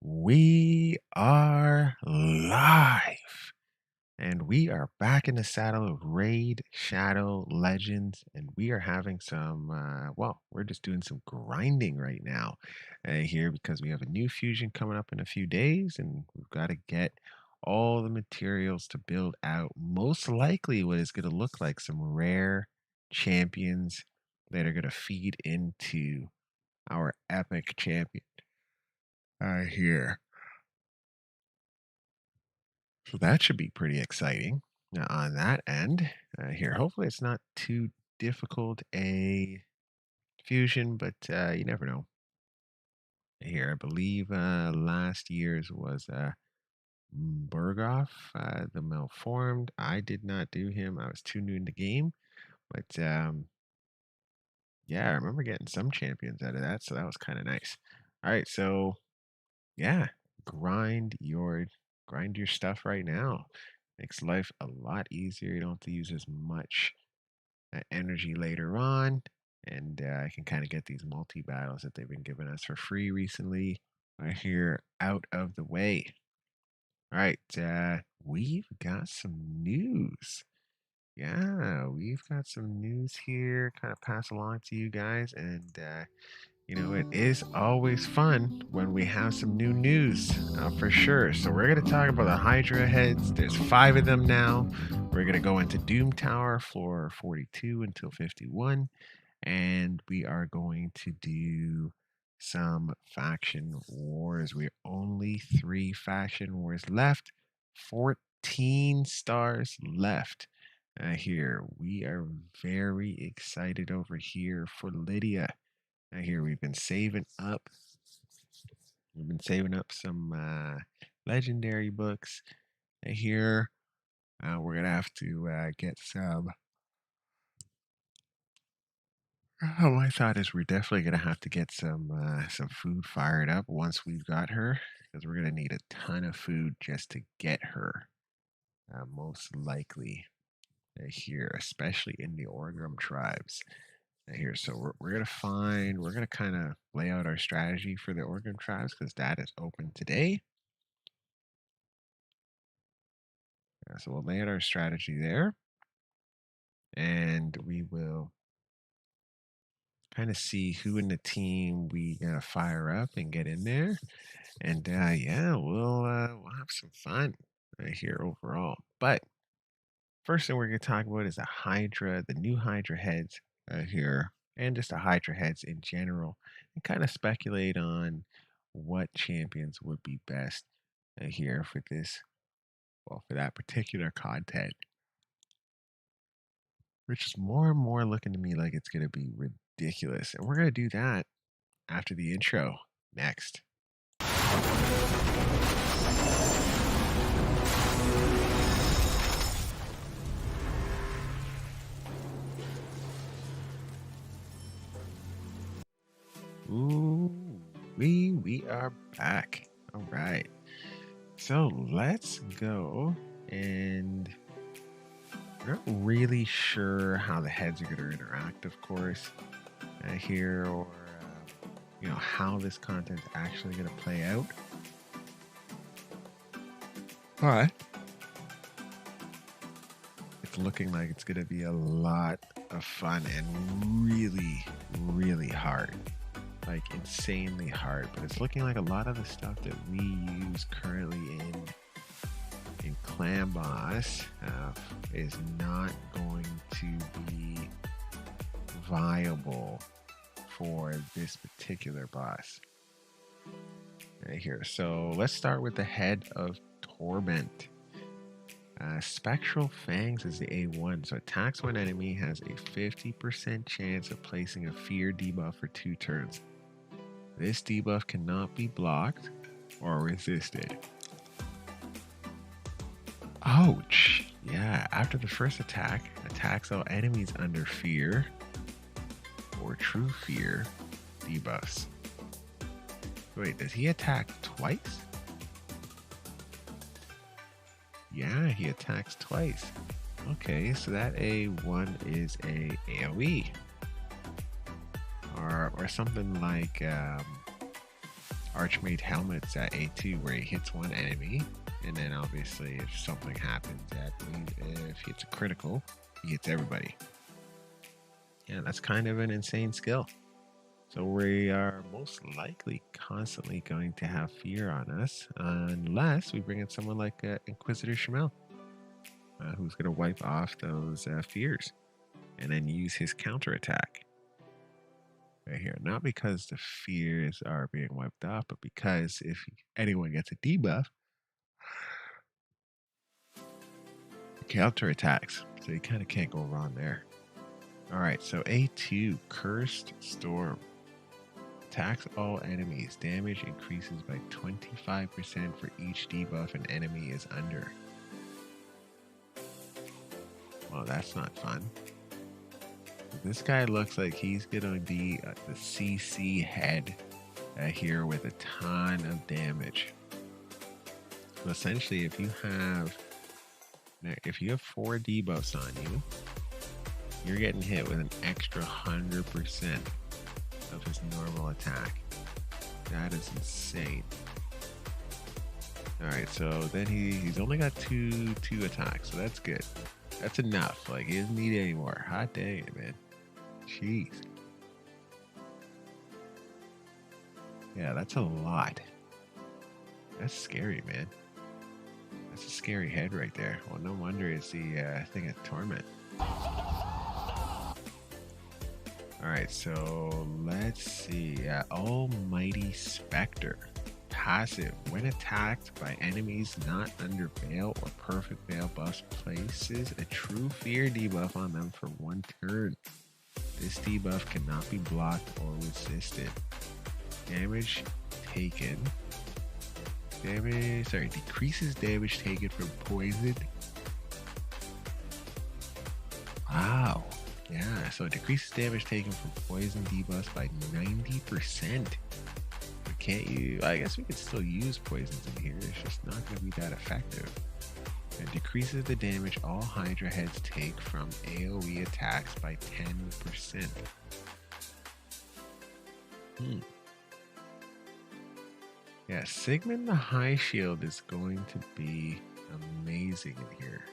We are live and we are back in the saddle of Raid Shadow Legends, and we are having some, we're just doing some grinding right now here because we have a new fusion coming up in a few days, and we've got to get all the materials to build out most likely what is going to look like some rare champions that are going to feed into our epic champion here. So that should be pretty exciting. Now on that end, here, hopefully it's not too difficult a fusion, but you never know. Here, I believe last year's was Berghoff, the malformed. I did not do him. I was too new in the game, but yeah, I remember getting some champions out of that, so that was kind of nice. All right, so yeah, grind your grind your stuff right now. Makes life a lot easier. You don't have to use as much energy later on, and I can kind of get these multi battles that they've been giving us for free recently here out of the way. All right, we've got some news. Yeah, we've got some news here, kind of pass along to you guys, and it is always fun when we have some new news, for sure. So we're going to talk about the Hydra heads. There's 5 of them now. We're going to go into Doom Tower, floor 42 until 51. And we are going to do some faction wars. We're only 3 faction wars left. 14 stars left. Here, we are very excited over here for Lydia. Here we've been saving up. We've been saving up some legendary books. Here we're gonna have to get some. My thought is we're definitely gonna have to get some food fired up once we've got her, because we're gonna need a ton of food just to get her. Most likely here, especially in the Orgrim tribes. Here. So we're gonna kind of lay out our strategy for the Organ tribes because that is open today. So we'll lay out our strategy there, and we will kind of see who in the team we gotta fire up and get in there, and yeah, we'll have some fun here overall. But first thing we're gonna talk about is the Hydra, the new Hydra heads here, and just the Hydra heads in general, and kind of speculate on what champions would be best here for this, well, for that particular content, which is more and more looking to me like it's going to be ridiculous. And we're going to do that after the intro next. Ooh, we are back. All right. So let's go, and we're not really sure how the heads are going to interact, of course, here, or how this content's actually going to play out. But it's looking like it's going to be a lot of fun and really, really hard. Like insanely hard. But it's looking like a lot of the stuff that we use currently in Clan Boss is not going to be viable for this particular boss right here. So let's start with the head of Torment. Spectral Fangs is the A1, so attacks when enemy has a 50% chance of placing a fear debuff for 2 turns. This debuff cannot be blocked or resisted. Ouch! Yeah, after the first attack, attacks all enemies under fear or true fear debuffs. Wait, does he attack twice? Yeah, he attacks twice. Okay, so that A1 is a AoE. Or something like Archmage Helmet's at A2 where he hits one enemy, and then obviously if something happens, if he hits a critical, he hits everybody. Yeah, that's kind of an insane skill. So we are most likely constantly going to have fear on us unless we bring in someone like Inquisitor Shamel, who's going to wipe off those fears and then use his counterattack right here. Not because the fears are being wiped off, but because if anyone gets a debuff, counterattacks. So you kind of can't go wrong there. All right, so A2, Cursed Storm. Attacks all enemies. Damage increases by 25% for each debuff an enemy is under. Well, that's not fun. This guy looks like he's going to be the CC head here with a ton of damage. So essentially, if you have 4 debuffs on you, you're getting hit with an extra 100% of his normal attack. That is insane. All right, so then he's only got two attacks, so that's good. That's enough. Like, he doesn't need any more. Hot dang it, man. Jeez. Yeah, that's a lot. That's scary, man. That's a scary head right there. Well, no wonder it's the thing of torment. Alright, so let's see. Almighty Spectre. Passive. When attacked by enemies not under Veil or Perfect Veil buffs, places a True Fear debuff on them for 1 turn. This debuff cannot be blocked or resisted. Damage taken. Decreases damage taken from poison. Wow. Yeah, so it decreases damage taken from poison debuffs by 90%. Can't you? I guess we could still use poisons in here. It's just not going to be that effective. It decreases the damage all Hydra heads take from AoE attacks by 10%. Yeah, Sigmund the High Shield is going to be amazing in here.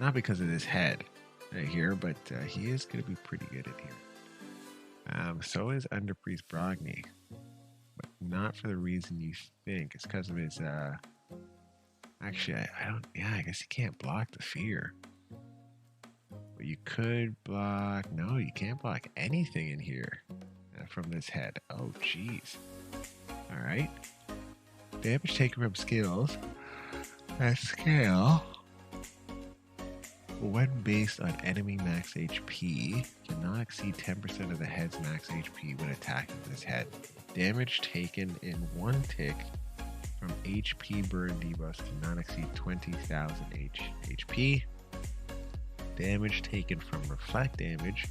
Not because of this head right here, but he is going to be pretty good in here. So is Underpriest Brogni, but not for the reason you think. It's because of his, actually, I don't, yeah, I guess you can't block the fear. But you could block, no, you can't block anything in here from this head. Oh, jeez. All right. Damage taken from skills. At scale, when based on enemy max HP, cannot exceed 10% of the head's max HP when attacking this head. Damage taken in 1 tick from HP burn debuffs cannot exceed 20,000 HP. Damage taken from reflect damage,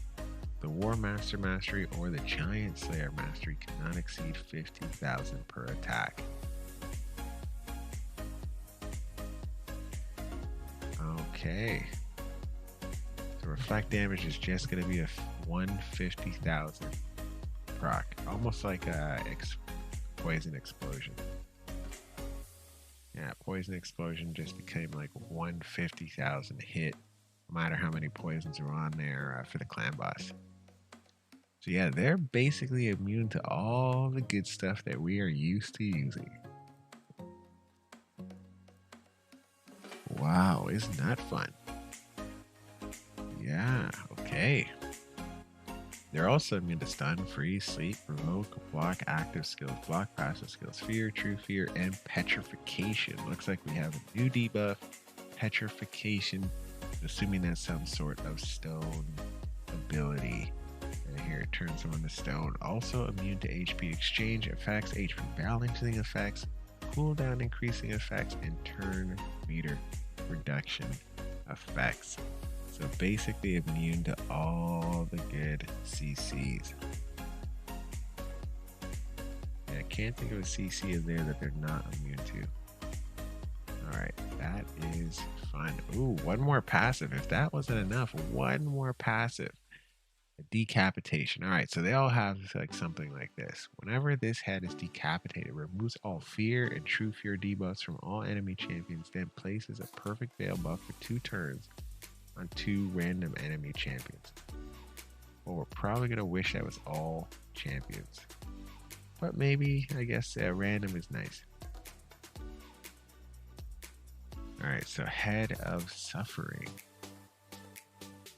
the War Master Mastery, or the Giant Slayer Mastery cannot exceed 50,000 per attack. Okay. The reflect damage is just going to be a 150,000 proc, almost like a poison explosion. Yeah, poison explosion just became like 150,000 hit, no matter how many poisons are on there for the clan boss. So yeah, they're basically immune to all the good stuff that we are used to using. Wow, isn't that fun? Yeah, okay. They're also immune to stun, freeze, sleep, provoke, block active skills, block passive skills, fear, true fear, and petrification. Looks like we have a new debuff, petrification, assuming that's some sort of stone ability. And here it turns someone to stone. Also immune to HP exchange effects, HP balancing effects, cooldown increasing effects, and turn meter reduction effects. So basically immune to all the good CCs. Yeah, I can't think of a CC in there that they're not immune to. Alright, that is fun. Ooh, one more passive. If that wasn't enough, one more passive. Decapitation. All right, so they all have like something like this. Whenever this head is decapitated, it removes all fear and true fear debuffs from all enemy champions, then places a perfect veil buff for 2 turns on 2 random enemy champions. Well, we're probably gonna wish that was all champions, but maybe I guess random is nice. All right, so Head of Suffering,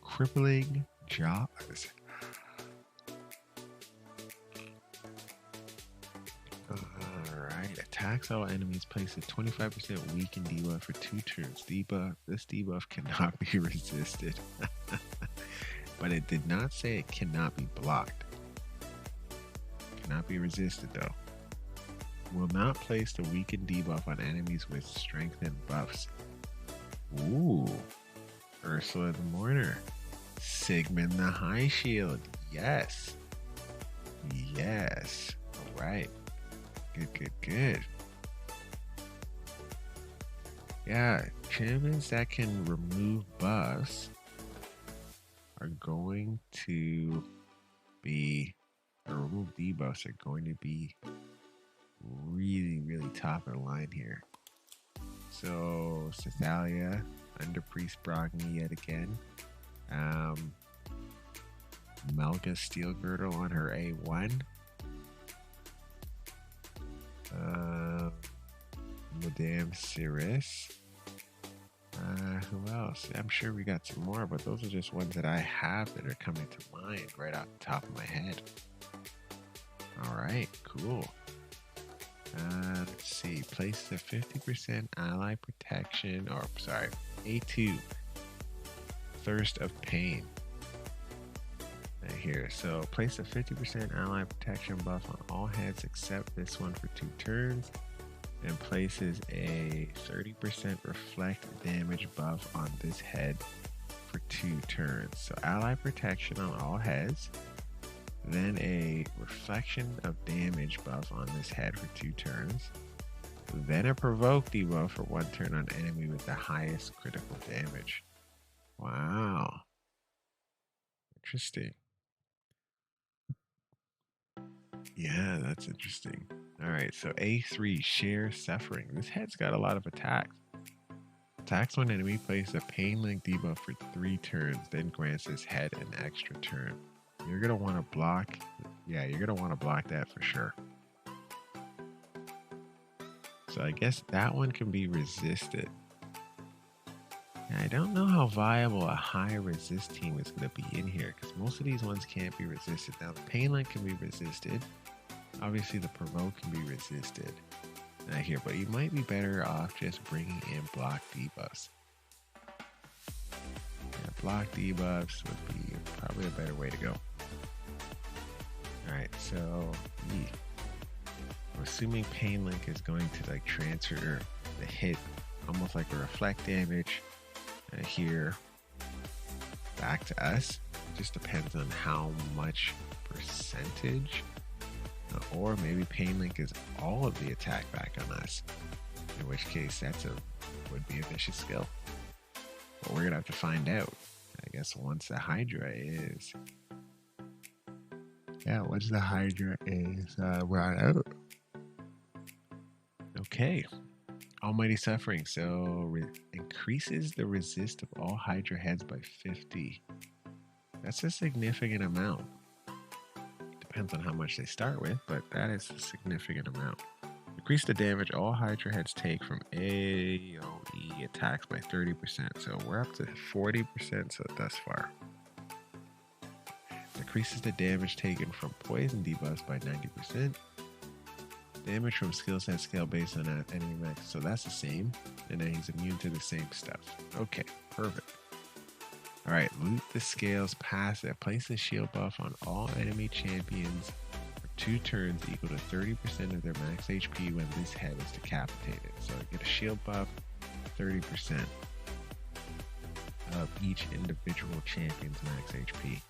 crippling jaws. Alright, attacks all enemies, places 25% weakened debuff for 2 turns. This debuff cannot be resisted. But it did not say it cannot be blocked. Cannot be resisted though. Will not place the weakened debuff on enemies with strengthened buffs. Ooh. Ursula the Mourner. Sigmund the High Shield. Yes. Yes. Alright. Good. Yeah, champions that can remove buffs are going to be, or remove debuffs are going to be really top of the line here. So Cethalia, under Priest Brogni yet again. Melga Steel Girdle on her A1. Madame Cirrus. Who else? I'm sure we got some more, but those are just ones that I have that are coming to mind right off the top of my head. Alright, cool. Let's see. Places a 50% ally protection, or sorry, A2. Thirst of Pain. Right here. So place a 50% ally protection buff on all heads except this one for 2 turns. And places a 30% reflect damage buff on this head for 2 turns. So ally protection on all heads, then a reflection of damage buff on this head for 2 turns, then a provoke debuff for 1 turn on enemy with the highest critical damage. Wow. Interesting. Yeah, that's interesting. Alright, so A3, Share Suffering. This head's got a lot of attacks. Attacks one enemy, places a Pain Link debuff for 3 turns, then grants this head an extra turn. You're going to want to block. Yeah, you're going to want to block that for sure. So I guess that one can be resisted. And I don't know how viable a high resist team is going to be in here, because most of these ones can't be resisted. Now, the Pain Link can be resisted. Obviously, the Provoke can be resisted here, but you might be better off just bringing in block debuffs. Yeah, block debuffs would be probably a better way to go. Alright, so I'm assuming Pain Link is going to like transfer the hit almost like a reflect damage here back to us. It just depends on how much percentage. Or maybe Pain Link is all of the attack back on us, in which case would be a vicious skill. But we're gonna have to find out, I guess, once the Hydra is. Yeah, once the Hydra is brought out. Okay. Almighty Suffering. So increases the resist of all Hydra heads by 50. That's a significant amount. Depends on how much they start with, but that is a significant amount. Increase the damage all Hydra heads take from AoE attacks by 30%. So we're up to 40% thus far. Decreases the damage taken from poison debuffs by 90%. Damage from skill set scale based on enemy max. So that's the same. And then he's immune to the same stuff. Okay, perfect. Alright, Loot the Scales passive. Place a shield buff on all enemy champions for 2 turns equal to 30% of their max HP when this head is decapitated. So get a shield buff, 30% of each individual champion's max HP.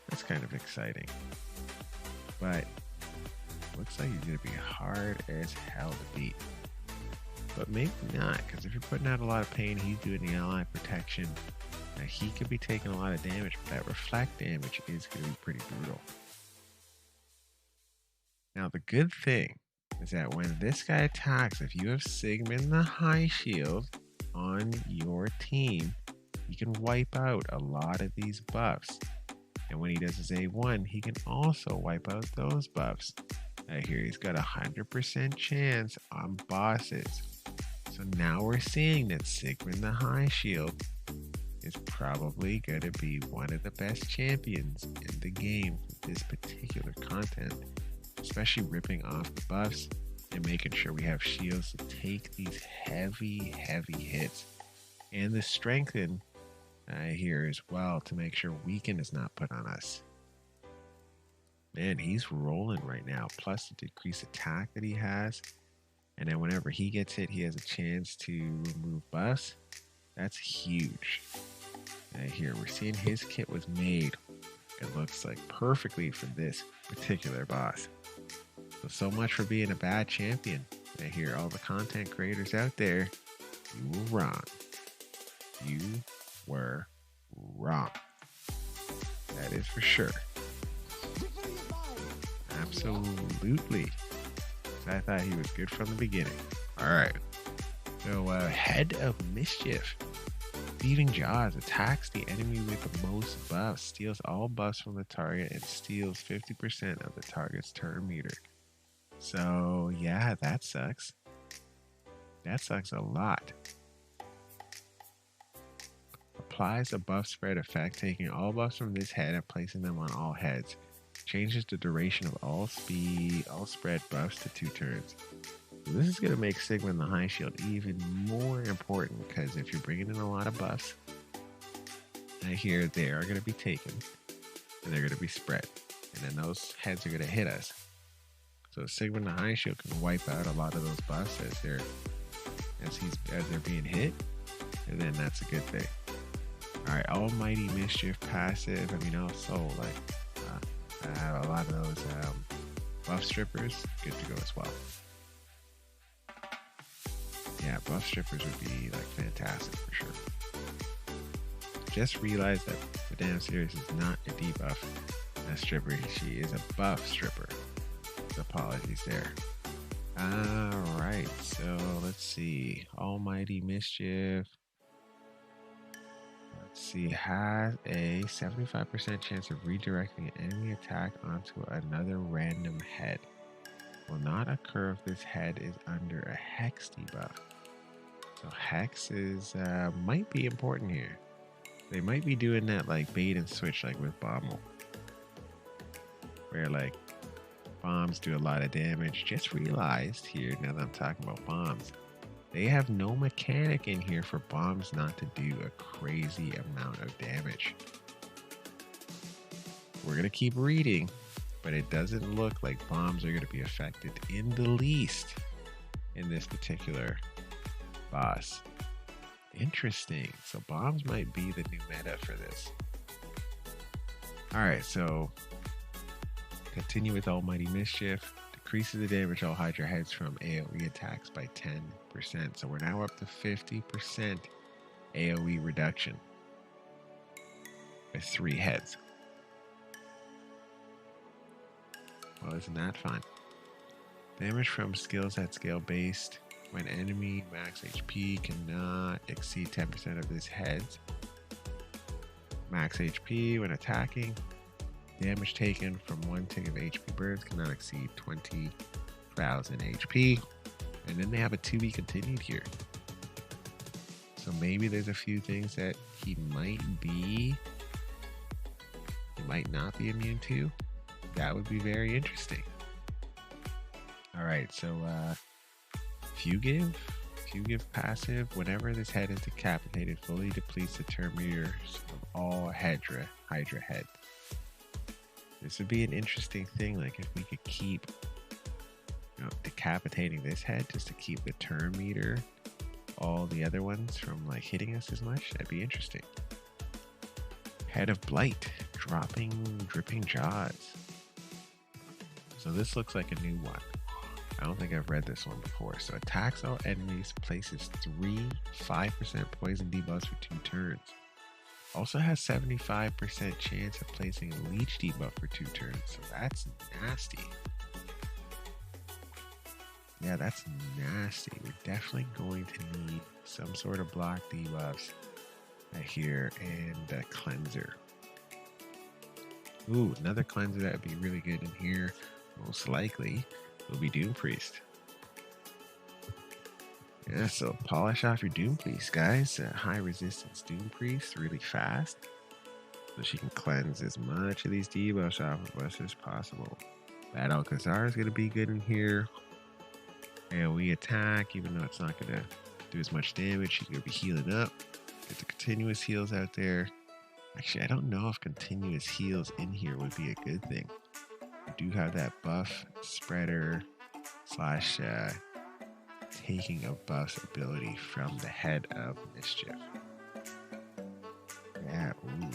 That's kind of exciting. But looks like he's going to be hard as hell to beat. But maybe not, because if you're putting out a lot of pain, he's doing the ally protection. Now he could be taking a lot of damage, but that reflect damage is going to be pretty brutal. Now the good thing is that when this guy attacks, if you have Sigmund the High Shield on your team, you can wipe out a lot of these buffs. And when he does his A1, he can also wipe out those buffs. Here he's got 100% chance on bosses. So now we're seeing that Sigmund the High Shield is probably going to be one of the best champions in the game with this particular content, especially ripping off the buffs and making sure we have shields to take these heavy hits, and the strengthen here as well to make sure weaken is not put on us. Man, he's rolling right now, plus the decreased attack that he has, and then whenever he gets hit, he has a chance to remove buffs. That's huge. Here we're seeing his kit was made, it looks like, perfectly for this particular boss. So much for being a bad champion. I hear all the content creators out there, you were wrong. You were wrong. That is for sure. Absolutely. I thought he was good from the beginning. Alright. So, Head of Mischief. Thieving Jaws attacks the enemy with the most buffs, steals all buffs from the target, and steals 50% of the target's turn meter. So, yeah, that sucks. That sucks a lot. Applies a buff spread effect, taking all buffs from this head and placing them on all heads. Changes the duration of all spread buffs to 2 turns. So this is going to make Sigmund the High Shield even more important, because if you're bringing in a lot of buffs, I hear they are going to be taken and they're going to be spread, and then those heads are going to hit us. So Sigmund the High Shield can wipe out a lot of those buffs as they're being hit, and then that's a good thing. All right, Almighty Mischief passive. I mean, also I have a lot of those buff strippers. Good to go as well. Yeah, buff strippers would be like fantastic for sure. Just realized that Madame Series is not a debuff stripper. She is a buff stripper. So apologies there. Alright, so let's see. Almighty Mischief. Let's see, has a 75% chance of redirecting an enemy attack onto another random head. Will not occur if this head is under a hex debuff. So hex is might be important here. They might be doing that like bait and switch, like with Bommel, where like bombs do a lot of damage. Just realized here, now that I'm talking about bombs, they have no mechanic in here for bombs not to do a crazy amount of damage. We're gonna keep reading, but it doesn't look like bombs are gonna be affected in the least in this particular boss. Interesting. So bombs might be the new meta for this. Alright, so continue with Almighty Mischief. Decreases the damage all Hydra heads from AoE attacks by 10%. So we're now up to 50% AoE reduction with 3 heads. Well, isn't that fun? Damage from skills at scale based. When enemy max HP cannot exceed 10% of this head's max HP when attacking. Damage taken from 1 tick of HP burns cannot exceed 20,000 HP. And then they have a to be continued here. So maybe there's a few things that he might not be immune to. That would be very interesting. Alright, so Fugive passive. Whenever this head is decapitated, fully depletes the turn meters of all Hydra heads. This would be an interesting thing, like if we could keep decapitating this head just to keep the turn meter, all the other ones from like hitting us as much. That'd be interesting. Head of Blight, dripping jaws. So this looks like a new one. I don't think I've read this one before. So attacks all enemies, places 5% poison debuffs for 2 turns. Also has 75% chance of placing a leech debuff for 2 turns, so that's nasty. Yeah, that's nasty. We're definitely going to need some sort of block debuffs here and a cleanser. Ooh, another cleanser that would be really good in here, most likely, will be Doom Priest. Yeah, so polish off your Doom Priest, guys. High resistance Doom Priest, really fast. So she can cleanse as much of these debuffs off of us as possible. That Alcazar is going to be good in here. And we attack, even though it's not going to do as much damage. She's going to be healing up. Get the continuous heals out there. Actually, I don't know if continuous heals in here would be a good thing. We do have that buff spreader slash taking of buffs ability from the head of Mischief. Yeah, ooh.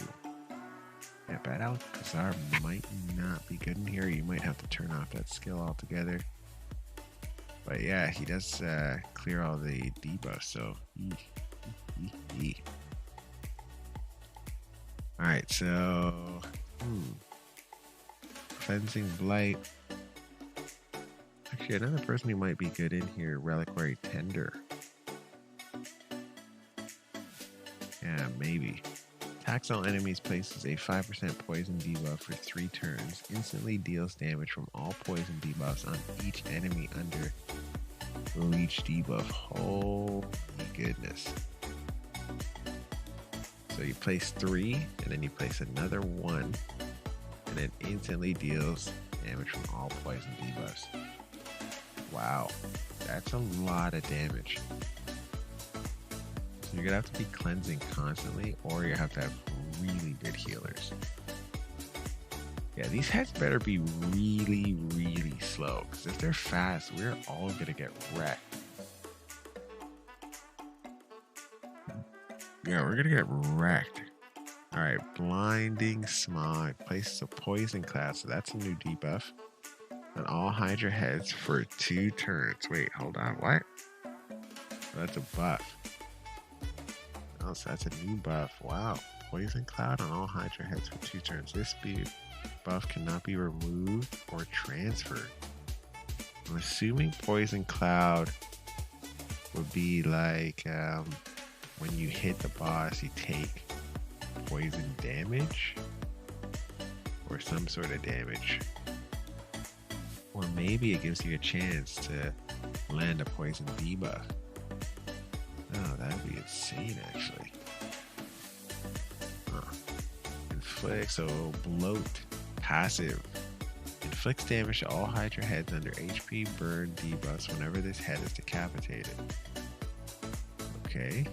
Yeah, Bad Alcazar might not be good in here. You might have to turn off that skill altogether. But yeah, he does clear all the debuffs, so Alright, so Cleansing Blight. Actually, another person who might be good in here, Reliquary Tender. Yeah, maybe. Attacks all enemies, places a 5% poison debuff for 3 turns. Instantly deals damage from all poison debuffs on each enemy under leech debuff. Holy goodness. So you place 3, and then you place another 1, and it instantly deals damage from all poison debuffs. Wow, that's a lot of damage. So you're gonna have to be cleansing constantly, or you have to have really good healers. Yeah, these heads better be really, really slow, because if they're fast, we're all gonna get wrecked. Yeah, we're gonna get wrecked. Alright, Blinding Smog. Places a poison cloud, so that's a new debuff. On all Hydra heads for 2 turns. Wait, hold on, what? Oh, that's a buff. Oh, so that's a new buff. Wow. Poison Cloud on all Hydra heads for 2 turns. This buff cannot be removed or transferred. I'm assuming Poison Cloud would be like when you hit the boss, you take poison damage or some sort of damage. Or maybe it gives you a chance to land a poison debuff. Oh, that would be insane, actually. Inflict, so Bloat, passive. Inflicts damage to all Hydra heads under HP burn debuffs whenever this head is decapitated. Okay.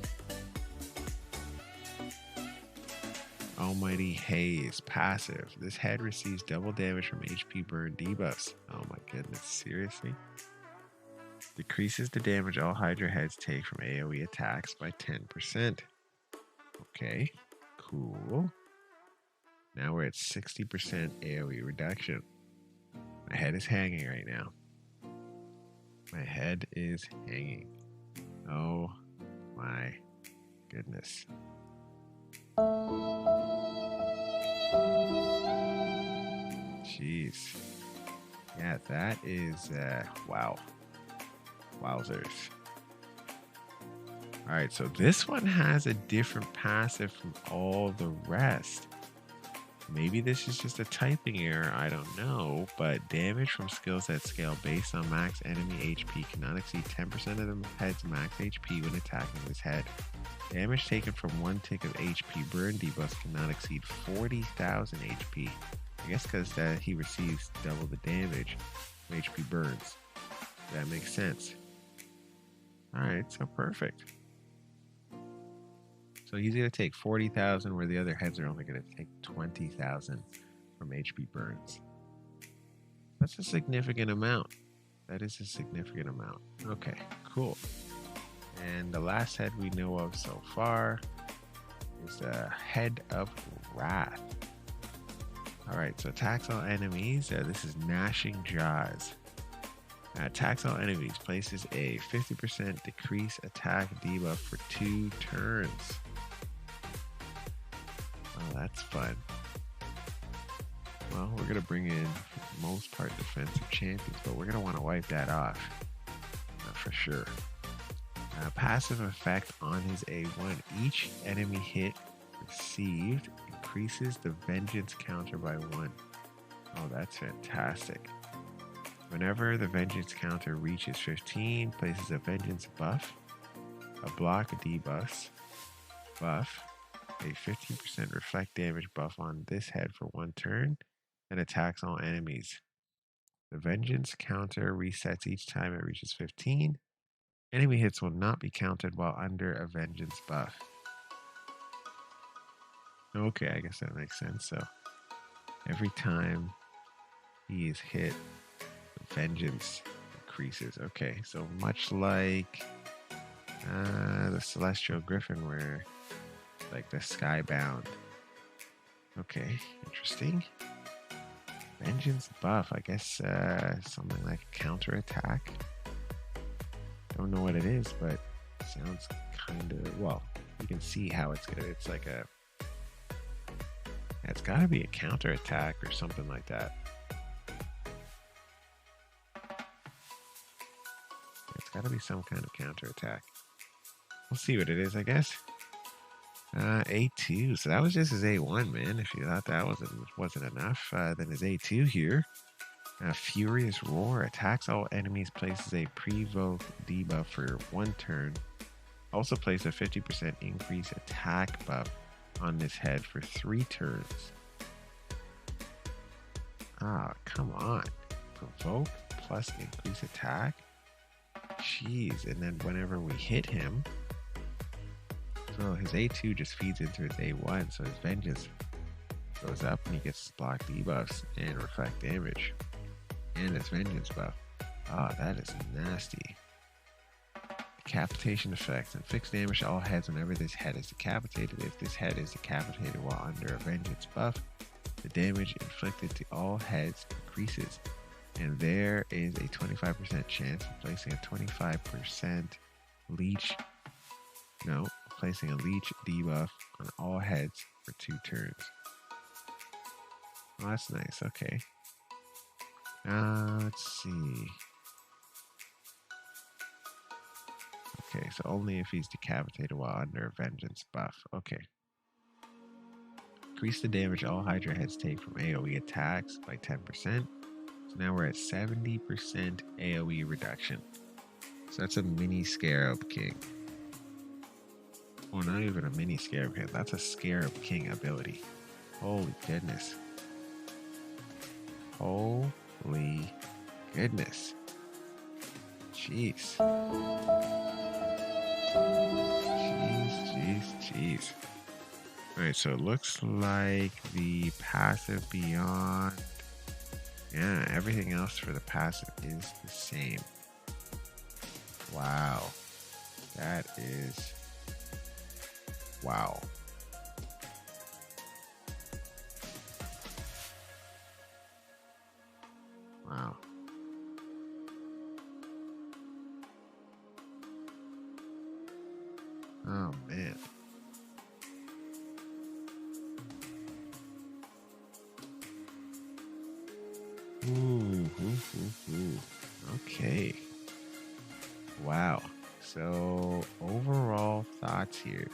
Almighty Haze, passive. This head receives double damage from HP burn debuffs. Oh my goodness, seriously? Decreases the damage all Hydra heads take from AoE attacks by 10%. Okay, cool. Now we're at 60% AoE reduction. My head is hanging right now. My head is hanging. Oh my goodness. Jeez. Yeah, that is, wow. Wowzers. Alright, so this one has a different passive from all the rest. Maybe this is just a typing error, I don't know, but damage from skills that scale based on max enemy HP cannot exceed 10% of the head's max HP when attacking this head. Damage taken from 1 tick of HP burn debuffs cannot exceed 40,000 HP. I guess because he receives double the damage from HP burns. That makes sense. Alright, so perfect. So he's going to take 40,000 where the other heads are only going to take 20,000 from HP burns. That's a significant amount. That is a significant amount. Okay, cool. And the last head we know of so far is the Head of Wrath. Alright, so attacks all enemies. This is Gnashing Jaws. Attacks all enemies. Places a 50% decrease attack debuff for 2 turns. Oh, that's fun. Well, we're going to bring in, for the most part, defensive champions, but we're going to want to wipe that off for sure. Passive effect on his A1. Each enemy hit received increases the vengeance counter by 1. Oh, that's fantastic. Whenever the vengeance counter reaches 15, places a vengeance buff, a block debuff, buff, a 15% reflect damage buff on this head for 1 turn, and attacks all enemies. The vengeance counter resets each time it reaches 15. Enemy hits will not be counted while under a vengeance buff. Okay, I guess that makes sense. So every time he is hit, the vengeance increases. Okay, so much like the Celestial Griffin, where like the Skybound. Okay, interesting. Vengeance buff, I guess something like a counter attack. Don't know what it is, but it sounds kind of, well, you can see how it's gonna, it's like a, it's gotta be a counter attack or something like that. It's gotta be some kind of counter attack. We'll see what it is, I guess. A2, so that was just his A1, man. If you thought that wasn't enough, then his A2 here. Furious Roar attacks all enemies, places a pre-voke debuff for 1 turn. Also place a 50% increase attack buff on this head for 3 turns. Ah, come on. Provoke plus increase attack? Jeez, and then whenever we hit him, so his A2 just feeds into his A1, so his vengeance goes up and he gets block debuffs and reflect damage. And his vengeance buff. Ah, that is nasty. Decapitation effects. Inflicts damage to all heads whenever this head is decapitated. If this head is decapitated while under a vengeance buff, the damage inflicted to all heads increases. And there is a 25% chance of placing a 25% leech. No, placing a leech debuff on all heads for 2 turns. Oh, that's nice. Okay. Let's see. Okay, so only if he's decapitated while under a vengeance buff. Okay. Increase the damage all Hydra heads take from AoE attacks by 10%. So now we're at 70% AoE reduction. So that's a mini Scarab King. Well, not even a mini Scarab King. That's a Scarab King ability. Holy goodness. Holy goodness. Jeez. Jeez. Alright, so it looks like the passive beyond. Yeah, everything else for the passive is the same. Wow. That is. Wow. Wow. Oh, man. Ooh. Okay. Wow. So, overall thoughts here.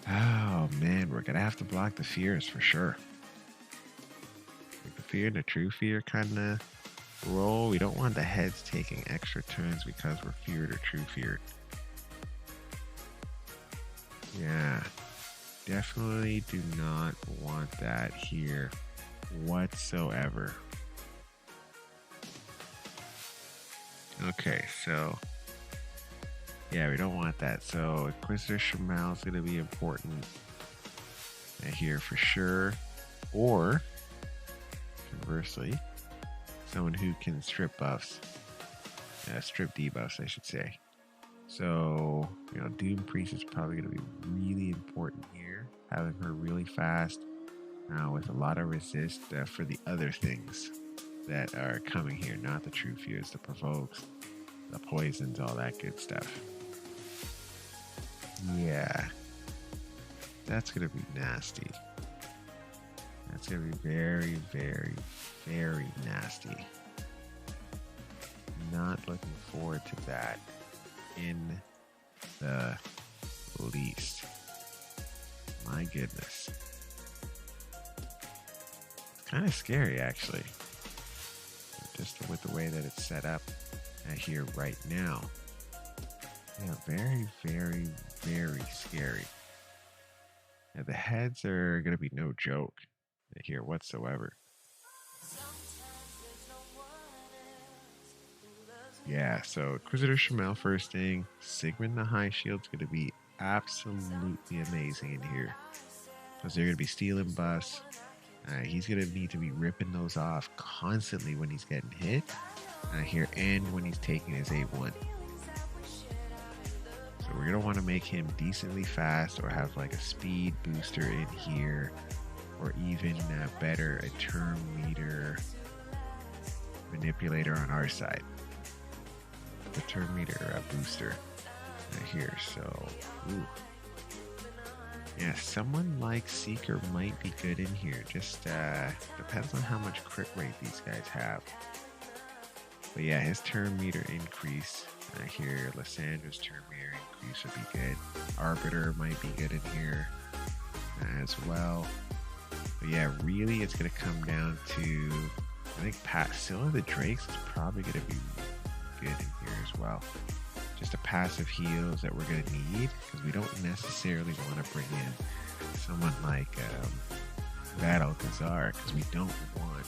Oh, man. We're going to have to block the fears for sure. Like the fear and the true fear kind of roll. We don't want the heads taking extra turns because we're feared or true feared. Yeah, definitely do not want that here whatsoever. Okay, so yeah, we don't want that. So Inquisitor Shamal is going to be important here for sure. Or conversely, someone who can strip buffs, strip debuffs, I should say. So, Doom Priest is probably going to be really important here. Having her really fast with a lot of resist for the other things that are coming here. Not the true fears, the provokes, the poisons, all that good stuff. Yeah. That's gonna be nasty. That's gonna be very, very, very nasty. Not looking forward to that in the least. My goodness. It's kind of scary, actually. Just with the way that it's set up here right now. Yeah, very, very, very scary. Yeah, the heads are going to be no joke here whatsoever. Yeah, so Inquisitor Shamel first thing. Sigmund the High Shield's going to be absolutely amazing in here. Because they're going to be stealing buffs. He's going to need to be ripping those off constantly when he's getting hit here and when he's taking his A1. So we're going to want to make him decently fast or have like a speed booster in here, or even better, a turn meter manipulator on our side. The turn meter booster here. So, ooh. Yeah, someone like Seeker might be good in here. Just depends on how much crit rate these guys have. But yeah, his turn meter increase here. Lyssandra's turn meter increase would be good. Arbiter might be good in here as well. But yeah, really it's going to come down to, I think Scylla the Drakes is probably going to be good in here as well. Just a passive heals that we're going to need, because we don't necessarily want to bring in someone like Battle Kazar, because we don't want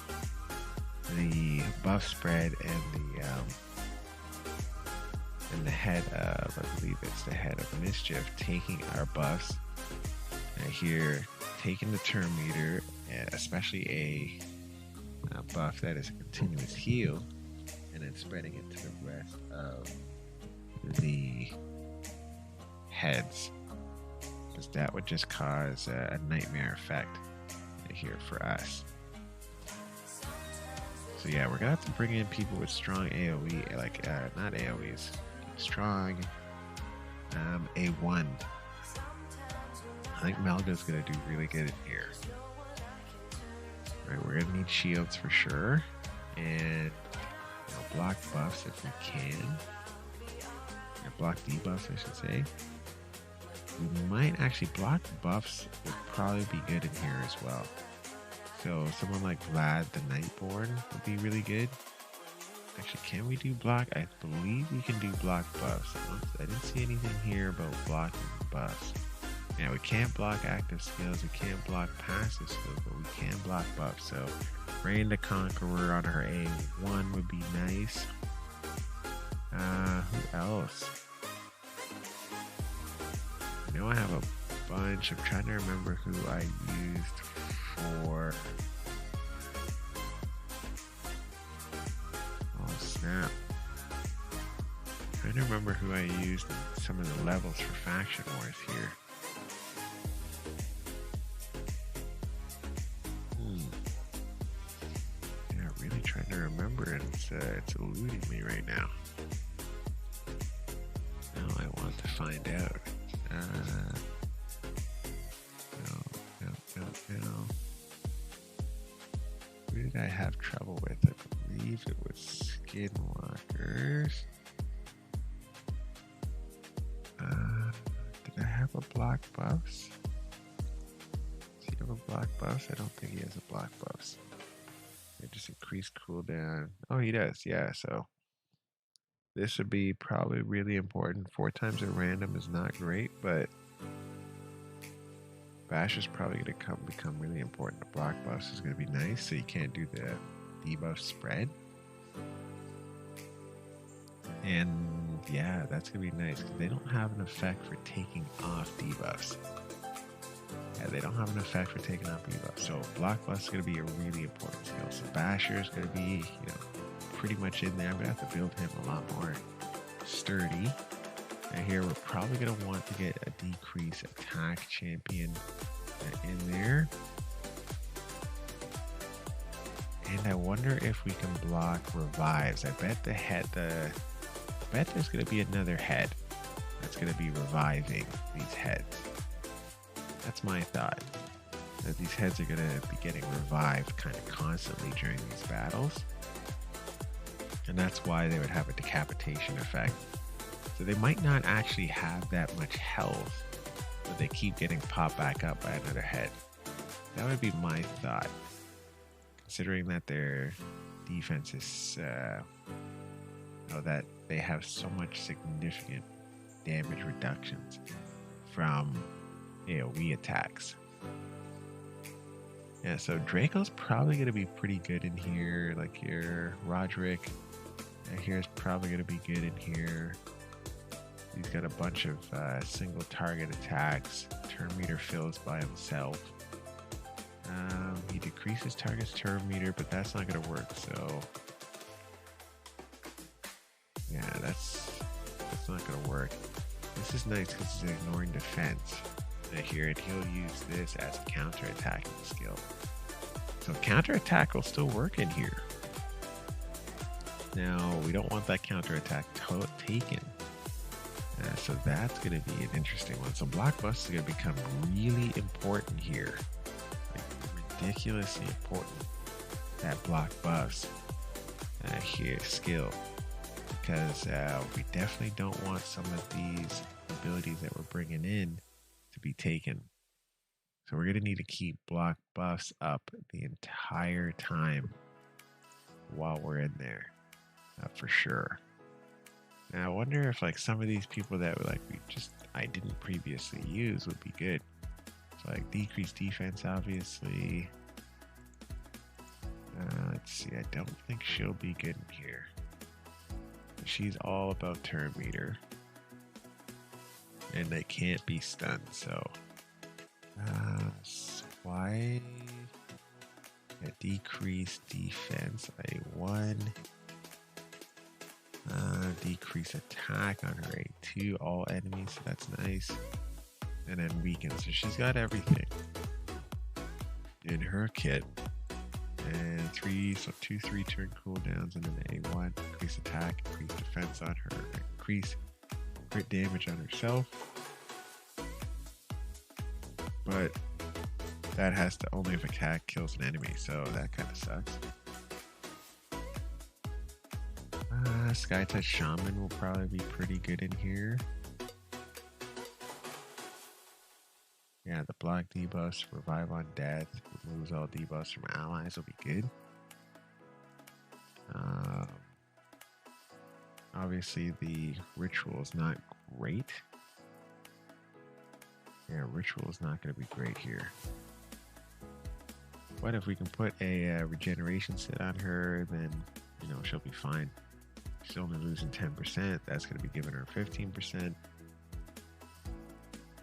the buff spread and the head of, I believe it's the head of Mischief, taking our buffs here, taking the turn meter, especially a buff that is a continuous heal, and then spreading it to the rest of the heads, because that would just cause a nightmare effect here for us. So yeah, we're gonna have to bring in people with strong AoE, like not AoEs, strong A1. I think Melga's gonna do really good in here. All right, we're gonna need shields for sure, and block buffs if we can. Block debuffs, I should say. We might actually block buffs would probably be good in here as well. So someone like Vlad the Nightborn would be really good. Actually, can we do block? I believe we can do block buffs. I didn't see anything here about blocking buffs. Yeah, we can't block active skills, we can't block passive skills, but we can block buffs. So Rain the Conqueror on her A1 would be nice. Who else? I know I have a bunch. I'm trying to remember who I used for. Oh snap! I'm trying to remember who I used in some of the levels for Faction Wars here. Yeah, really trying to remember, and it's eluding me right now. Now I want to find out. No. Who did I have trouble with? I believe it was Skinwalkers. Did I have a block buffs? Does he have a block buffs? I don't think he has a block buffs. It just increased cooldown. Oh, he does. Yeah, so this would be probably really important. 4 times at random is not great, but Bash is probably going to become really important. The block buffs is going to be nice, so you can't do the debuff spread. And yeah, that's going to be nice, because they don't have an effect for taking off debuffs. Yeah, they don't have an effect for taking off debuffs. So block buffs is going to be a really important skill. So Basher is going to be, pretty much in there. I'm going to have to build him a lot more sturdy. And here we're probably going to want to get a decrease attack champion in there. And I wonder if we can block revives. I bet there's going to be another head that's going to be reviving these heads. That's my thought. That these heads are going to be getting revived kind of constantly during these battles. And that's why they would have a decapitation effect. So they might not actually have that much health, but they keep getting popped back up by another head. That would be my thought. Considering that their defense is, that they have so much significant damage reductions from AoE attacks. Yeah, so Draco's probably going to be pretty good in here. Like your Roderick here's probably going to be good in here. He's got a bunch of single target attacks. Turn meter fills by himself. He decreases target's turn meter, but that's not going to work. So yeah, that's not going to work. This is nice because he's ignoring defense here, and he'll use this as a counter-attacking skill. So counter-attack will still work in here. Now, we don't want that counter-attack taken. So that's going to be an interesting one. So block buffs is going to become really important here. Like ridiculously important. That block buffs here skill. Because we definitely don't want some of these abilities that we're bringing in to be taken. So we're going to need to keep block buffs up the entire time while we're in there, for sure. Now I wonder if like some of these people that I didn't previously use would be good. So like decreased defense, obviously. Let's see, I don't think she'll be good in here. She's all about turn meter. And they can't be stunned, so why decrease defense A1, decrease attack on her A2, all enemies, so that's nice, and then weaken. So she's got everything in her kit, and 2-3 turn cooldowns, and then A1, increase attack, increase defense on her, increase crit damage on herself, but that has to only if attack kills an enemy, so that kind of sucks. Sky Touch Shaman will probably be pretty good in here. Yeah, the block debuffs, revive on death, removes all debuffs from allies will be good. Obviously the ritual is not great. Yeah, ritual is not going to be great here. But if we can put a regeneration set on her, then she'll be fine. She's only losing 10%. That's going to be giving her 15%.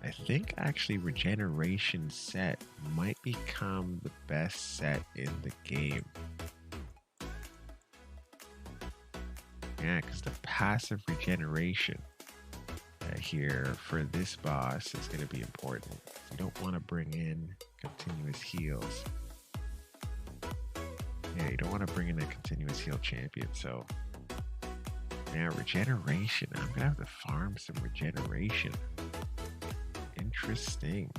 I think actually regeneration set might become the best set in the game. Yeah, because the passive regeneration here for this boss is going to be important. You don't want to bring in continuous heals. Yeah, you don't want to bring in a continuous heal champion. So now regeneration. I'm going to have to farm some regeneration. Interesting.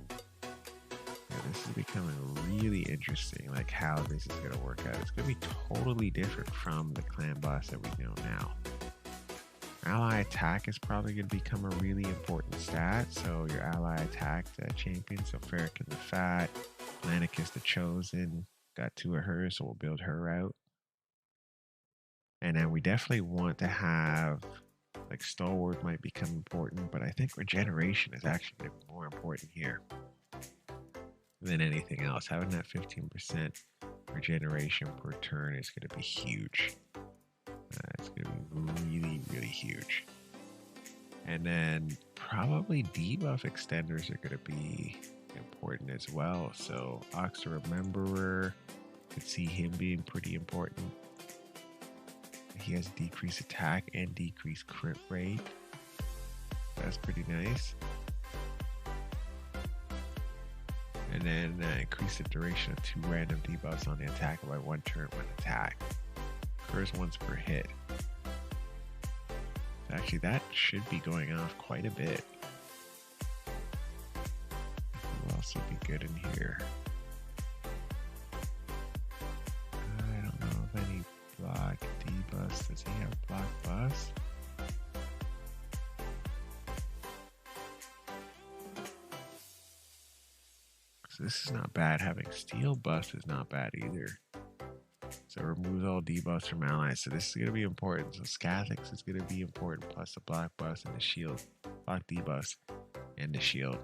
Yeah, this is becoming really interesting, like how this is going to work out. It's going to be totally different from the clan boss that we know now. Ally attack is probably going to become a really important stat. So your ally attack champion, so Farrakhan the Fat, Lanicus the Chosen, got 2 of her, so we'll build her out. And then we definitely want to have, like, Stalwart might become important, but I think regeneration is actually more important here than anything else. Having that 15% regeneration per turn is going to be huge. It's going to be really, really huge. And then probably debuff extenders are going to be important as well. So Ox Rememberer, could see him being pretty important. He has decreased attack and decreased crit rate. That's pretty nice. And then increase the duration of 2 random debuffs on the attacker by 1 turn when attacked. Occurs once per hit. Actually, that should be going off quite a bit. good in here? I don't know of any block debuffs. Does he have block buffs? So this is not bad. Having steel buffs is not bad either. So it removes all debuffs from allies. So this is going to be important. So Scathix is going to be important, plus the block buffs and the shield. Block debuffs and the shield.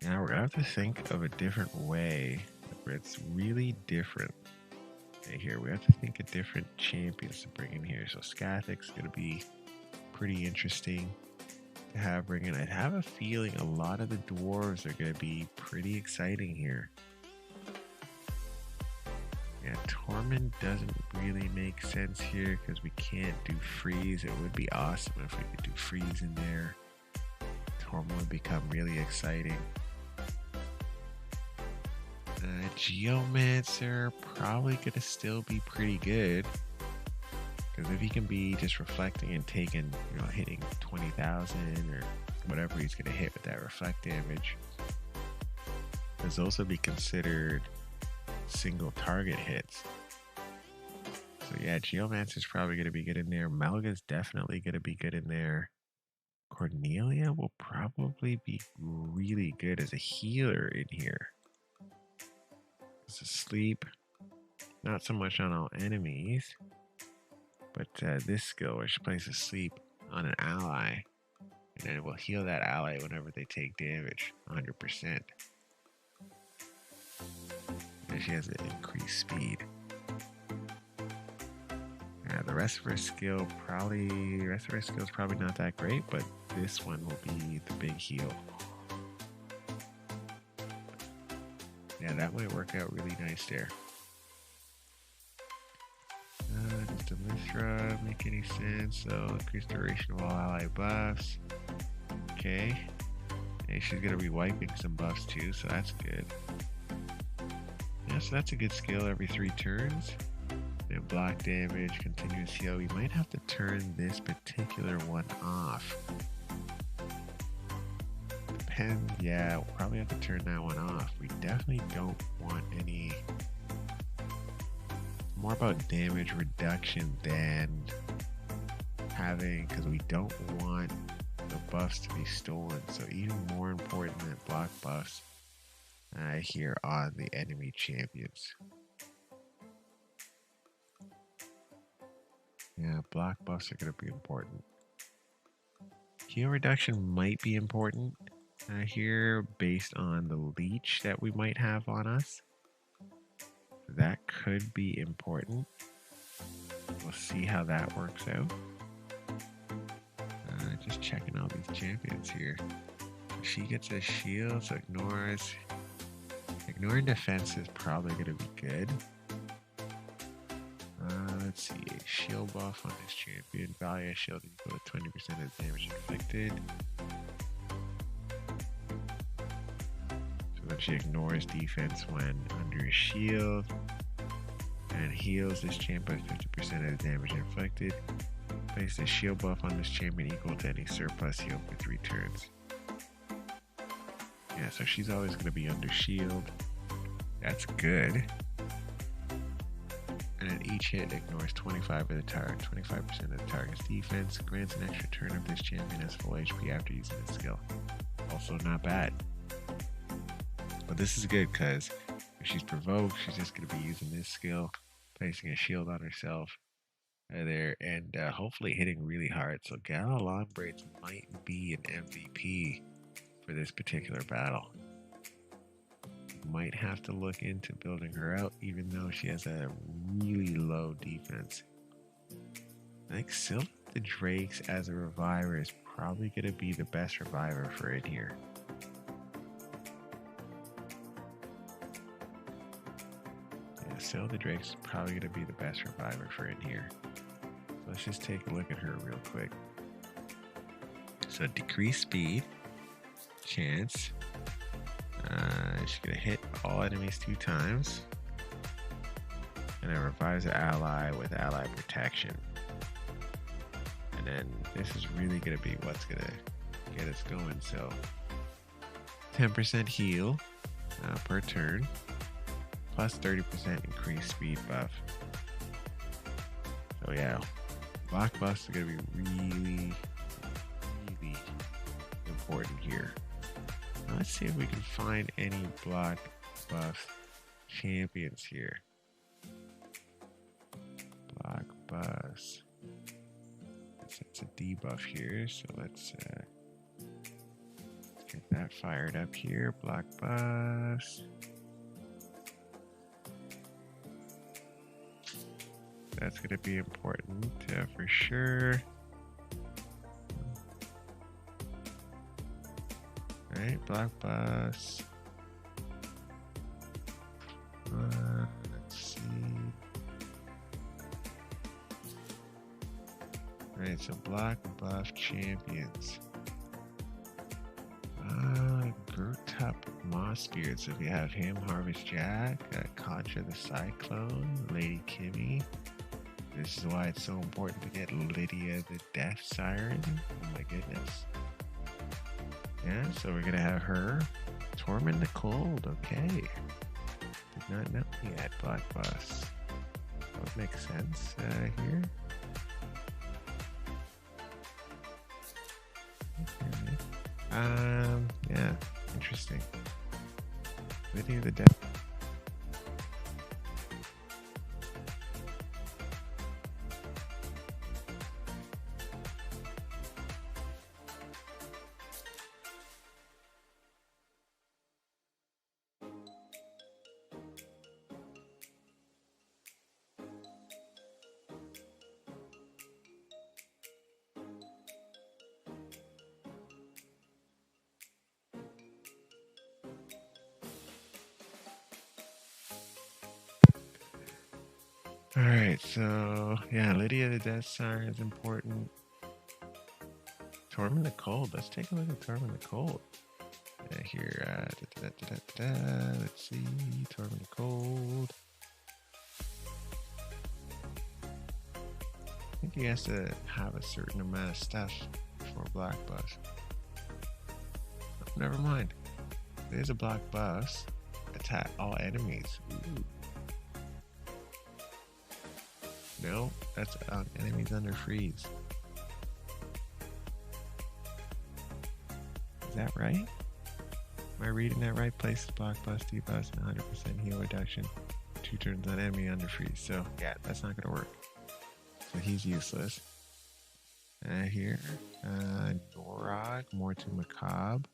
Now we're going to have to think of a different way where it's really different. Right here, we have to think of different champions to bring in here. So Scathix is going to be pretty interesting to have bring in. I have a feeling a lot of the dwarves are going to be pretty exciting here. Yeah, Tormund doesn't really make sense here because we can't do freeze. It would be awesome if we could do freeze in there. Tormund would become really exciting. Geomancer probably gonna still be pretty good because if he can be just reflecting and taking, you know, hitting 20,000 or whatever he's gonna hit with that reflect damage, does also be considered single target hits. So yeah, Geomancer's probably gonna be good in there. Melga's definitely gonna be good in there. Cornelia will probably be really good as a healer in here. It's asleep, not so much on all enemies, but this skill where she places sleep on an ally, and then it will heal that ally whenever they take damage, 100%. And she has an increased speed. The rest of her skill is probably not that great, but this one will be the big heal. Yeah, that might work out really nice there. Does the Mithra make any sense? So increase duration of all ally buffs. Okay. And she's gonna be wiping some buffs too, so that's good. Yeah, so that's a good skill every 3 turns. And block damage, continuous heal. We might have to turn this particular one off. Yeah, we'll probably have to turn that one off. We definitely don't want any. More about damage reduction than having, because we don't want the buffs to be stolen. So even more important than block buffs here on the enemy champions. Yeah, block buffs are going to be important. Heal reduction might be important here based on the leech that we might have on us. That could be important. We'll see how that works out. Just checking out these champions here. She gets a shield, so ignoring defense is probably going to be good. Let's see, shield buff on this champion. Value of shield equal to 20% of damage inflicted. So then she ignores defense when under a shield and heals this champion 50% of the damage inflicted. Place a shield buff on this champion equal to any surplus heal for 3 turns. Yeah, so she's always going to be under shield. That's good. And then each hit ignores 25% of the target's defense. Grants an extra turn if this champion has full HP after using this skill. Also not bad. But this is good because if she's provoked, she's just going to be using this skill, placing a shield on herself there, and hopefully hitting really hard. So Gala Longbraids might be an MVP for this particular battle. Might have to look into building her out, even though she has a really low defense. I think Sylph the Drakes as a reviver is probably going to be the best reviver for it here. Yeah, Sylph the Drakes is probably going to be the best reviver for it here. So let's just take a look at her real quick. So decrease speed, chance. She's going to hit all enemies 2 times. And then revives the ally with ally protection. And then this is really going to be what's going to get us going. So 10% heal per turn, plus 30% increased speed buff. So yeah, block buffs are going to be really, really important here. Now let's see if we can find any block buff champions here. Block buffs. It's a debuff here, so let's get that fired up here. Block buffs. That's going to be important for sure. Alright, block buffs. Let's see. Alright, so block buff champions. Grotop Moss Beard. So we have him, Harvest Jack, Contra the Cyclone, Lady Kimmy. This is why it's so important to get Lydia the Death Siren. Oh my goodness. Yeah, so we're gonna have her. Torment the Cold, okay. Did not know yet, Black Bus. That would make sense here. Okay. Yeah, interesting. Lydia the Death. Alright, so yeah, Lydia the Death Siren is important. Torment the Cold. Let's take a look at Torment the Cold. Here, let's see. Torment the Cold. I think he has to have a certain amount of stuff for Black Bus. Oh, never mind. There's a Black Bus. Attack all enemies. Ooh. No, that's enemies under freeze. Is that right? Am I reading that right? Places block bus, debus, and 100% heal reduction. 2 turns on enemy under freeze. So yeah, that's not gonna work. So he's useless. Here, Norog, more to Macabre.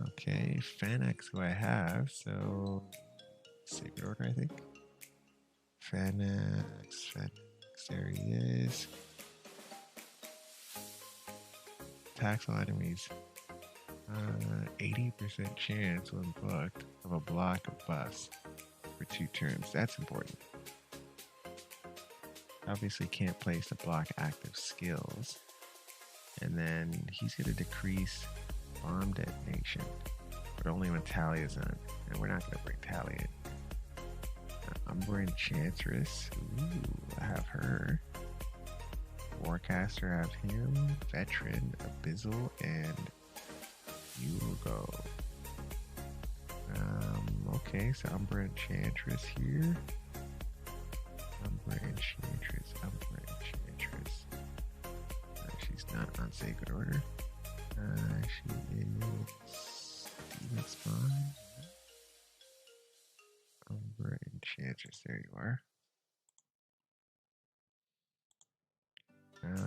Okay, Fanax, who I have. So Sacred Order, I think. Fanax, there he is. Attacks all enemies. 80% chance when booked of a block of bus for 2 turns. That's important. Obviously can't place the block active skills. And then he's going to decrease bomb detonation, but only when Talia's on. And we're not going to bring Talia in. Umber Enchantress. Ooh, I have her. Warcaster, I have him. Veteran, Abyssal, and Hugo. Okay, so Umber Enchantress here. Umber Enchantress. She's not on Sacred Order. She is Demon Spawn. Umber Enchantress, there you are.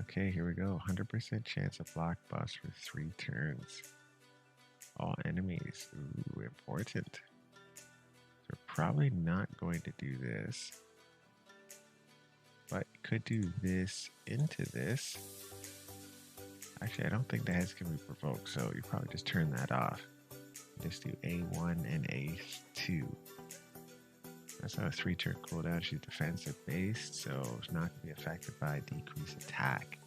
Okay, here we go. 100% chance of block boss for 3 turns. All enemies. Ooh, important. So we're probably not going to do this. But could do this into this. Actually, I don't think the heads can be provoked, so you probably just turn that off. Just do A1 and A2. That's not a 3-turn cooldown. She's defensive based, so it's not going to be affected by decreased attack.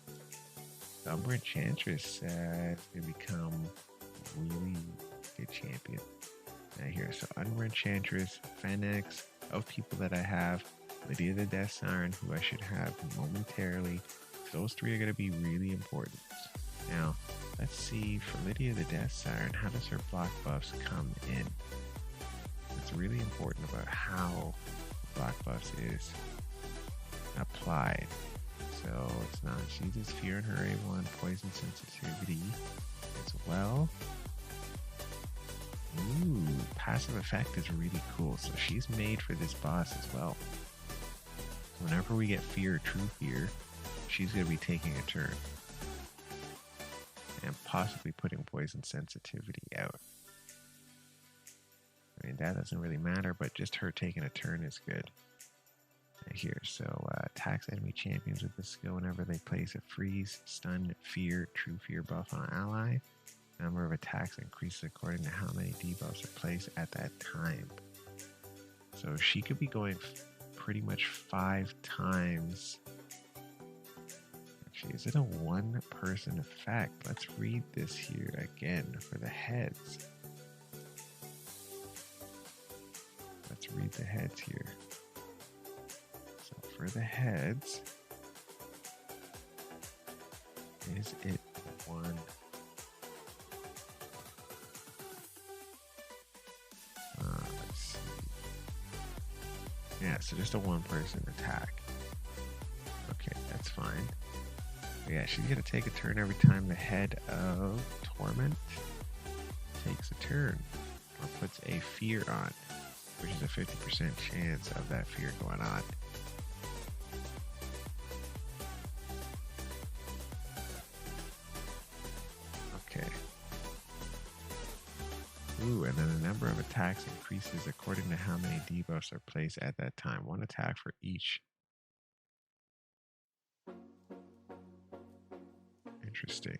The Umber Enchantress is going to become really good champion. Here, so Umber Enchantress, Fenix, of people that I have, Lydia the Death Siren, who I should have momentarily. Those 3 are going to be really important. Now, let's see, for Lydia the Death Siren, how does her block buffs come in? It's really important about how block buffs is applied. So it's not, she uses fear in her A1, poison sensitivity as well. Ooh, passive effect is really cool. So she's made for this boss as well. Whenever we get fear or true fear, she's going to be taking a turn. And possibly putting poison sensitivity out. I mean, that doesn't really matter, but just her taking a turn is good. Here, so attacks enemy champions with this skill whenever they place a freeze, stun, fear, true fear buff on an ally. Number of attacks increases according to how many debuffs are placed at that time. So she could be going pretty much 5 times. Actually, is it a one-person effect? Let's read this here again for the heads. Let's read the heads here. So for the heads, is it one? Let's see. Yeah, so just a one-person attack. Okay, that's fine. But yeah, she's gonna take a turn every time the head of Torment takes a turn or puts a fear on, which is a 50% chance of that fear going on. Okay. Ooh, and then the number of attacks increases according to how many debuffs are placed at that time. 1 attack for each. Interesting.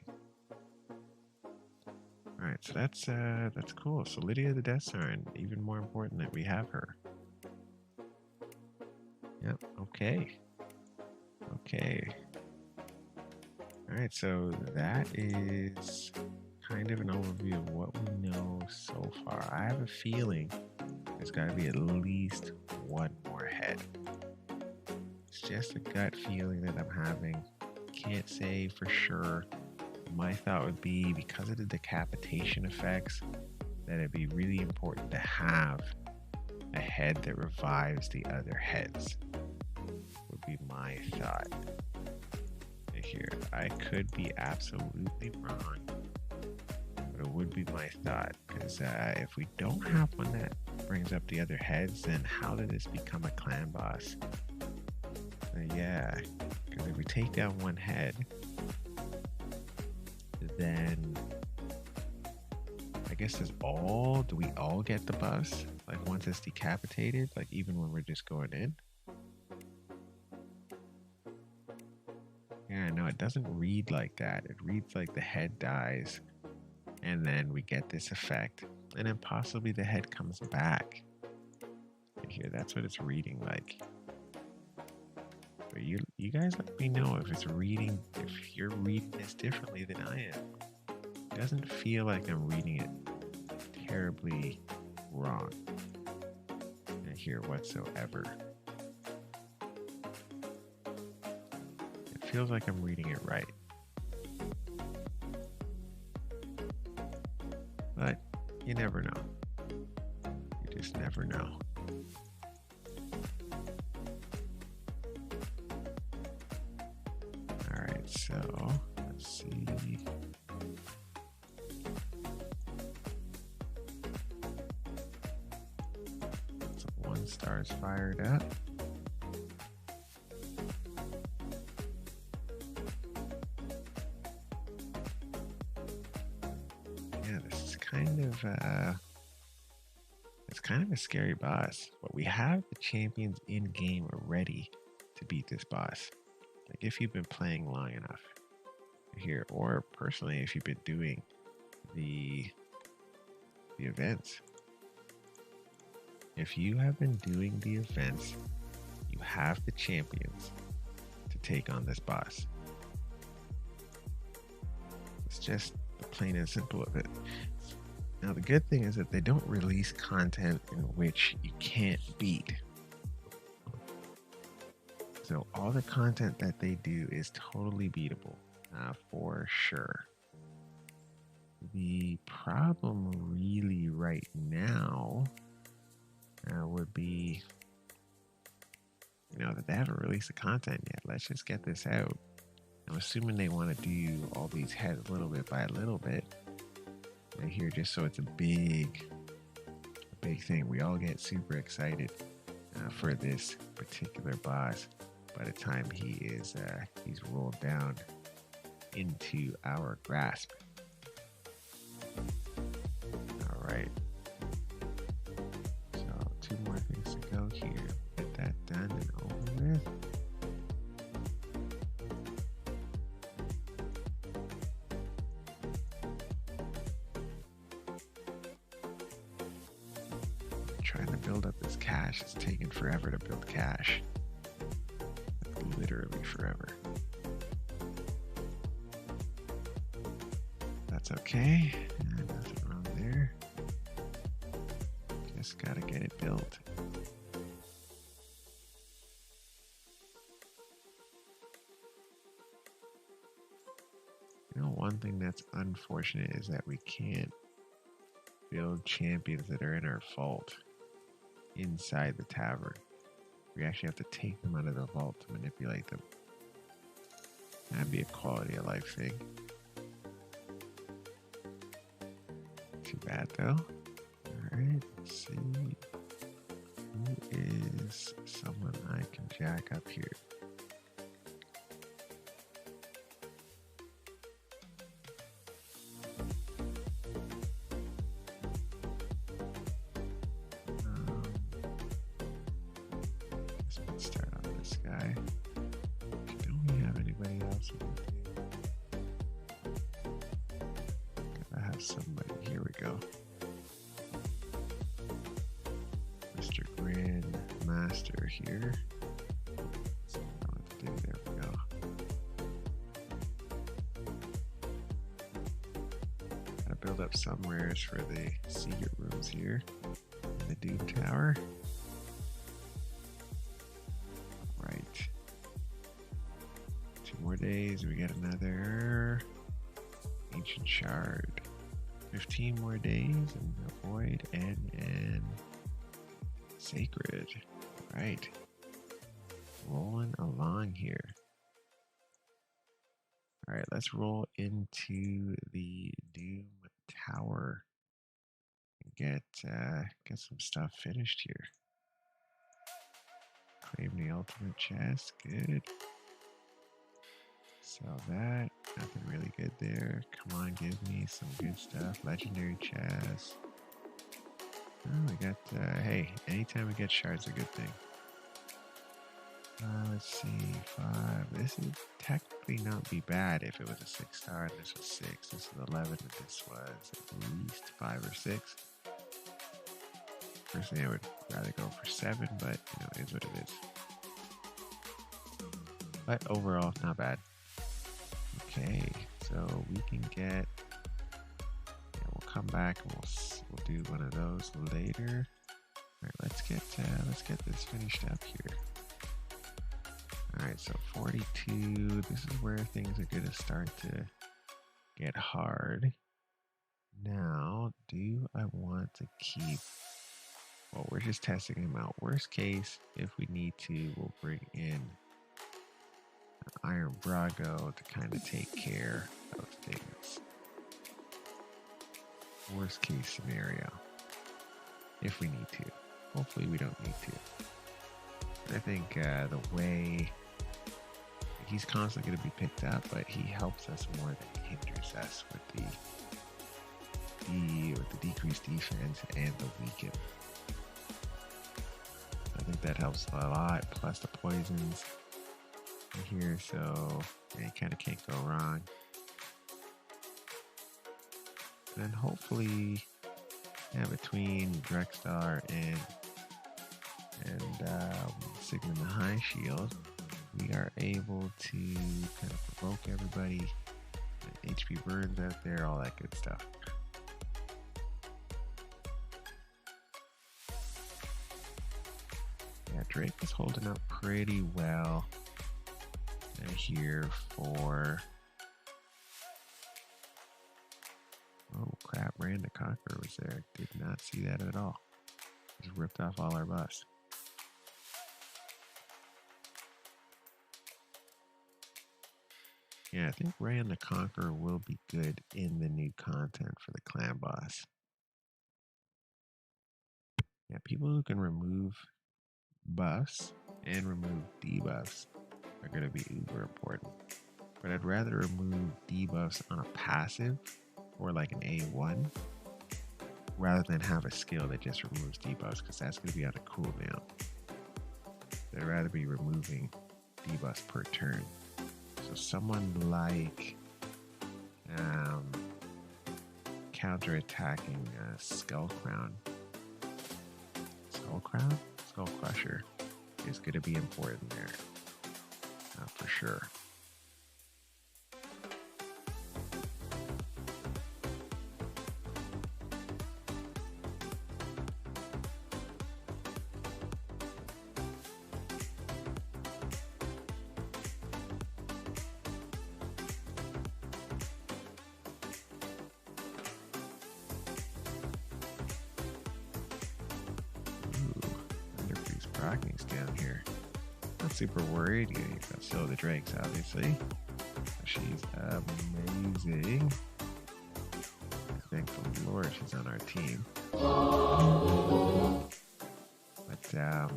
Alright, so that's cool. So Lydia the Death Siren, even more important that we have her. Yep, okay. Okay. Alright, so that is kind of an overview of what we know so far. I have a feeling there's got to be at least one more head. It's just a gut feeling that I'm having. Can't say for sure. My thought would be, because of the decapitation effects, that it'd be really important to have a head that revives the other heads. Would be my thought. Here, I could be absolutely wrong, but it would be my thought, because if we don't have one that brings up the other heads, then how did this become a clan boss? Yeah, because if we take down one head, then I guess do we all get the buffs? Like once it's decapitated, like even when we're just going in? Yeah, no, it doesn't read like that. It reads like the head dies, and then we get this effect, and then possibly the head comes back. Here, that's what it's reading like. But you guys let me know if you're reading this differently than I am. It doesn't feel like I'm reading it terribly wrong here whatsoever. It feels like I'm reading it right. But you never know. You just never know. Alright, so let's see. So 1 star is fired up. It's kind of a scary boss, but we have the champions in game ready to beat this boss. Like if you've been playing long enough here, or personally if you've been doing the events. If you have been doing the events, you have the champions to take on this boss. It's just the plain and simple of it. Now, the good thing is that they don't release content in which you can't beat. So all the content that they do is totally beatable, for sure. The problem really right now would be, that they haven't released the content yet. Let's just get this out. I'm assuming they want to do all these heads little bit by little bit. Right here, just so it's a big thing. We all get super excited for this particular boss by the time he's rolled down into our grasp. All right. So 2 more things to go here. Get that done and over with. Trying to build up this cash. It's taking forever to build cash. Literally forever. That's okay. Nothing wrong there. Just gotta get it built. One thing that's unfortunate is that we can't build champions that are in our vault inside the tavern. We actually have to take them out of the vault to manipulate them. That'd be a quality of life thing. Too bad though. Alright, let's see. Who is someone I can jack up here? Let's start on this guy. Don't we have anybody else we can do? I have somebody. Here we go. Mr. Grand Master here. So I know what to do. There we go. Gotta build up some rares for the secret rooms here in the Doom Tower. Right. 2 more days. We get another Ancient Shard. 15 more days and avoid and sacred. Right. Rolling along here. Alright, let's roll into the Doom Tower and get some stuff finished here. Claim the ultimate chest, good. Sell that, nothing really good there. Come on, give me some good stuff. Legendary chest. Oh, we got, hey, anytime we get shards, a good thing. Let's see, 5. This would technically not be bad if it was a 6-star and this was 6. This is 11 and this was at least 5 or 6. Personally, I would rather go for 7, but it is what it is. But overall, not bad. Okay, so we can get. We'll come back and we'll do one of those later. All right, let's get this finished up here. All right, so 42. This is where things are going to start to get hard. Now, do I want to keep? Well, we're just testing him out. Worst case, if we need to, we'll bring in Iron Brago to kind of take care of things. Worst case scenario, if we need to. Hopefully we don't need to. I think the way he's constantly going to be picked up, but he helps us more than he hinders us with the decreased defense and the weaken. I think that helps a lot. Plus the poisons here, so you kind of can't go wrong. And then hopefully, between Drexstar and Sigmund the High Shield, we are able to kind of provoke everybody. HP burns out there, all that good stuff. Yeah, Drake is holding up pretty well here for crap, Rand the Conqueror was there. Did not see that at all. Just ripped off all our buffs. Yeah, I think Rand the Conqueror will be good in the new content for the clan boss. Yeah, people who can remove buffs and remove debuffs are going to be uber important. But I'd rather remove debuffs on a passive or like an A1 rather than have a skill that just removes debuffs, because that's going to be on a cooldown. I'd rather be removing debuffs per turn. So someone like counter-attacking Skull Crusher is going to be important there, for sure. Rocking's down here. Not super worried. You've got Still the Drakes, obviously. She's amazing. Thank the Lord she's on our team. But yeah,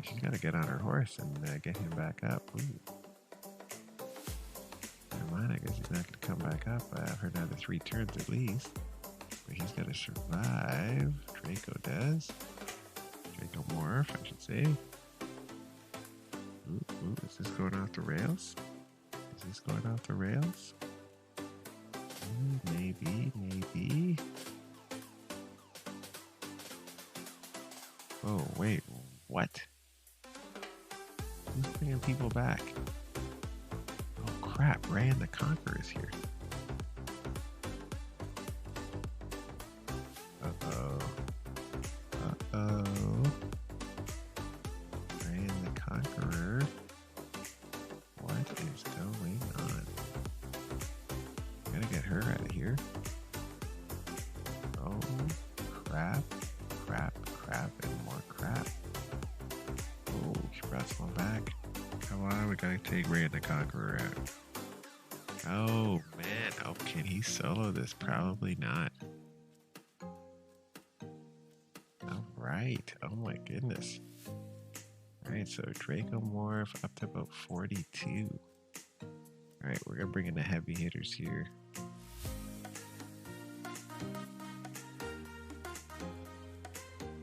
she's got to get on her horse and get him back up. Ooh. Never mind, I guess he's not going to come back up for another 3 turns at least. But he's got to survive. Draco does. Draco Morph, I should say. Ooh, is this going off the rails? Is this going off the rails? Maybe. Oh, wait, what? Who's bringing people back? Oh, crap, Rand the Conqueror is here. Uh-oh. Rand the Conqueror. What is going on? Gotta get her out of here. Oh, crap, and more crap. Oh, she brought someone back. Come on, we gotta take Rand the Conqueror out. Oh, man. Oh, can he solo this? Probably not. Right. Oh my goodness. Alright, so Draco Morph up to about 42. Alright, we're gonna bring in the heavy hitters here.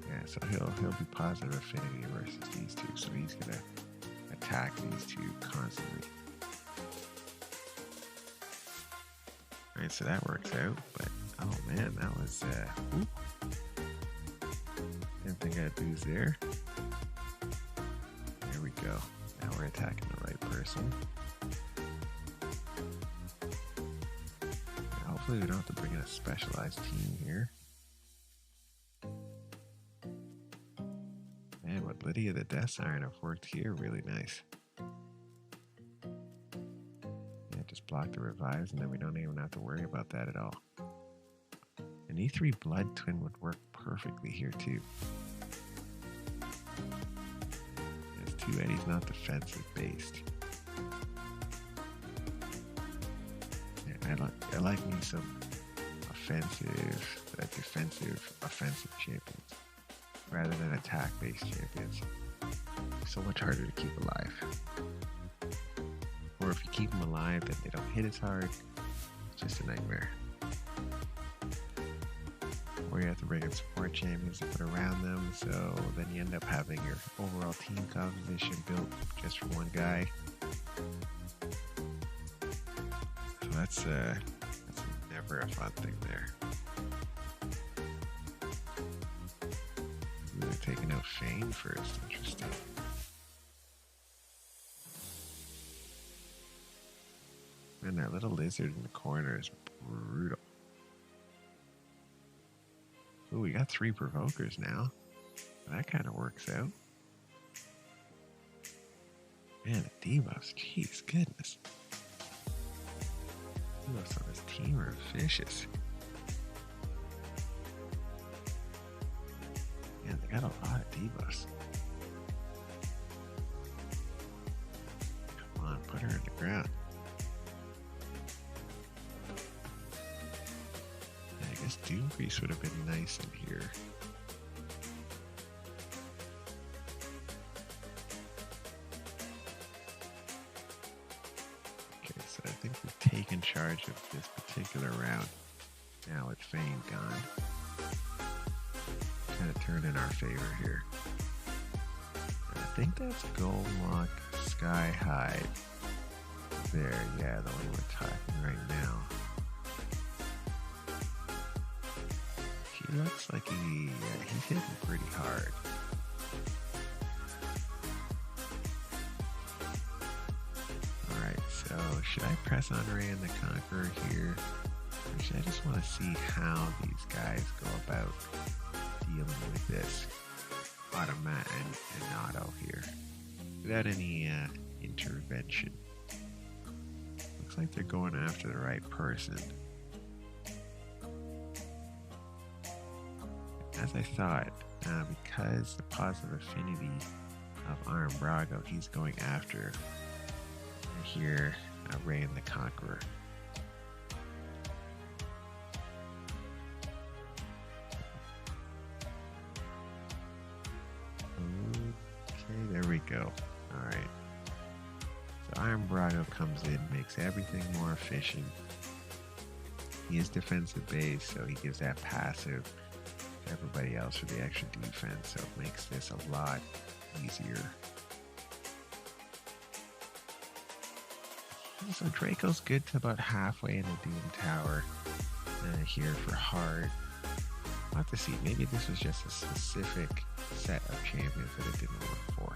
Yeah, so he'll be positive affinity versus these two, so he's gonna attack these two constantly. Alright, so that works out, but oh man, that was didn't think I'd lose there. There we go. Now we're attacking the right person. Now hopefully we don't have to bring in a specialized team here. Man, with Lydia the Death Siren have worked here really nice. Yeah, just block the revives and then we don't even have to worry about that at all. An E3 Blood Twin would work perfectly here too. There's 2 Eddies, not defensive based. Yeah, I like me some defensive, offensive champions rather than attack based champions. So much harder to keep alive. Or if you keep them alive, then they don't hit as hard. It's just a nightmare. Or you have to bring in support champions to put around them, so then you end up having your overall team composition built just for one guy. So that's never a fun thing there. Ooh, they're taking out Fane first. Interesting. Man, that little lizard in the corner is brutal. Ooh, we got 3 provokers now. That kind of works out. Man, the debuffs, jeez, goodness. Debuffs on this team are vicious. Yeah, they got a lot of debuffs. Come on, put her in the ground. Yeah, I guess Doom Priest would have been nice in here. Okay, so I think we've taken charge of this particular round. Now with Fane gone, kind of turned in our favor here. I think that's Golmlock Sky Hide. There, yeah, the one we're talking right now. He looks like he's hitting pretty hard. Alright, so should I press on Ray and the Conqueror here? Or should I just want to see how these guys go about dealing with this automat and auto here without any intervention? Looks like they're going after the right person. As I thought, because the positive affinity of Iron Brago, he's going after here Ray and the Conqueror. Okay, there we go. Alright. So Iron Brago comes in, makes everything more efficient. He is defensive based, so he gives that passive to everybody else for the extra defense, so it makes this a lot easier. So Draco's good to about halfway in the Doom Tower here for hard. I'll have to see, maybe this was just a specific set of champions that it didn't work for.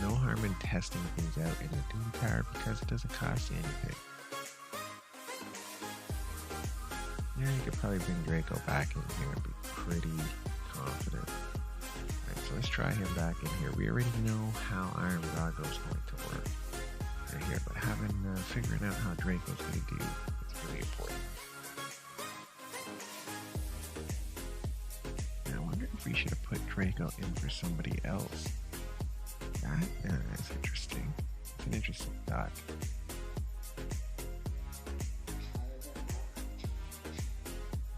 No harm in testing things out in the Doom Tower because it doesn't cost you anything. Yeah, you could probably bring Draco back in here and be pretty confident. Alright, so let's try him back in here. We already know how Iron Brago is going to work right here, but figuring out how Draco's going to do is really important. Now, I wonder if we should have put Draco in for somebody else. That's interesting. It's an interesting thought.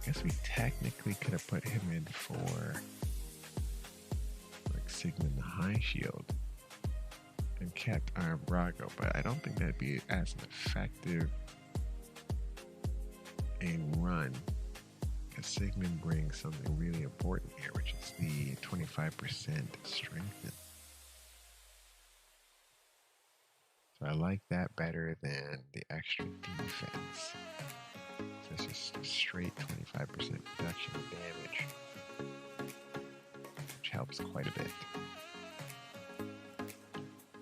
I guess we technically could have put him in for like Sigmund the High Shield and kept Iron Brago, but I don't think that'd be as effective a run because Sigmund brings something really important here, which is the 25% strengthen. So I like that better than the extra defense. So it's just a straight 25% reduction in damage, which helps quite a bit.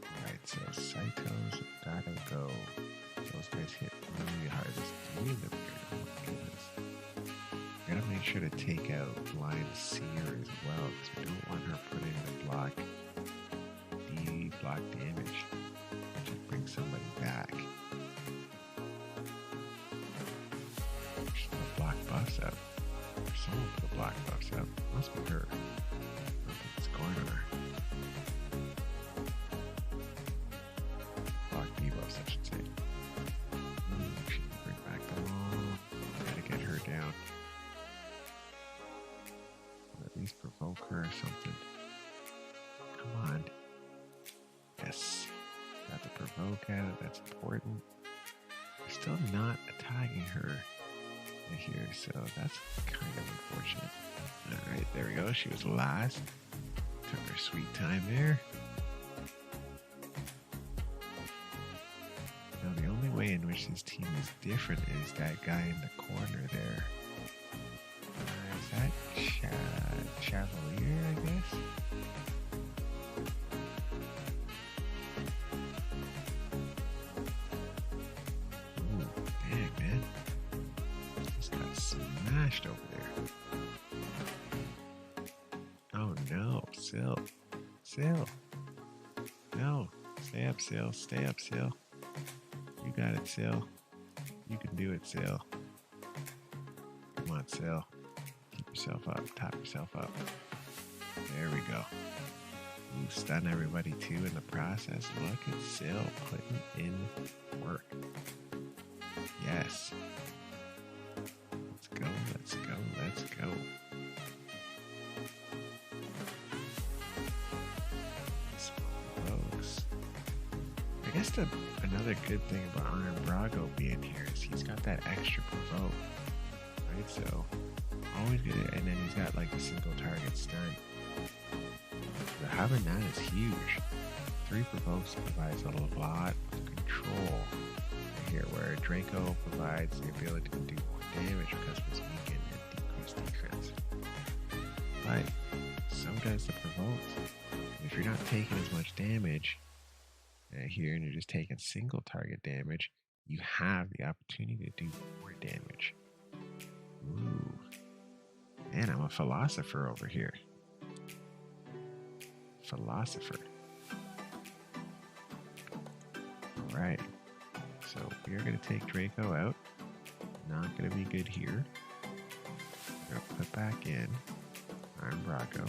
Alright, so Saitos gotta go. Those guys hit really hard. There's three of them here. Oh my goodness. Gotta make sure to take out Blind Seer as well, because we don't want her putting the block damage. Bring somebody back. There's block buffs up. Someone put the block buffs up. Must be her. I don't think it's going on her. Block debuffs, I should say. She can bring back the wall. Gotta get her down. Or at least provoke her or something. Come on. Yes. Got the provoke out, that's important. We're still not attacking her here, so that's kind of unfortunate. Alright, there we go. She was last. Took her sweet time there. Now the only way in which this team is different is that guy in the corner there. Is that Chevalier, I guess? Over there. Oh no, Sil. No. Stay up, Sil. Stay up, Sil. You got it, Sil. You can do it, Sil. Come on, Sil. Keep yourself up. Top yourself up. There we go. You stun everybody too in the process. Look at Sil putting in work. Yes. Let's go, let's go, let's go. Folks. I guess another good thing about Iron Brago being here is he's got that extra provoke. Right, so always good. And then he's got like the single target stun. So having that is huge. 3 provokes provides a lot of control here, where Draco provides the ability to do more damage because of his weaken and decreased defense. But so does the provokes. If you're not taking as much damage here and you're just taking single target damage, you have the opportunity to do more damage. Ooh. Man, I'm a philosopher over here. Philosopher. Alright. So we are going to take Draco out. Not going to be good here. We're going to put back in Iron Brago.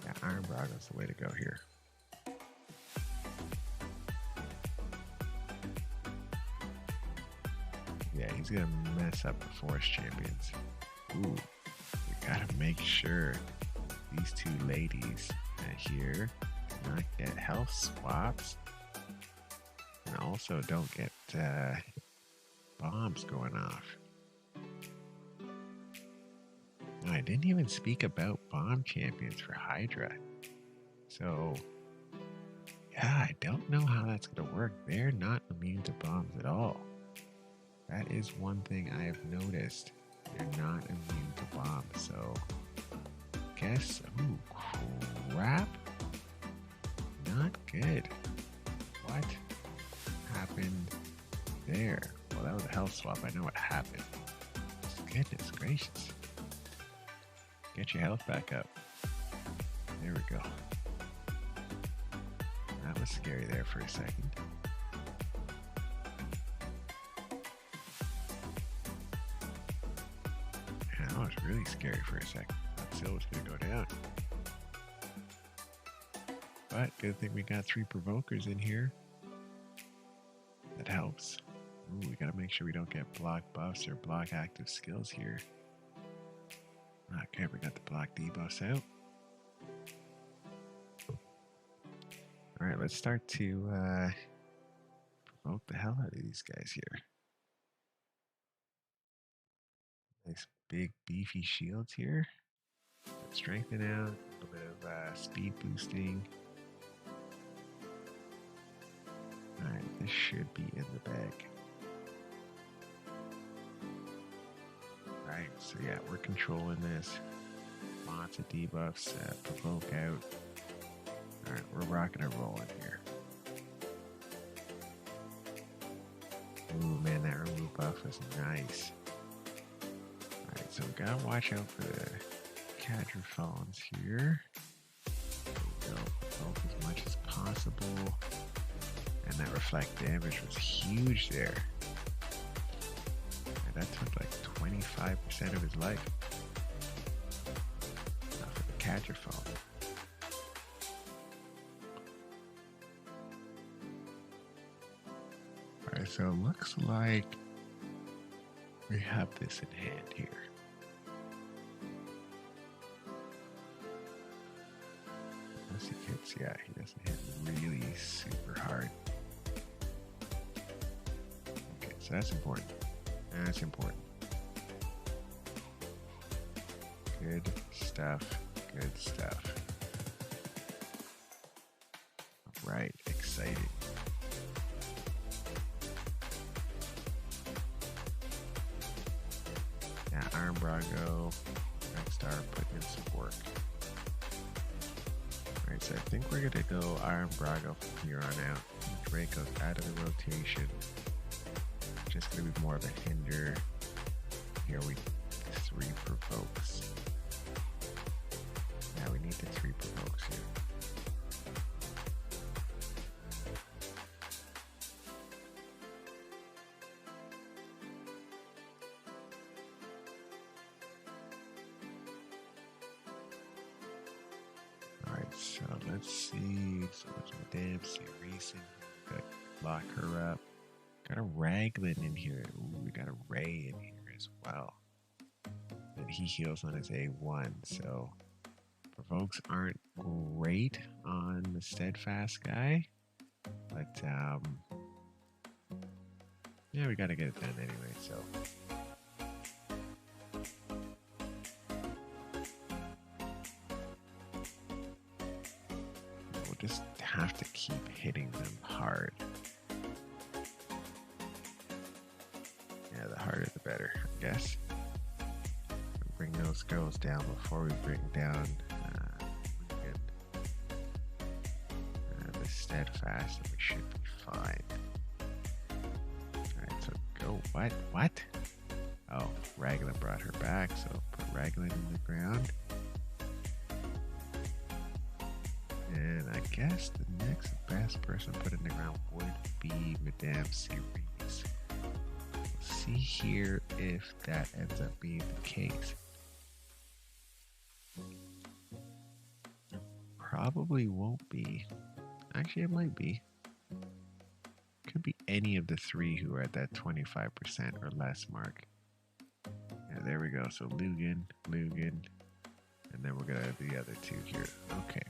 Yeah, Iron Brago's the way to go here. Yeah, he's going to mess up the Forest Champions. Ooh, we got to make sure these 2 ladies here do not get health swaps. And also don't get bombs going off. I didn't even speak about bomb champions for Hydra. So, yeah, I don't know how that's going to work. They're not immune to bombs at all. That is one thing I have noticed. They're not immune to bombs. So, guess, ooh, crap. Not good. What happened there? Well, that was a health swap. I know what happened. Goodness gracious. Get your health back up. There we go. That was scary there for a second. Yeah, that was really scary for a second. That Sil was going to go down. But good thing we got 3 provokers in here. That helps. Ooh, we gotta make sure we don't get block buffs or block active skills here. Okay, we got the block debuffs out. Alright, let's start to provoke the hell out of these guys here. Nice big beefy shields here. Strengthen out, a little bit of speed boosting. Alright, this should be in the bag. Alright, so yeah, we're controlling this. Lots of debuffs, provoke out. Alright, we're rocking and rolling here. Ooh, man, that remove buff was nice. Alright, so we gotta watch out for the Hydra phones here. There we go, provoke as much as possible. And that reflect damage was huge there. And that took like 25% of his life. Now for the catcher phone. Alright, so it looks like we have this in hand here. Unless he hits, yeah, he doesn't hit really super hard. Okay, so that's important. That's important. Good stuff. Good stuff. Right, exciting. Yeah, Iron Brago, next star, putting in some work. Alright, so I think we're gonna go Iron Brago from here on out. Draco's out of the rotation. Just gonna be more of a hinder. Here we 3 provokes. Yeah, we need the 3 provokes here. let's see. So much Madame Cerise in here. Gotta lock her up. Got a Raglan in here. Ooh, we got a Ray in here as well. And he heals on his A1, so provokes aren't great on the steadfast guy. But yeah, we gotta get it done anyway, so. We'll just have to keep hitting them hard. Yeah, the harder the better, I guess. Bring those girls down before we bring down the steadfast, and we should be fine. Alright, so go. What? Oh, Raglan brought her back, so put Raglan in the ground. And I guess the next best person put in the ground would be Madame Cerise. We'll see here if that ends up being the case. Probably won't be. Actually, it might be. Could be any of the three who are at that 25% or less mark. Yeah, there we go. So Lugan, and then we're gonna have the other two here. Okay.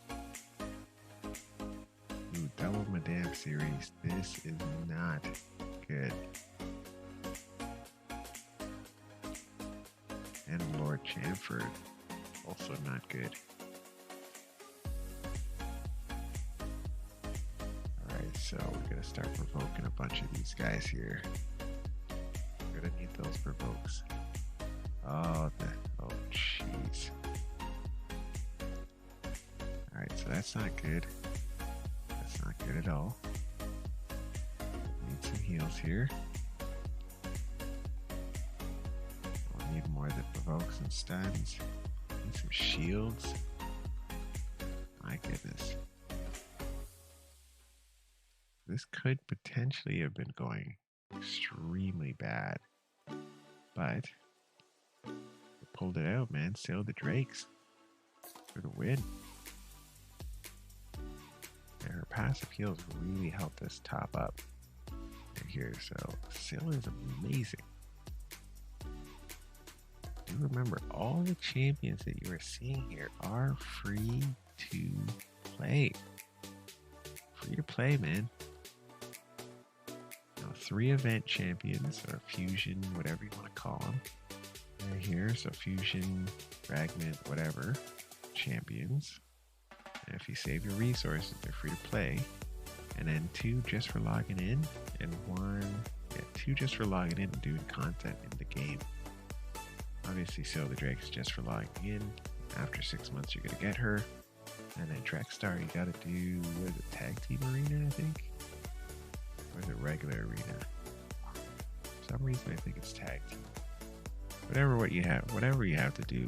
Ooh, double Madame Cerise. This is not good. And Lord Chamford, also not good. Alright, so we're gonna start provoking a bunch of these guys here. We're gonna need those provokes. Oh jeez. Alright, so that's not good. That's not good at all. Need some heals here. I'll need more that provokes and stuns. Need some shields. My goodness. This could potentially have been going extremely bad. But we pulled it out, man. Sail the Drakes for the win. And her passive heals really helped us top up here, so Sail is amazing. Do remember, all the champions that you are seeing here are free to play. Free to play, man. Now, 3 event champions, or fusion, whatever you want to call them. They're here, so fusion, fragment, whatever, champions. And if you save your resources, they're free to play. And then 2 just for logging in, and 2 just for logging in and doing content in the game. Obviously, Sail the Drake is just for logging in. After 6 months, you're gonna get her. And then Drexstar, you gotta do, what is it, Tag Team Arena, I think? Or is it regular arena? For some reason, I think it's Tag Team. Whatever you have to do,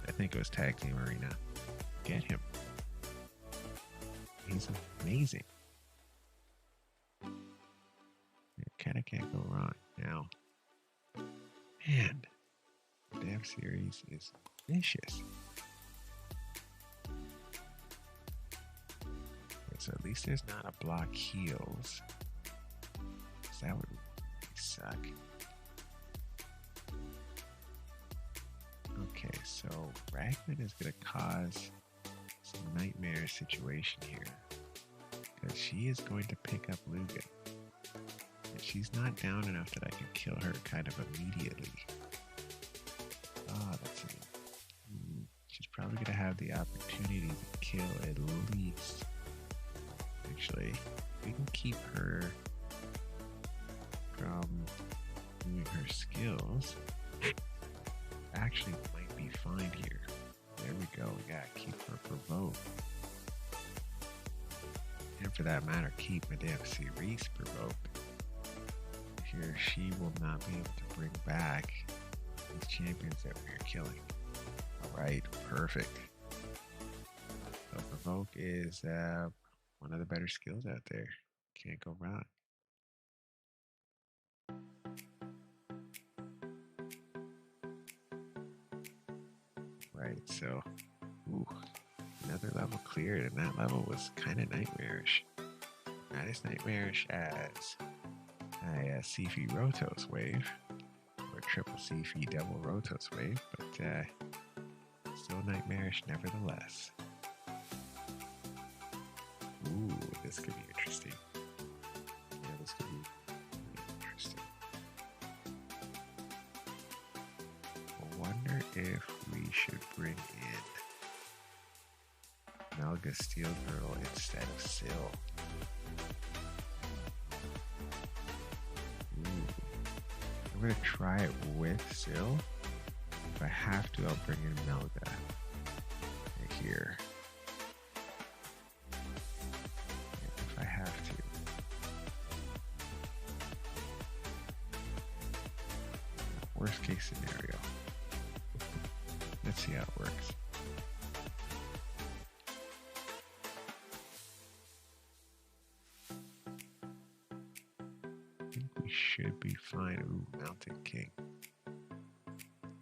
I think it was Tag Team Arena. Get him. He's amazing. You kinda can't go wrong. Now, man, the damn series is vicious. Okay, so at least there's not a block heals. That would really suck. Okay, so Raglan is going to cause some nightmare situation here. Because she is going to pick up Lugan. And she's not down enough that I can kill her kind of immediately. Oh, that's it. She's probably going to have the opportunity to kill at least. Actually, we can keep her from doing her skills. Actually might be fine here. There we go. We gotta keep her provoked. And for that matter, keep Madame Cerise provoked. Here, she will not be able to bring back these champions that we're killing. Alright, perfect. So provoke is one of the better skills out there. Can't go wrong. Right, so, Another level cleared, and that level was kind of nightmarish. Not as nightmarish as a Sifi Rotos wave, or triple Sifi double Rotos wave, but still nightmarish nevertheless. Ooh, this could be interesting. Yeah, this could be really interesting. I wonder if we should bring in Melga Steel Girl instead of Syl. Ooh. I'm gonna try it with Syl. If I have to, I'll bring in Melga right here. If I have to. Worst case scenario. Let's see how it works. I think we should be fine. Ooh, Mountain King.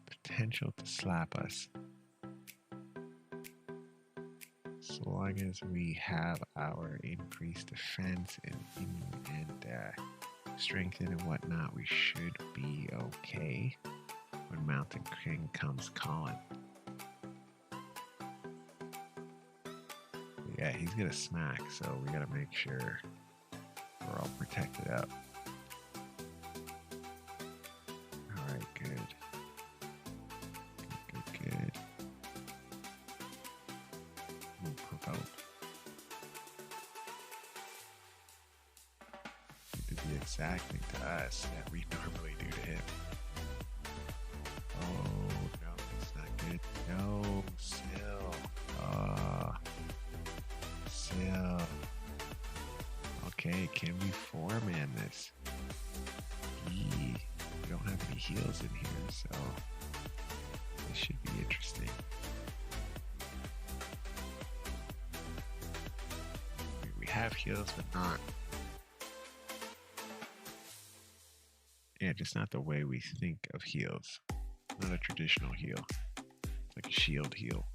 Potential to slap us. So long as we have our increased defense and strengthen and whatnot, we should be okay when Mountain King comes calling. Yeah, he's gonna smack, so we gotta make sure we're all protected up. Alright, good. Good. Ooh, provoke. He did the exact thing to us that we normally do to him. Oh, no, that's not good. No, Syl. Syl. Okay, can we four-man this? We don't have any heals in here, so this should be interesting. We have heals, but not. Yeah, just not the way we think of heals. Not a traditional heal. It's like a shield heal.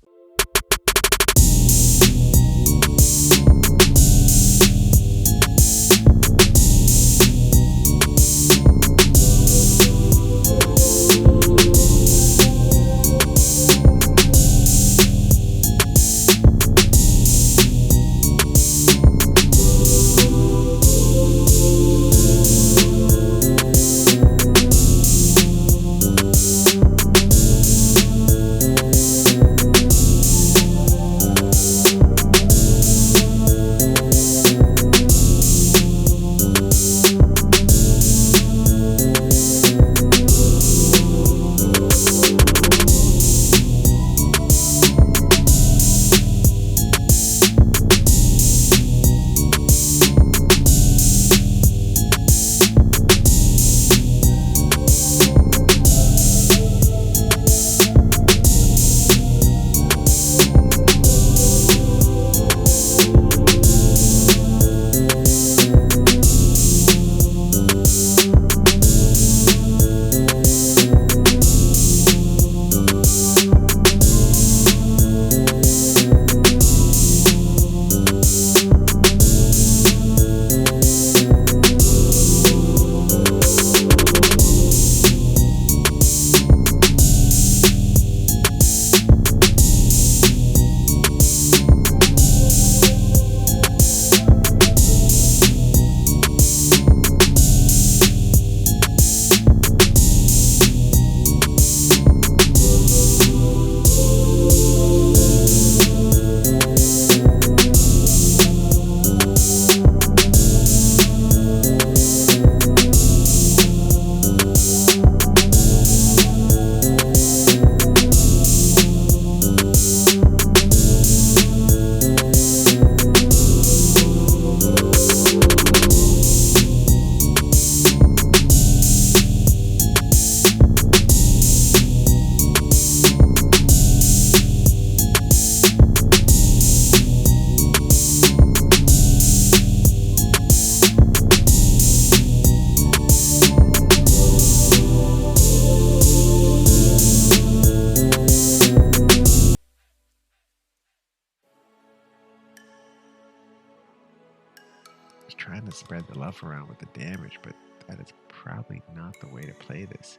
trying to spread the love around with the damage, but that is probably not the way to play this.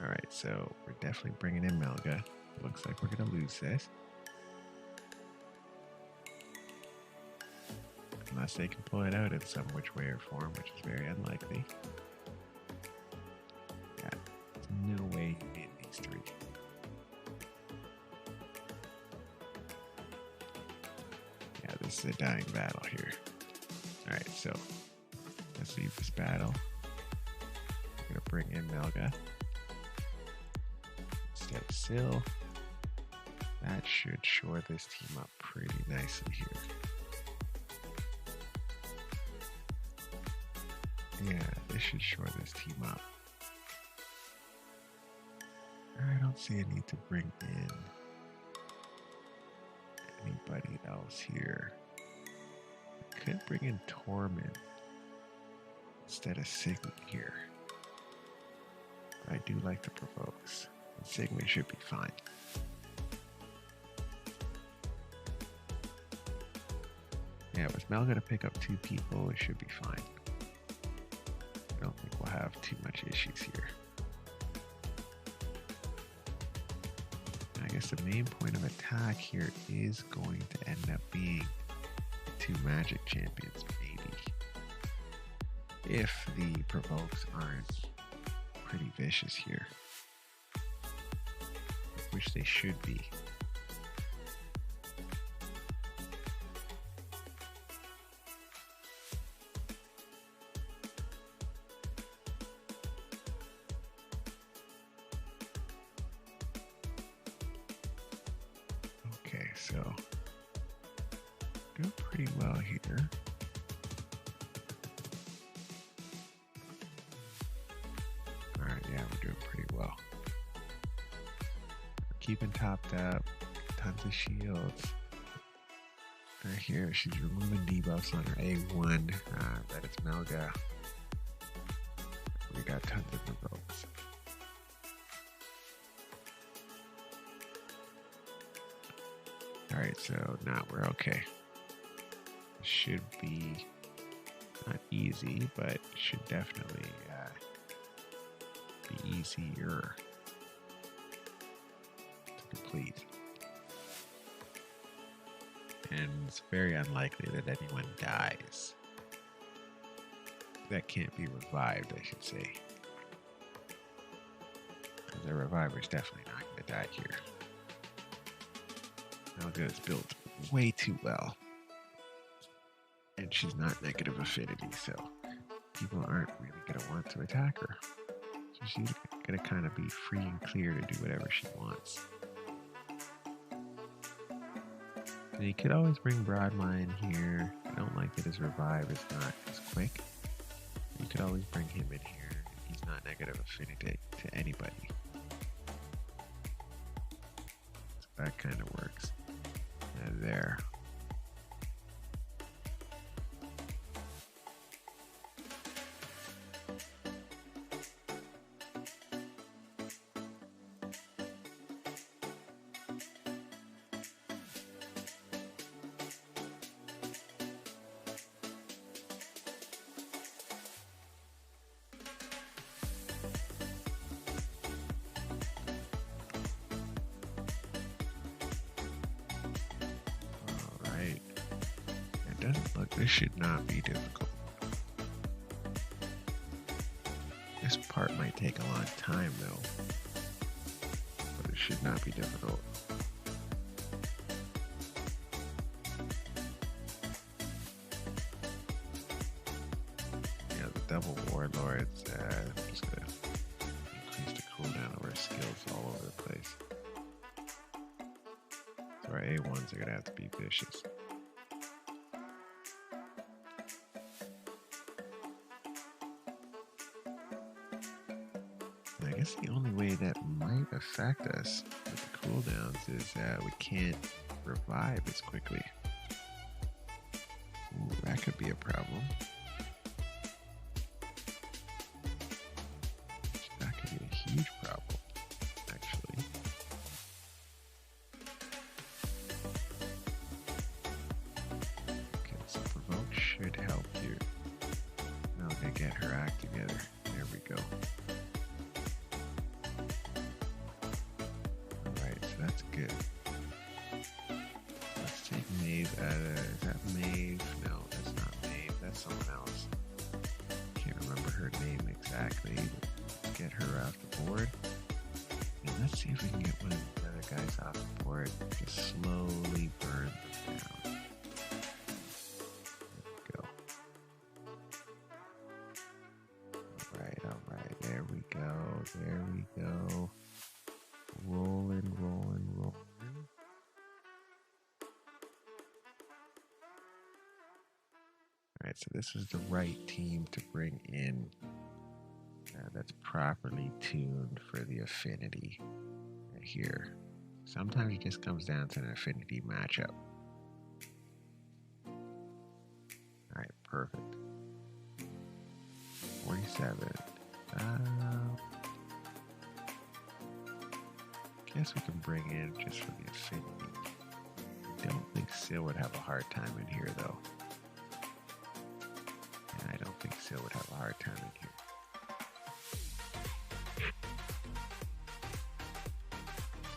Alright, so we're definitely bringing in Melga. Looks like we're going to lose this. Unless they can pull it out in some which way or form, which is very unlikely. Yeah, there's no way you win these three. Yeah, this is a dying battle here. Alright, so let's leave this battle. We're going to bring in Melga instead of Syl. That should shore this team up pretty nicely here. Yeah, this should shore this team up. I don't see a need to bring in anybody else here. I could bring in Tormund instead of Sigmund here. I do like the provokes. And Sigmund should be fine. Yeah, with Mel gonna pick up 2 people, it should be fine. I don't think we'll have too much issues here. I guess the main point of attack here is going to end up being 2 magic champions, maybe. If the provokes aren't pretty vicious here. Which they should be. Okay, so doing pretty well here. Alright, yeah, we're doing pretty well. Keeping topped up, tons of shields. Right here, she's removing debuffs on her A1. That is Melga. We got tons of provokes. Alright, so now we're okay. Should be not easy, but should definitely be easier to complete. And it's very unlikely that anyone dies. That can't be revived, I should say. Because the reviver's definitely not going to die here. Melga is built way too well. And she's not negative affinity, so people aren't really going to want to attack her. So she's going to kind of be free and clear to do whatever she wants. And you could always bring Broadmine here. I don't like that his revive is not as quick. You could always bring him in here. He's not negative affinity to anybody. So that kind of works. And there. Doesn't look, this should not be difficult. This part might take a long time though, but it should not be difficult. Yeah, the double warlords, just gonna increase the cooldown of our skills all over the place. So our A1s are gonna have to be vicious. I guess the only way that might affect us with the cooldowns is we can't revive as quickly. Ooh, that could be a problem. That could be a huge problem, actually. Okay, so provoke go. Alright, so that's good. Let's take Maeve out of... Is that Maeve? No, that's not Maeve. That's someone else. Can't remember her name exactly. But get her off the board. And let's see if we can get one of the other guys off the board. Just slowly burn them down. There we go. There we go. Rolling, rolling, rolling. Alright, so this is the right team to bring in that's properly tuned for the affinity right here. Sometimes it just comes down to an affinity matchup. Alright, perfect. 47. Guess we can bring in just for the affinity. I don't think Sil would have a hard time in here, though. And I don't think Sil would have a hard time in here.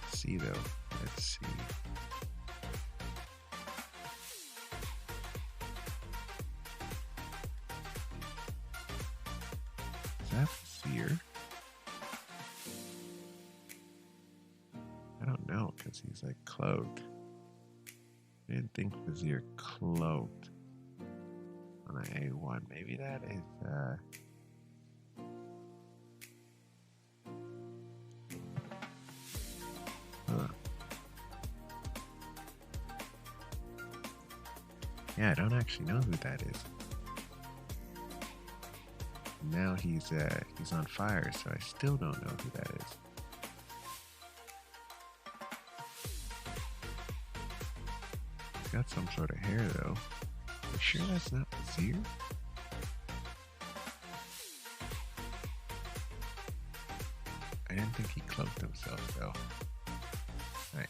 Let's see, though. Let's see. Is that Fear? I don't know, because he's like cloaked. I didn't think Vizier cloaked on an A1. Maybe that is yeah, I don't actually know who that is. Now he's on fire, so I still don't know who that is. He's got some sort of hair, though. You sure that's not Vizier? I didn't think he cloaked himself, though.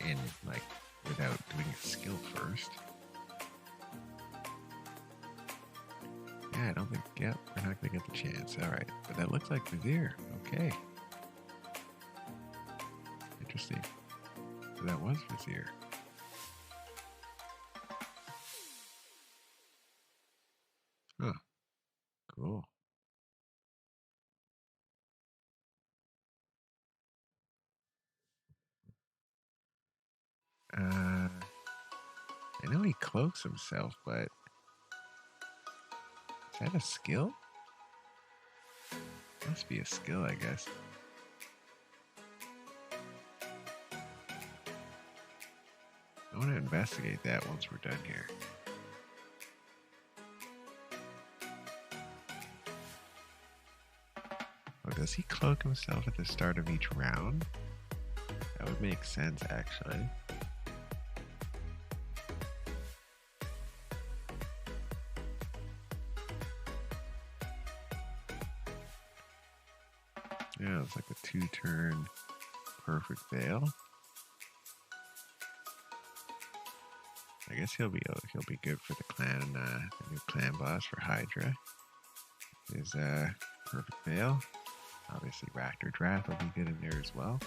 And, like, without doing a skill first. Yeah, I don't think, yeah, we're not going to get the chance. Alright, but that looks like Vizier. Okay. Interesting. So that was Vizier. Huh. Cool. I know he cloaks himself, but is that a skill? Must be a skill, I guess. I want to investigate that once we're done here. Oh, does he cloak himself at the start of each round? That would make sense, actually. Yeah, it's like a 2-turn perfect veil. I guess he'll be good for the clan, the new clan boss for Hydra. Is perfect veil. Obviously, Raptor Draft will be good in there as well.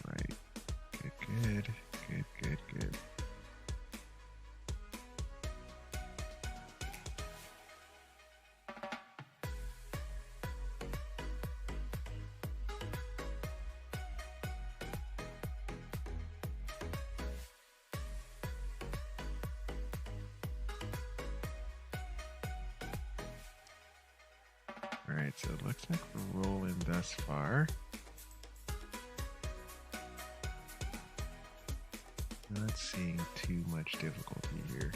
All right, good. Alright, so it looks like we're rolling thus far. Not seeing too much difficulty here.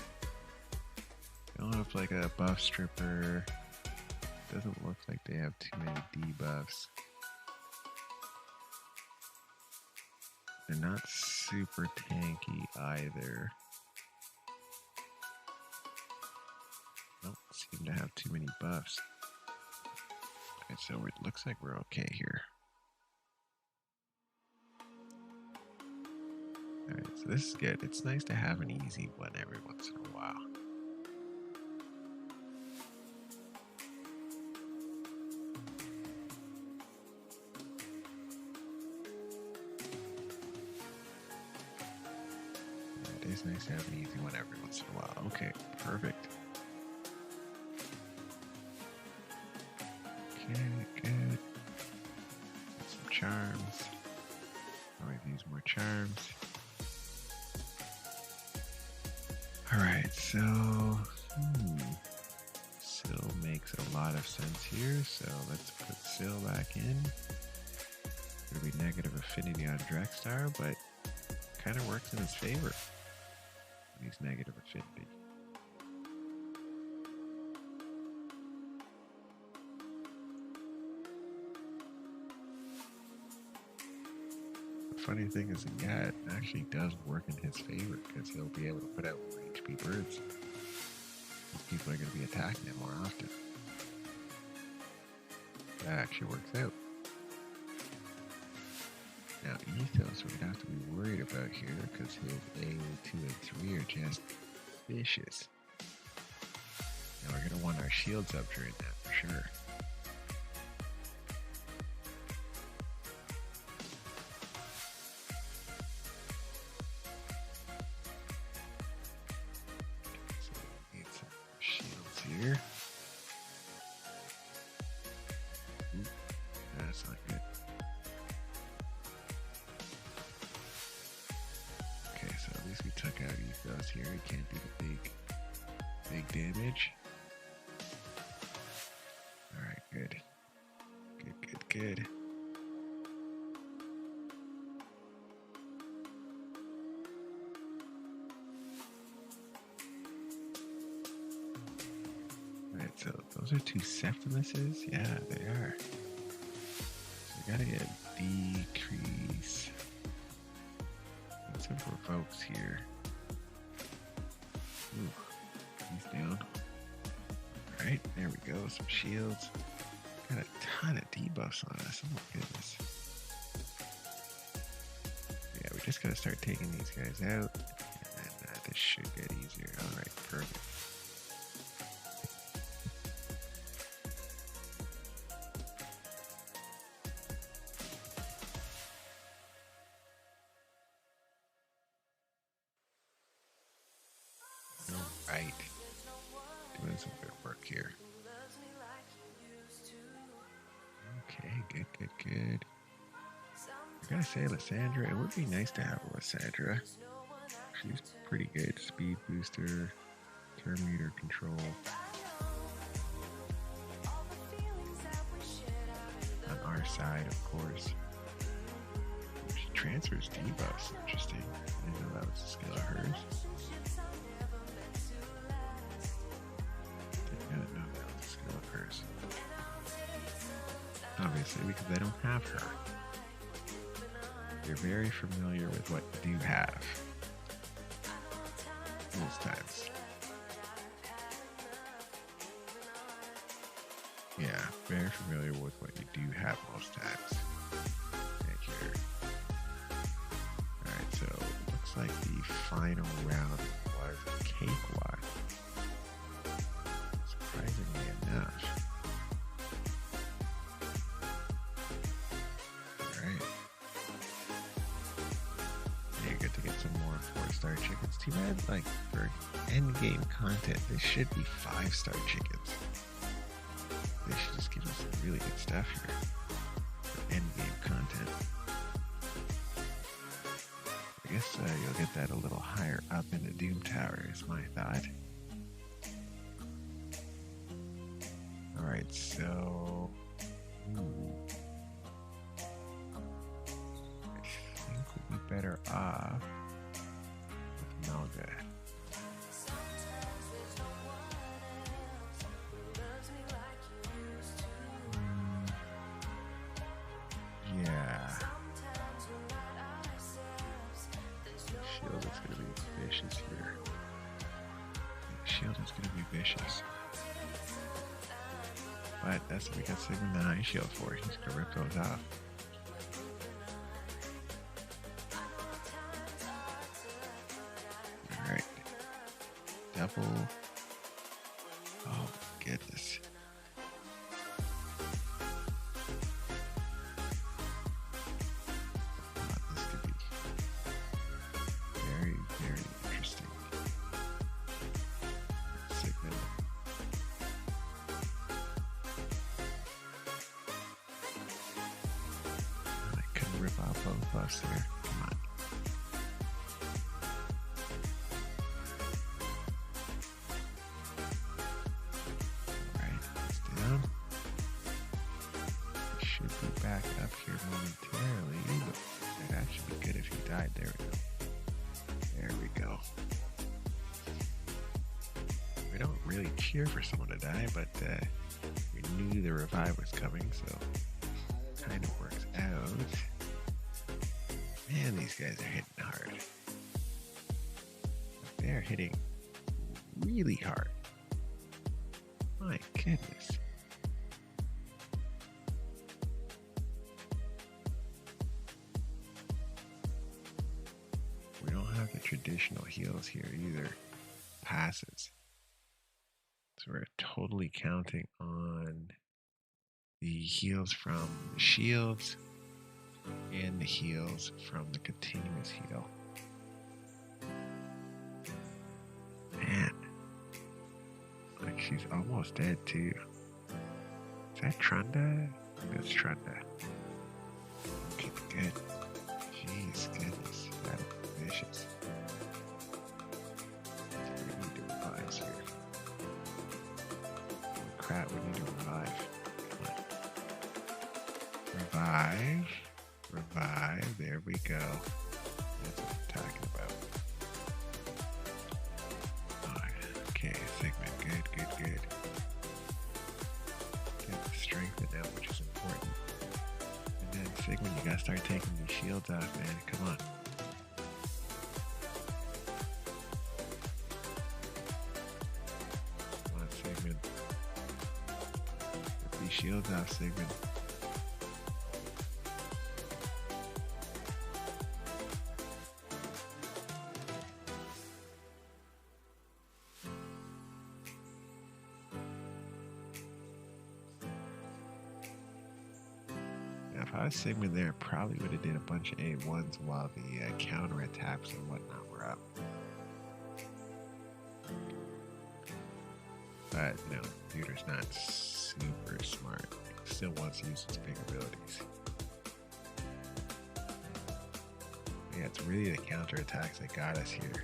Don't have like a buff stripper. Doesn't look like they have too many debuffs. They're not super tanky either. Don't seem to have too many buffs. Okay, so it looks like we're okay here. Alright, so this is good. It's nice to have an easy one every once in a while. It's nice to have an easy one every once in a while. Okay, perfect. Okay, good. Some charms. Always use more charms. Alright, so Syl makes a lot of sense here, so let's put Syl back in. It'll be negative affinity on Drexstar, but kind of works in his favor when he's negative affinity. The funny thing is, yeah, it actually does work in his favor because he'll be able to put out more HP birds. People are going to be attacking him more often. That actually works out. Now, Ethos we'd have to be worried about here because his A2 and 3 are just vicious. Now, we're going to want our shields up during that for sure. So, we need some shields here. Ooh, that's not good. So at least we took out Ethos here. He can't do the big damage. Alright, good. Good. Alright, so those are 2 Septimuses? Yeah, they are. So we gotta get decrease. Some provokes here. Ooh, he's down. Alright, there we go. Some shields. Got a ton of debuffs on us. Oh my goodness. Yeah, we just gotta start taking these guys out. And then this should get easier. Alright, perfect. Alright. Doing some good work here. Okay, good. I gotta say, Lysandra, it would be nice to have a Lysandra. She's pretty good. Speed booster, turn meter control. On our side, of course. She transfers debuffs. Interesting. I didn't know that was a skill of hers. Didn't know that was a skill of hers. Obviously, because I don't have her. You're very familiar with what you do have. Most times. Yeah, very familiar with what you do have most times. Right here. Alright, so looks like the final round was a cakewalk. Surprisingly enough. Alright. You get to get some more 4-star chickens. Too bad, like, for endgame content, this should be 5-star chickens. They should just give us some really good stuff here for endgame content. I guess you'll get that a little higher up in the Doom Tower is my thought. Alright, so... I think we'll be better off with Melga. Yeah. Shield is going to be vicious here. Shield is going to be vicious. But that's what we got Sigma 9 shield for. He's going to rip those off. Alright. Double. Oh my goodness. This could be very, very interesting. rip out both buffs here. Come on. Alright, it's down. He should be back up here momentarily. That should be good if he died. There we go. There we go. We don't really cheer for someone to die, but we knew the revive was coming, so kind of works out. Man, these guys are hitting hard. They're hitting really hard. My goodness. We don't have the traditional heals here either. Passes. So we're totally counting on the heals from the shields and the heals from the continuous heal. Man, like she's almost dead too. Is that Trunda? That's Trunda. Okay, good. Jeez, goodness, that is vicious. We need to revive here. Holy crap, we need to revive. Come on. Revive. Revive. There we go. That's what I'm talking about. Oh, okay, Sigmund. Good, good, good. Get the strength in now, which is important. And then Sigmund, you gotta start taking these shields off, man. Come on. Come on, Sigmund. Get these shields off, Sigmund. If I was Sigmund there, I probably would have did a bunch of A1s while the counter attacks and whatnot were up. But, you know, the computer's not super smart. It still wants to use its big abilities. Yeah, it's really the counter attacks that got us here.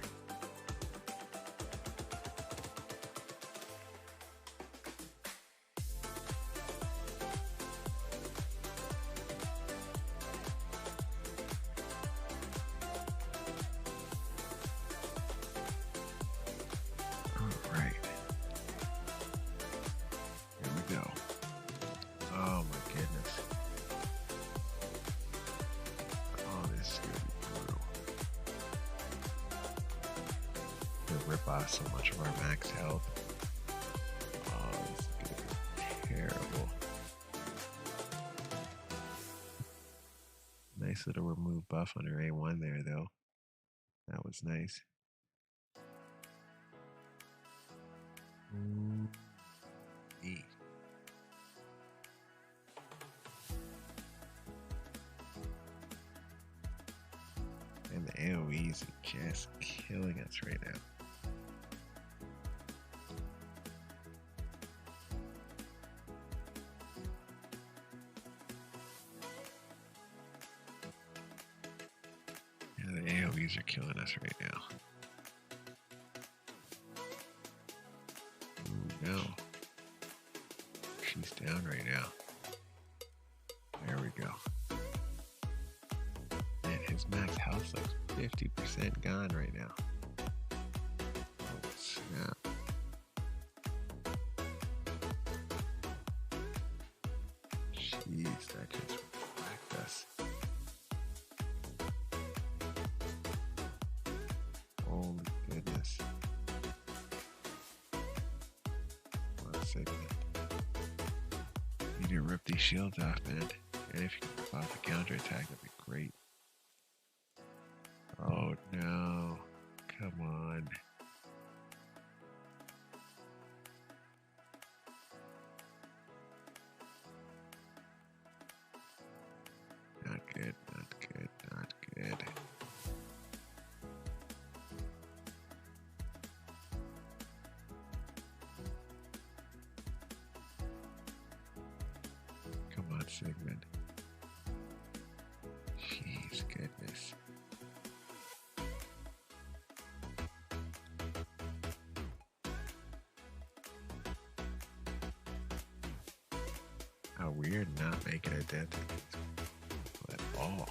Rip off so much of our max health. Oh, this is gonna be terrible. Nice little remove buff on her A1 there, though. That was nice. E. And the AoEs are just killing us right now. Yeah, the AoEs are killing us right now. Ooh, no. She's down right now. There we go. Man, his max health's like 50% gone right now. Oh, snap. Jeez, that just whacked us. Holy goodness. 1 second. Need to rip these shields off, man. And if you can rip off the counterattack, that'd be great. Oh no. Come on. Not good, not good, not good. Come on, Sigmund. Jeez, goodness. How weird not making a dent at all.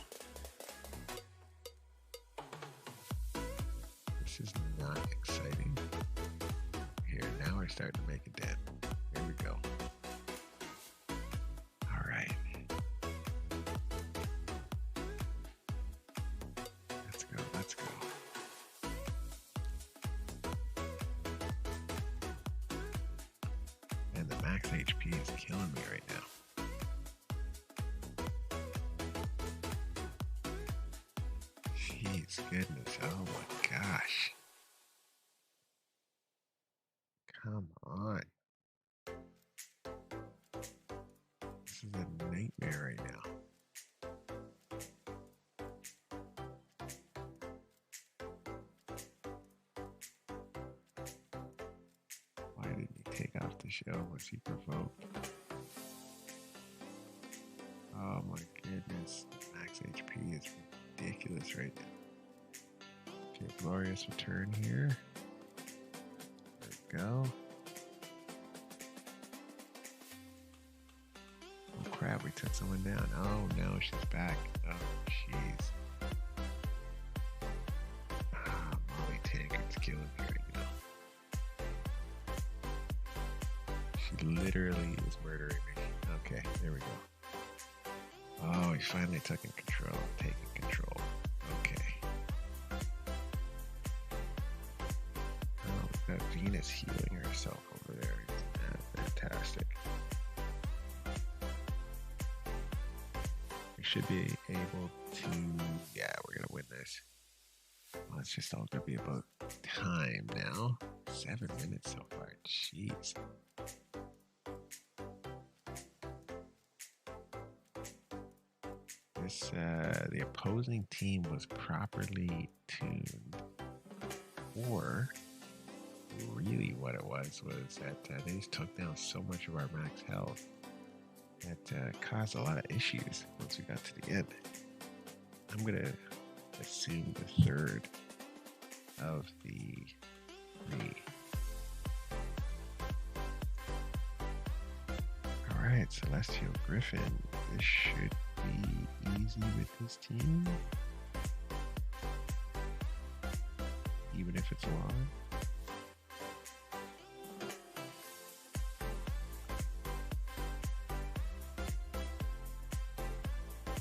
This is not exciting. Here, now we're starting to make a dent. Here we go. All right. Let's go, let's go. And the max HP is killing me right now. Jeez, goodness, oh my gosh. Come on. This is a nightmare right now. Why didn't he take off the show? Was he provoked? Oh my goodness. Max HP is ridiculous right now. Okay, glorious return here. There we go. Oh crap, we took someone down. Oh no, she's back. Oh jeez. Molly Tanker's killing me right now. She literally is murdering me. Okay, there we go. Oh, he's finally taking control. Okay. Oh, we've got Venus healing herself over there. Fantastic. We should be able to... Yeah, we're going to win this. Well, it's just all going to be about time now. 7 minutes so far. Jeez. The opposing team was properly tuned, or really what it was that they just took down so much of our max health that caused a lot of issues once we got to the end. I'm gonna assume the third of the 3. Alright, Celestial Griffin. This should be easy with this team, even if it's long.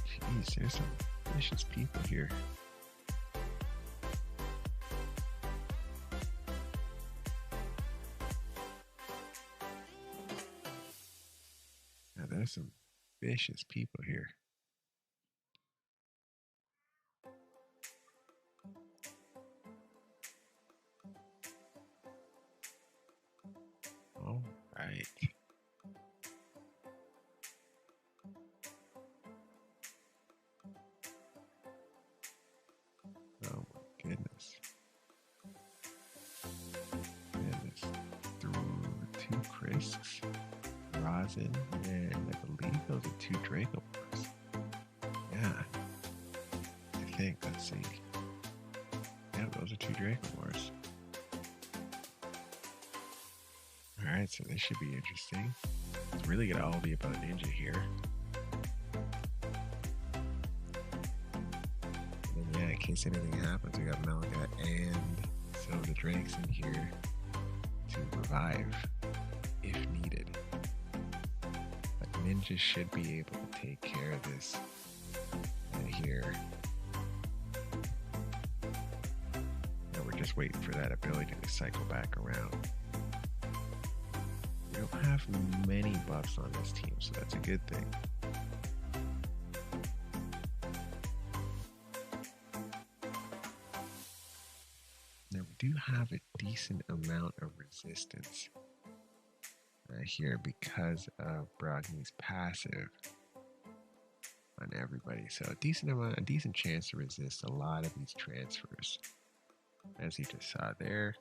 Jeez, there's some vicious people here. Now there's some vicious people here. All right. Oh my goodness. Through 2 Crisps, Rosin, and I believe those are 2 Draco Bars. Yeah. I think, let's see. Yeah, those are 2 Draco Bars. Alright, so this should be interesting. It's really gonna all be about Ninja here. And then yeah, in case anything happens, we got Malaga and so the Drake's in here to revive if needed. But Ninja should be able to take care of this here. Now we're just waiting for that ability to cycle back around. We don't have many buffs on this team, so that's a good thing. Now we do have a decent amount of resistance here because of Brogny's passive on everybody. So a decent chance to resist a lot of these transfers, as you just saw there.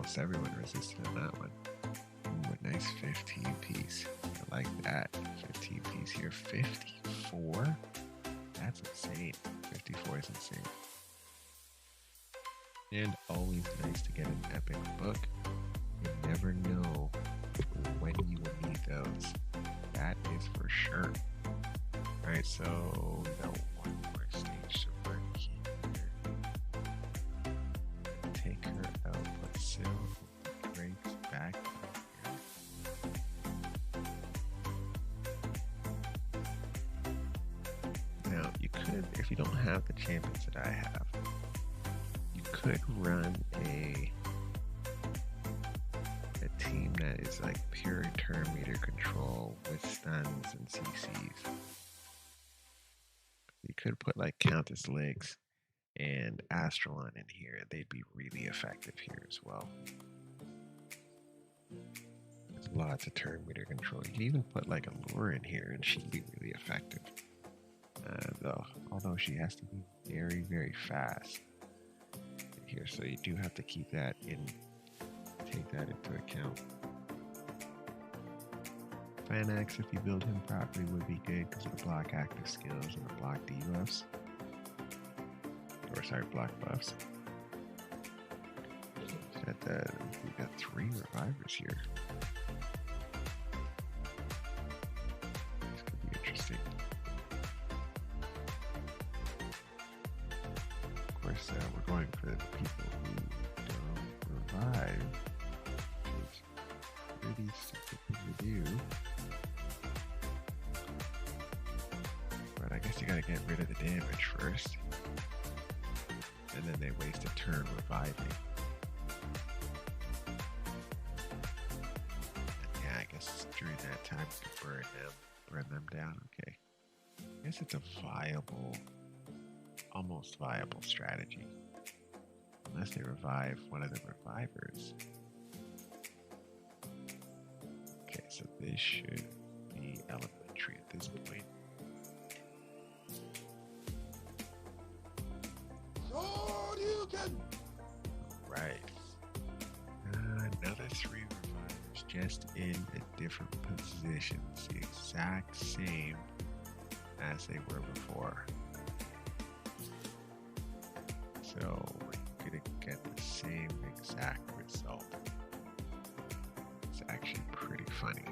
almost everyone resisted on that one. Ooh, a nice 15 piece. I like that. 15 piece here. 54? That's insane. 54 is insane. And always nice to get an epic book. You never know when you will need those. That is for sure. Alright, so we got one more stage to work here. Take her out, put Sil breaks back here. Now, you could, if you don't have the champions that I have, you could run a team that is like pure turn meter control with stuns and CCs. You could put like Countess Legs and Astralon in here. They'd be really effective here as well. There's lots of turn meter control. You can even put like Allure in here and she'd be really effective. Though, although she has to be very, very fast here, so you do have to keep that in. Take that into account. Fanax, if you build him properly, would be good because it'll block active skills and it'll block debuffs. Or sorry, block buffs. We got 3 revivers here. This could be interesting. Of course, we're going for the people who don't revive. Pretty stupid thing to do. But I guess you gotta get rid of the damage first. And then they waste a turn reviving. And yeah, I guess during that time you can burn them down. Okay. I guess it's a viable, almost viable strategy. Unless they revive one of the revivers. Okay, so this should be elementary at this point. Right. Another 3 revivers just in a different positions. The exact same as they were before. So we're gonna get the same exact result. It's actually pretty funny.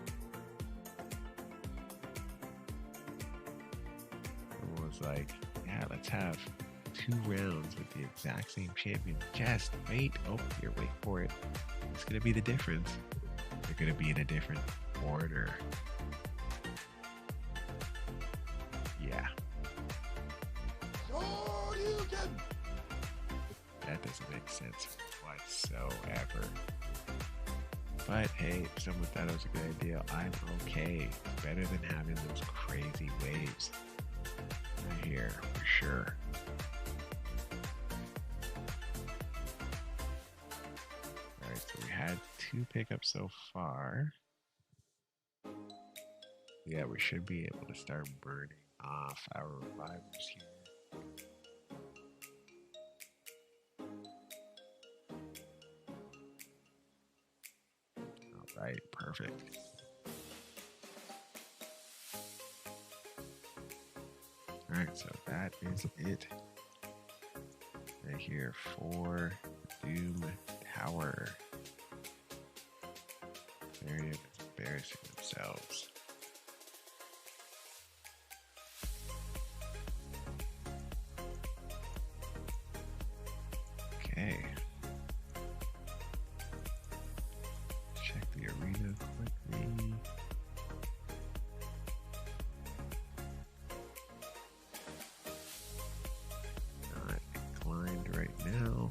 It was like, yeah, let's have 2 rounds with the exact same champion. Just wait. Oh, here, wait for it. It's gonna be the difference. They're gonna be in a different order. Yeah. That doesn't make sense whatsoever. But hey, if someone thought it was a good idea, I'm okay. It's better than having those crazy waves. Right here, for sure. Alright, so we had 2 pickups so far. Yeah, we should be able to start burning off our revivers here. Alright, perfect. Alright, so that is it. Right here for Doom Tower. They're embarrassing themselves. Okay. Check the arena quickly. Not inclined right now.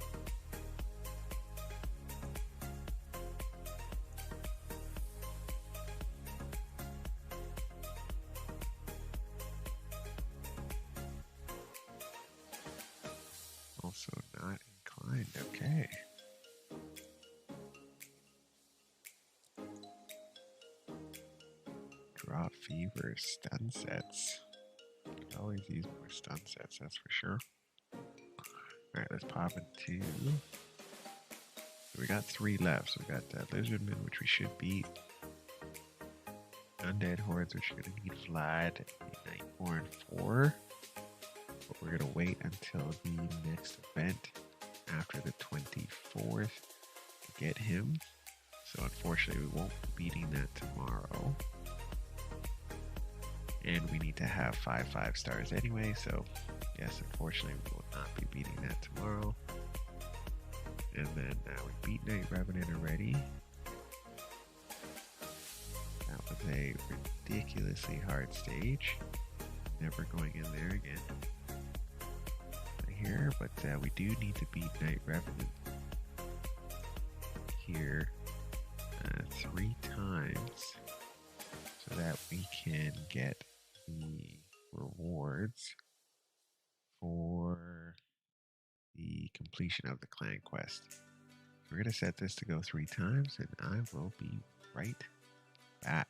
Also not inclined, okay. Drop fever, stun sets. Could always use more stun sets, that's for sure. Alright, let's pop into We got 3 left. So we got Lizardmen, which we should beat. Undead Hordes, which are going to need Vlad, Midnight Horn 4. But we're going to wait until the next event after the 24th to get him. So unfortunately, we won't be beating that tomorrow. And we need to have 5 stars anyway, so yes, unfortunately, we will not be beating that tomorrow. And then we beat Night Revenant already. That was a ridiculously hard stage. Never going in there again. Here, but we do need to beat Night Revenant here 3 times so that we can get the rewards for the completion of the clan quest. We're going to set this to go 3 times, and I will be right back.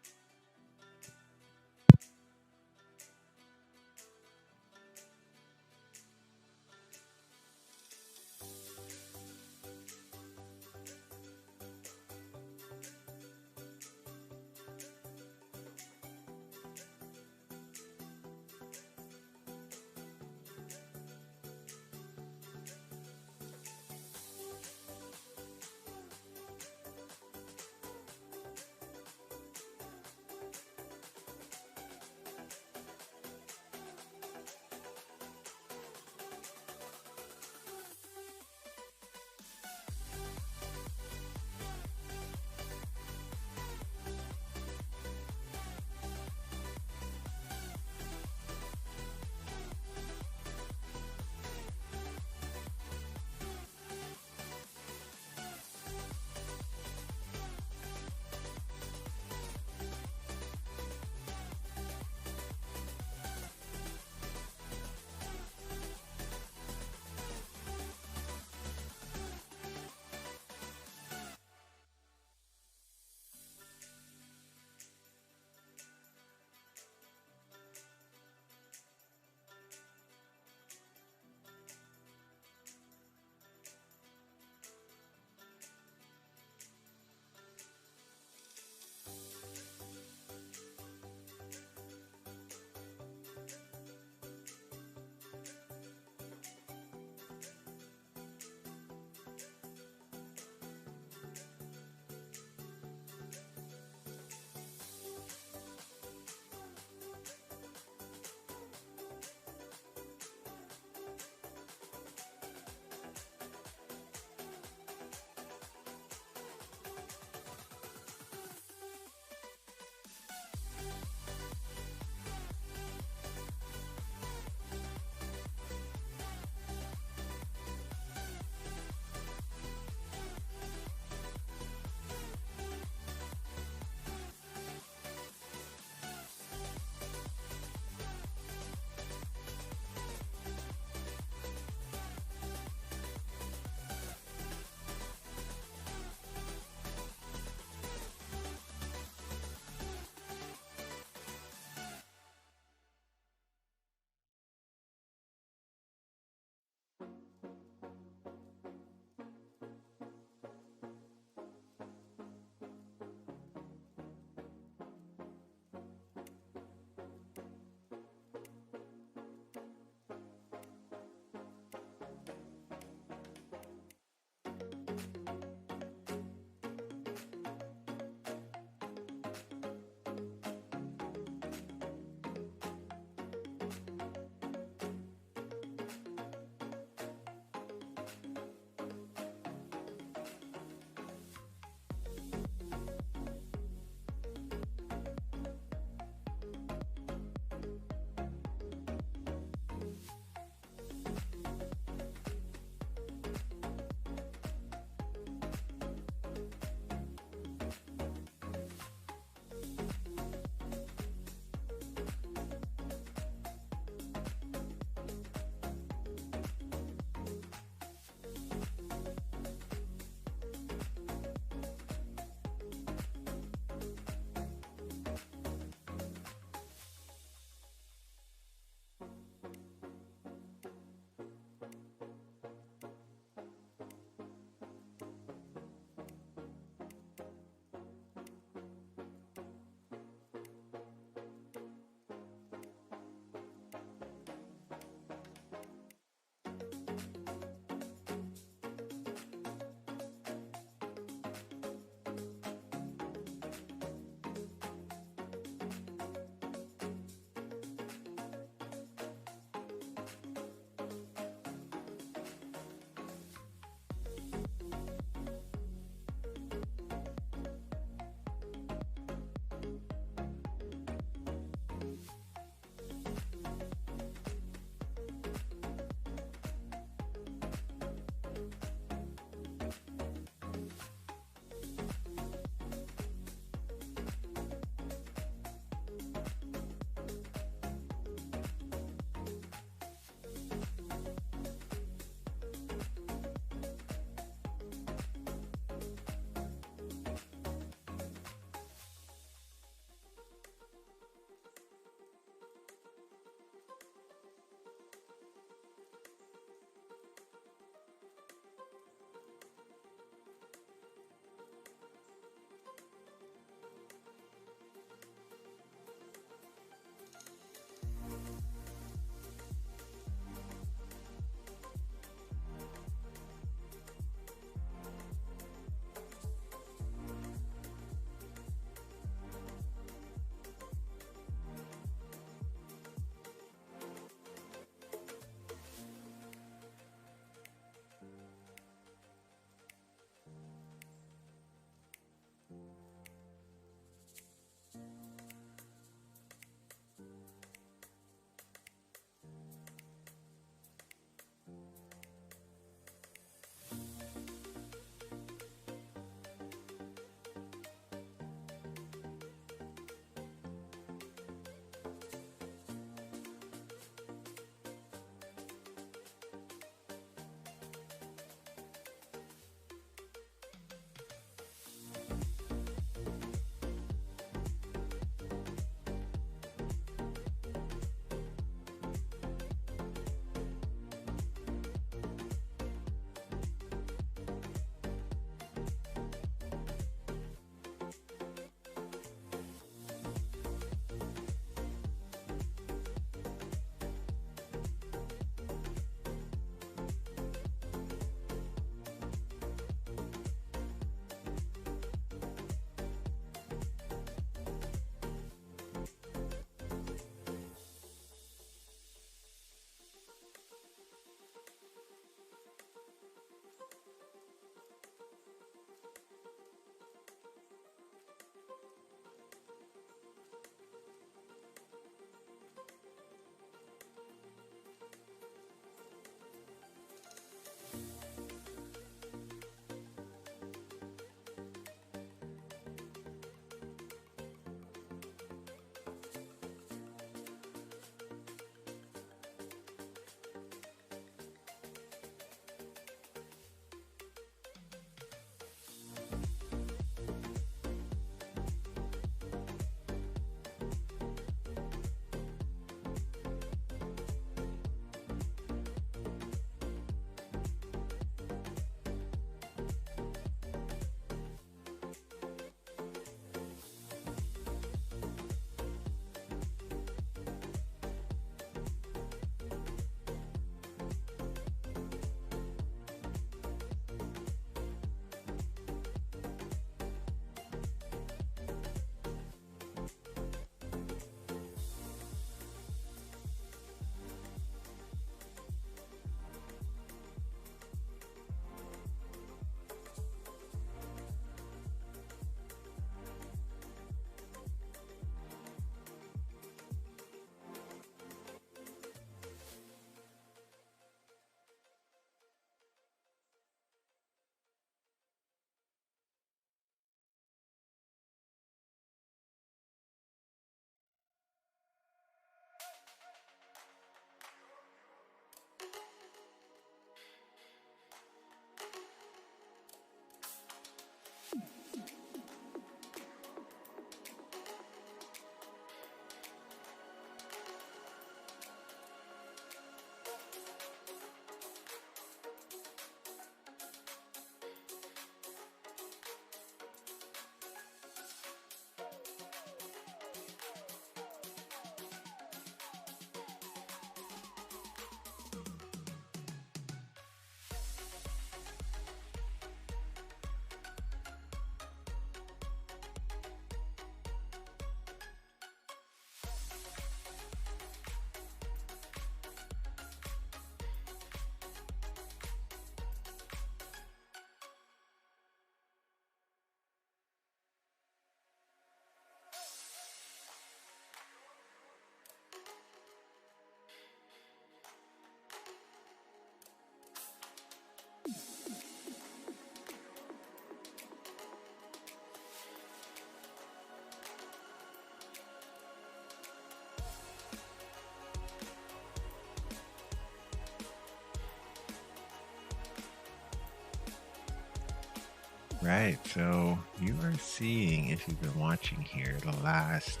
right, so you are seeing, if you've been watching here, the last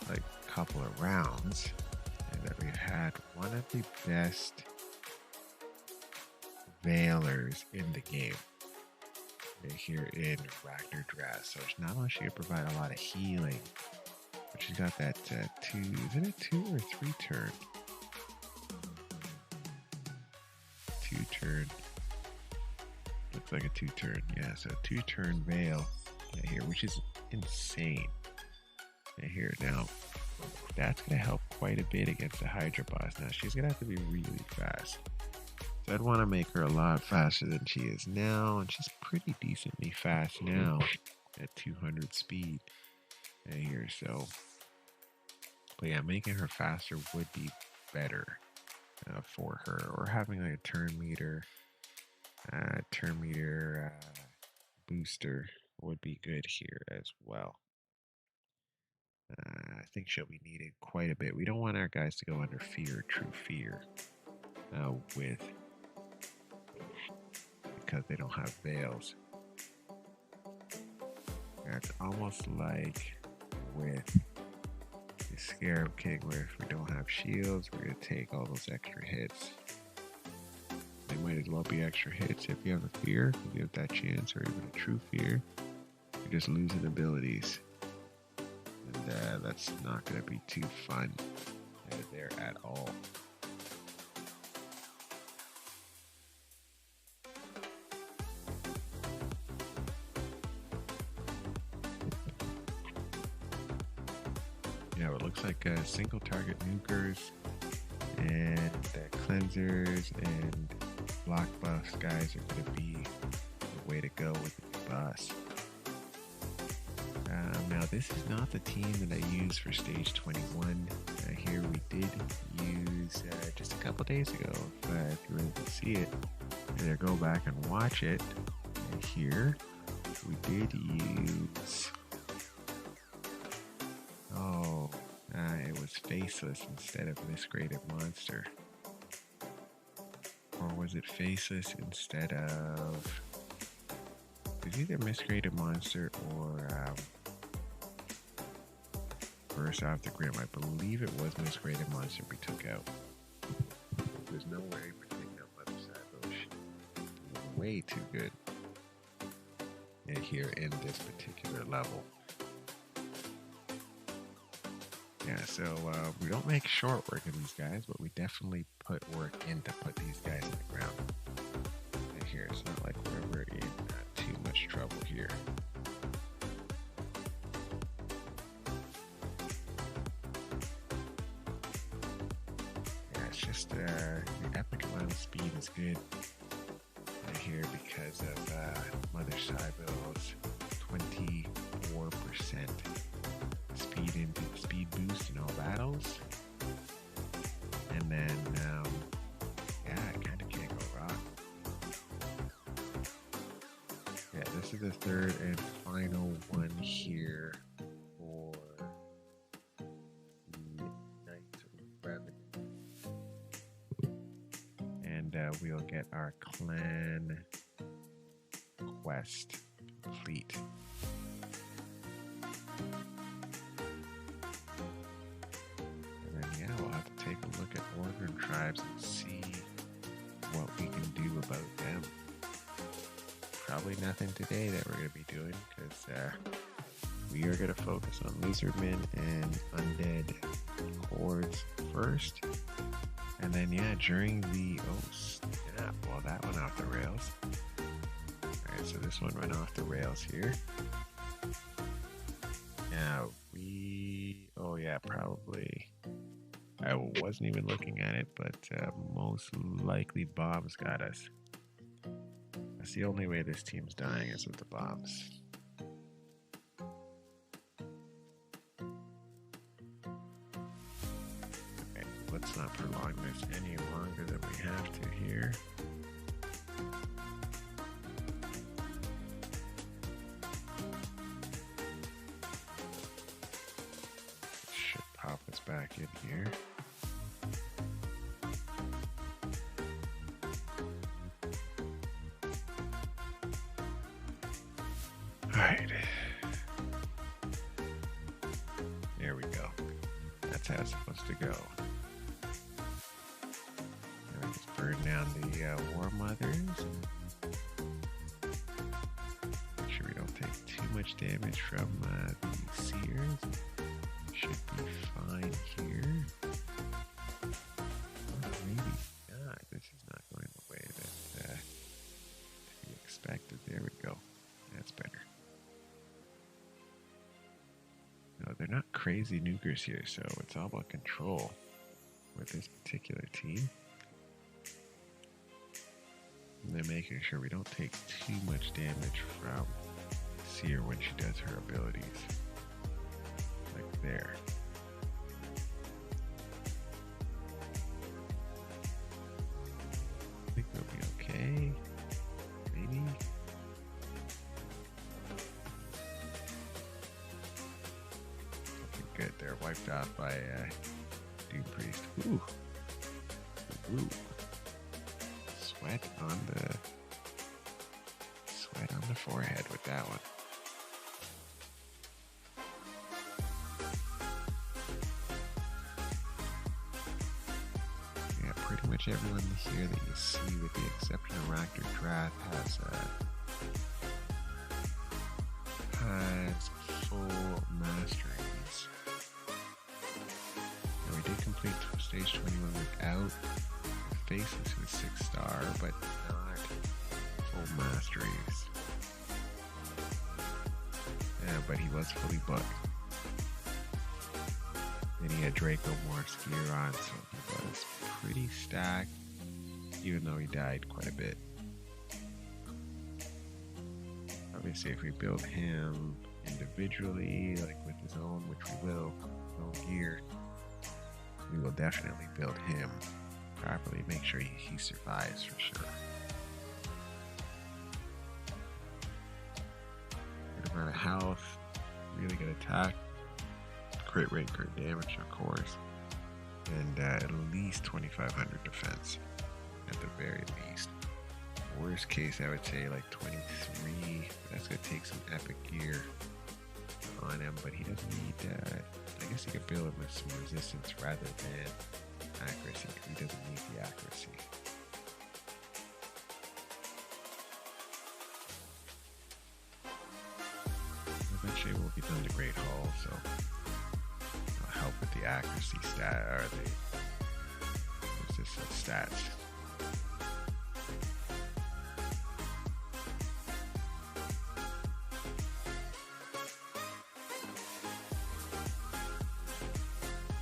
like couple of rounds, and that we've had one of the best Veilers in the game here in Hydra. So not only she can provide a lot of healing, but she's got that two, is it a 2 or 3 turn? 2 turn. Looks like a 2 turn. Yeah, so 2 turn Veil here, which is insane. Here now, that's going to help quite a bit against the Hydra boss. Now she's going to have to be really fast. So I'd want to make her a lot faster than she is now, and she's pretty decently fast now at 200 speed here. So, but yeah, making her faster would be better for her, or having like a turn meter booster would be good here as well. I think she'll be needed quite a bit. We don't want our guys to go under fear, true fear, because they don't have veils. It's almost like with the Scarab King, where if we don't have shields, we're going to take all those extra hits. They might as well be extra hits. If you have a fear, you have that chance, or even a true fear, you're just losing abilities. And that's not going to be too fun there at all. Yeah, it looks like single target nukers and cleansers and block buffs guys are going to be the way to go with the boss. Now this is not the team that I used for stage 21. Here we did use just a couple days ago. If you really can see it, either go back and watch it. And here we did use. It was Faceless instead of Misgraded Monster. Or was it Faceless instead of... It was either Misgraded Monster or Burst Off the Grim. I believe it was Misgraded Monster we took out. There's no way we're taking out Mother Sabosh. Way too good here in this particular level. Yeah, so we don't make short work of these guys, but we definitely put work in to put these guys in the ground. And here, it's not like we're in too much trouble here. Yeah, it's just the epic amount of speed is good here because of Mother Cybel's 24% speed boost in all battles, and then yeah, I kind of can't go wrong. Yeah, this is the third and final one here for Knights of Revenue, and we'll get our clan quest complete. Take a look at Organ Tribes and see what we can do about them. Probably nothing today that we're going to be doing, because we are going to focus on Lizardmen and Undead Hordes first. And then, yeah, during the... Oh, snap. Well, that went off the rails. Alright, so this one went off the rails here. Now, oh, yeah, probably... I wasn't even looking at it, but most likely bombs got us. That's the only way this team's dying, is with the bombs. Okay, let's not prolong this any longer than we have to here. Should pop us back in here. go. Now we just burn down the War Mothers. Make sure we don't take too much damage from the Seers. Should be fine here. Or maybe not. This is not going the way that we expected. There we go. That's better. No, they're not crazy nukers here, so it's all about control with this particular team. And then making sure we don't take too much damage from Seer when she does her abilities. Like there. I think we'll be okay. Maybe. Okay, good. They're wiped out by Doom Priest. Ooh. Ooh. Sweat on the forehead with that one. Yeah, pretty much everyone here that you see, with the exception of Raptor Drath, has full masteries. Now we did complete stage 21 without Faces, who's 6-star, but not full masteries. Yeah, but he was fully booked. Then he had Draco Morph's gear on, so he was pretty stacked, even though he died quite a bit. Obviously, if we build him individually, like with his own, which we will, his own gear, we will definitely build him properly, make sure he survives for sure. Good amount of health, really good attack, crit rate, crit damage, of course, and at least 2,500 defense at the very least. Worst case, I would say like 23. That's gonna take some epic gear on him, but he doesn't need. I guess you could build him with some resistance rather than accuracy, because he doesn't need the accuracy. Eventually we'll get done to Great Hall, so it'll help with the accuracy stat, or the resistance stats.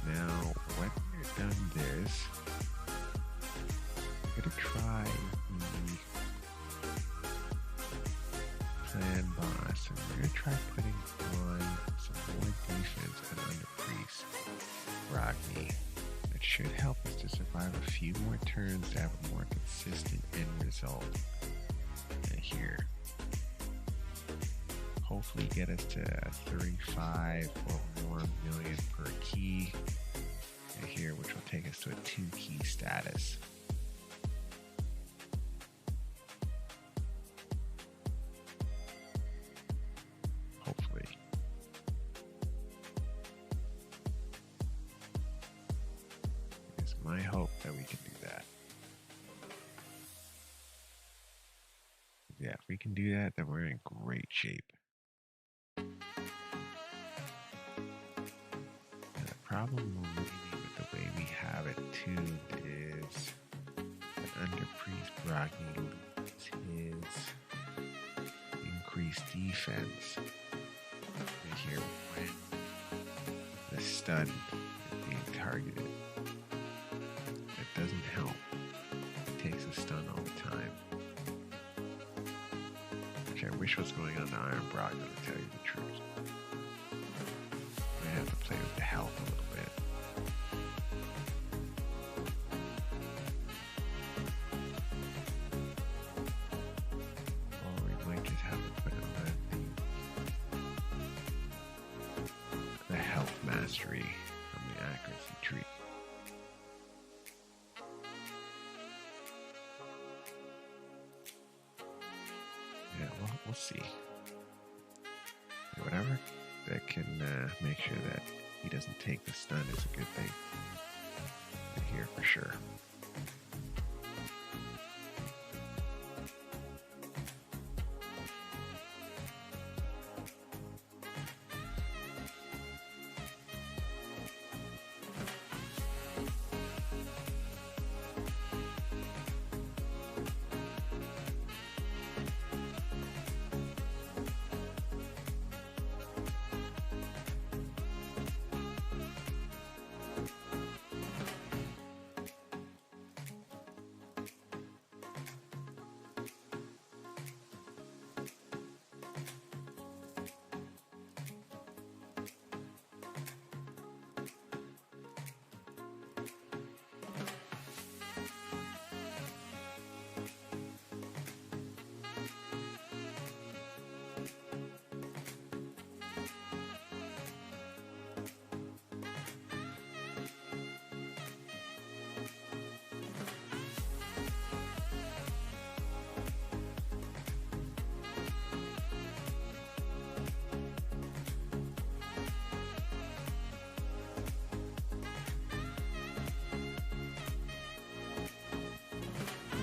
Now, when you're done this, we're going to try the plan boss, and we're going to try putting on some more defense and under Priest Ragni. It should help us to survive a few more turns to have a more consistent end result here. Hopefully get us to 35 or more million per key here, which will take us to a 2-key status. Hopefully. It's my hope that we can do that. Yeah, if we can do that, then we're in great shape. Problem with the way we have it tuned is that under Priest Bragni loses his increased defense here when the stun is being targeted. It doesn't help. It takes a stun all the time. Which I wish was going on to Iron Bragni, to tell you the truth. I have to play with the health a little bit. Or we might just have to put on the health mastery from the accuracy tree. Yeah, well, we'll see. Whatever that can make sure that he doesn't take the stun is a good thing. here for sure.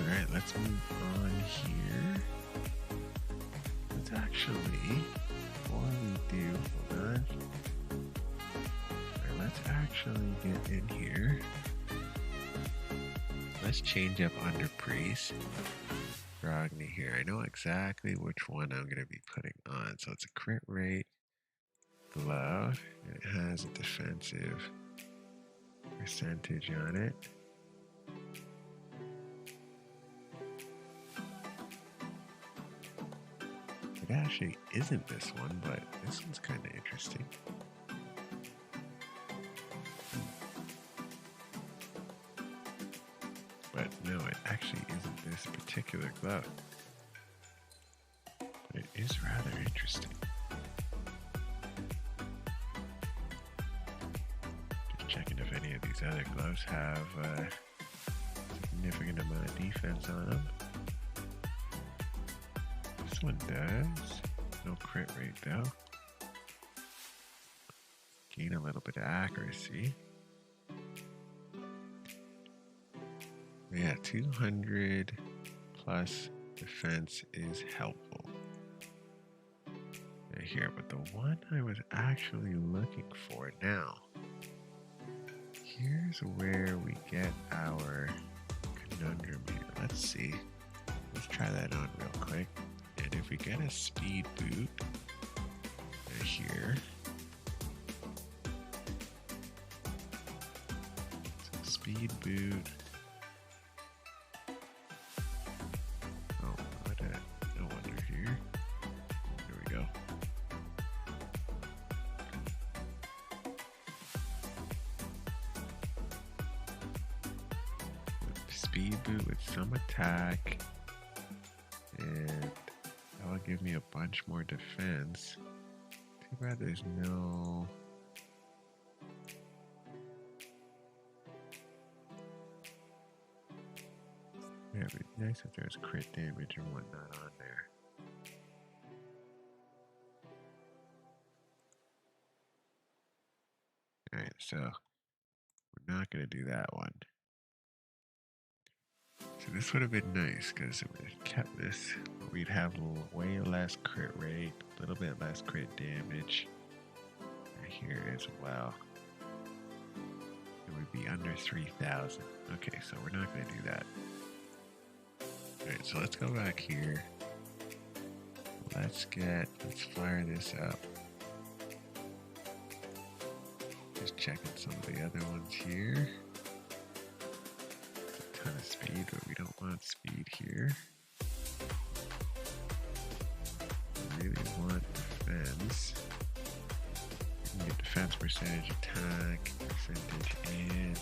Alright, let's move on here. Let's actually, before we do, hold on. Alright, let's actually get in here. Let's change up under priest. Grogny here. I know exactly which one I'm going to be putting on. So it's a crit rate glove. And it has a defensive percentage on it. It actually isn't this one, but this one's kind of interesting. But no, it actually isn't this particular glove. But it is rather interesting. Just checking if any of these other gloves have a significant amount of defense on them. This one does. No crit rate though. Gain a little bit of accuracy. Yeah, 200 plus defense is helpful. Right here, but the one I was actually looking for now, here's where we get our conundrum here. Let's see. Let's try that on real quick. And if we get a speed boot right here, so speed boot. Oh, what a no wonder here. There we go. Speed boot with some attack, and that'll give me a bunch more defense. Too bad there's no... Yeah, it'd be nice if there's crit damage and whatnot on there. Alright, so we're not going to do that one. So this would have been nice because it would have kept this. We'd have way less crit rate, a little bit less crit damage right here as well. It would be under 3,000. Okay, so we're not going to do that. Alright, so let's go back here. Let's fire this up. Just checking some of the other ones here. Ton of speed, but we don't want speed here. We really want defense. We can get defense percentage, attack percentage, and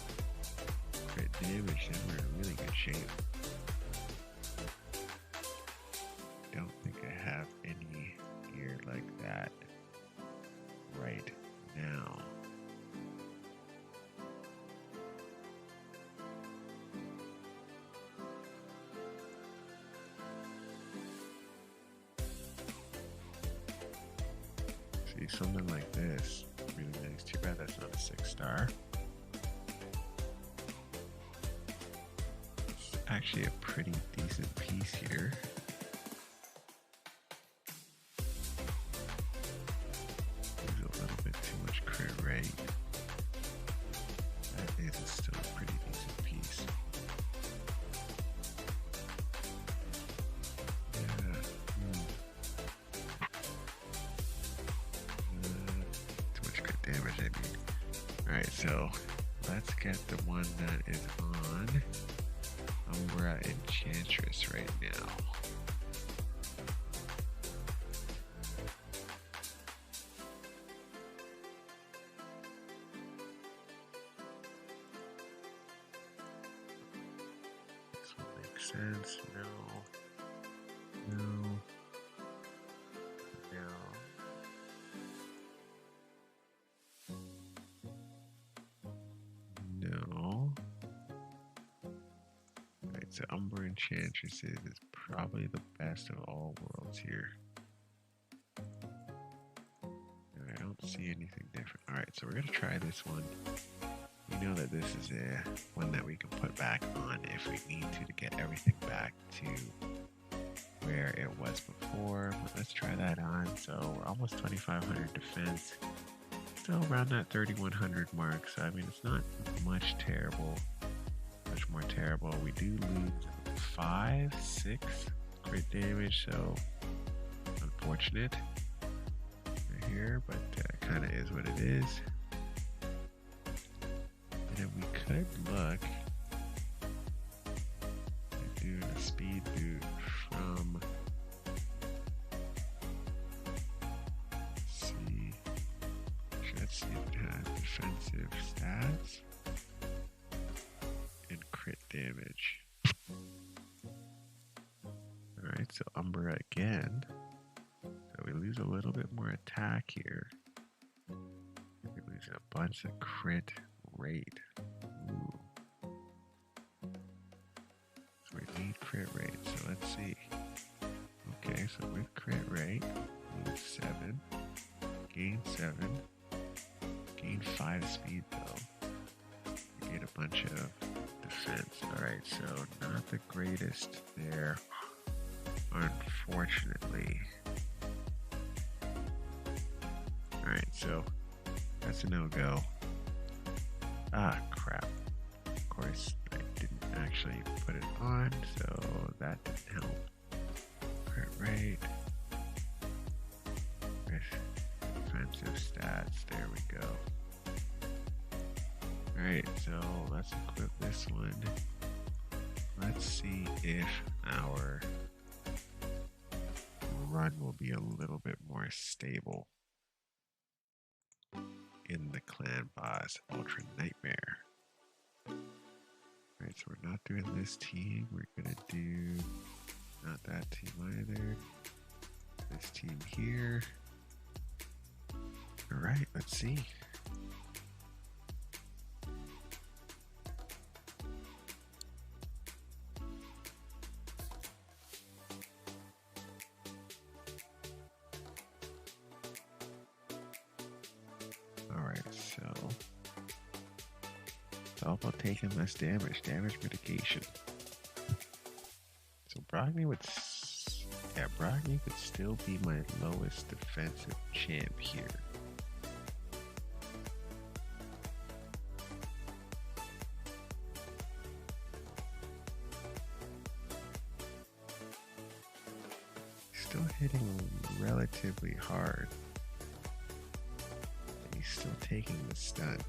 crit damage, then we're in really good shape. Don't think I have any gear like that right now. See, something like this, really nice. Too bad that's not a 6-star. actually a pretty decent piece here. There's a little bit too much crit rate. That is still a pretty decent piece. Yeah. Too much crit damage, I mean. Alright, so let's get the one that is on Umbra Enchantress right now. This one makes sense. No. No. No. No. Alright, so Umbra Enchantress is probably the best of all worlds here. I don't see anything different. Alright, so we're going to try this one. We know that this is one that we can put back on if we need to get everything back to where it was before. But let's try that on. So we're almost 2,500 defense. Still around that 3,100 mark. So I mean, it's not much more terrible. We do lose 5, 6 crit damage. So unfortunate here, but kind of is what it is. And then we could look at doing a speed boot from, let's see if it has defensive stats and crit damage. Alright, so Umbra again. So we lose a little bit more attack here. We lose a bunch of crit rate. Ooh. So we need crit rate. So let's see. Okay, so with crit rate, lose 7, gain 7, gain 5 speed though. We get a bunch of defense. Alright, so not the greatest there, unfortunately. Alright, so that's a no-go. Ah, crap. Of course, I didn't actually put it on, so that didn't help. Crit rate. With defensive stats, there we go. Alright, so let's equip this one. Let's see if our run will be a little bit more stable in the clan boss Ultra Nightmare. Alright, so we're not doing this team. We're gonna do not that team either. This team here. Alright, let's see. It's all about taking less damage mitigation. So Brogni would still be my lowest defensive champ here. Still hitting relatively hard. And he's still taking the stun.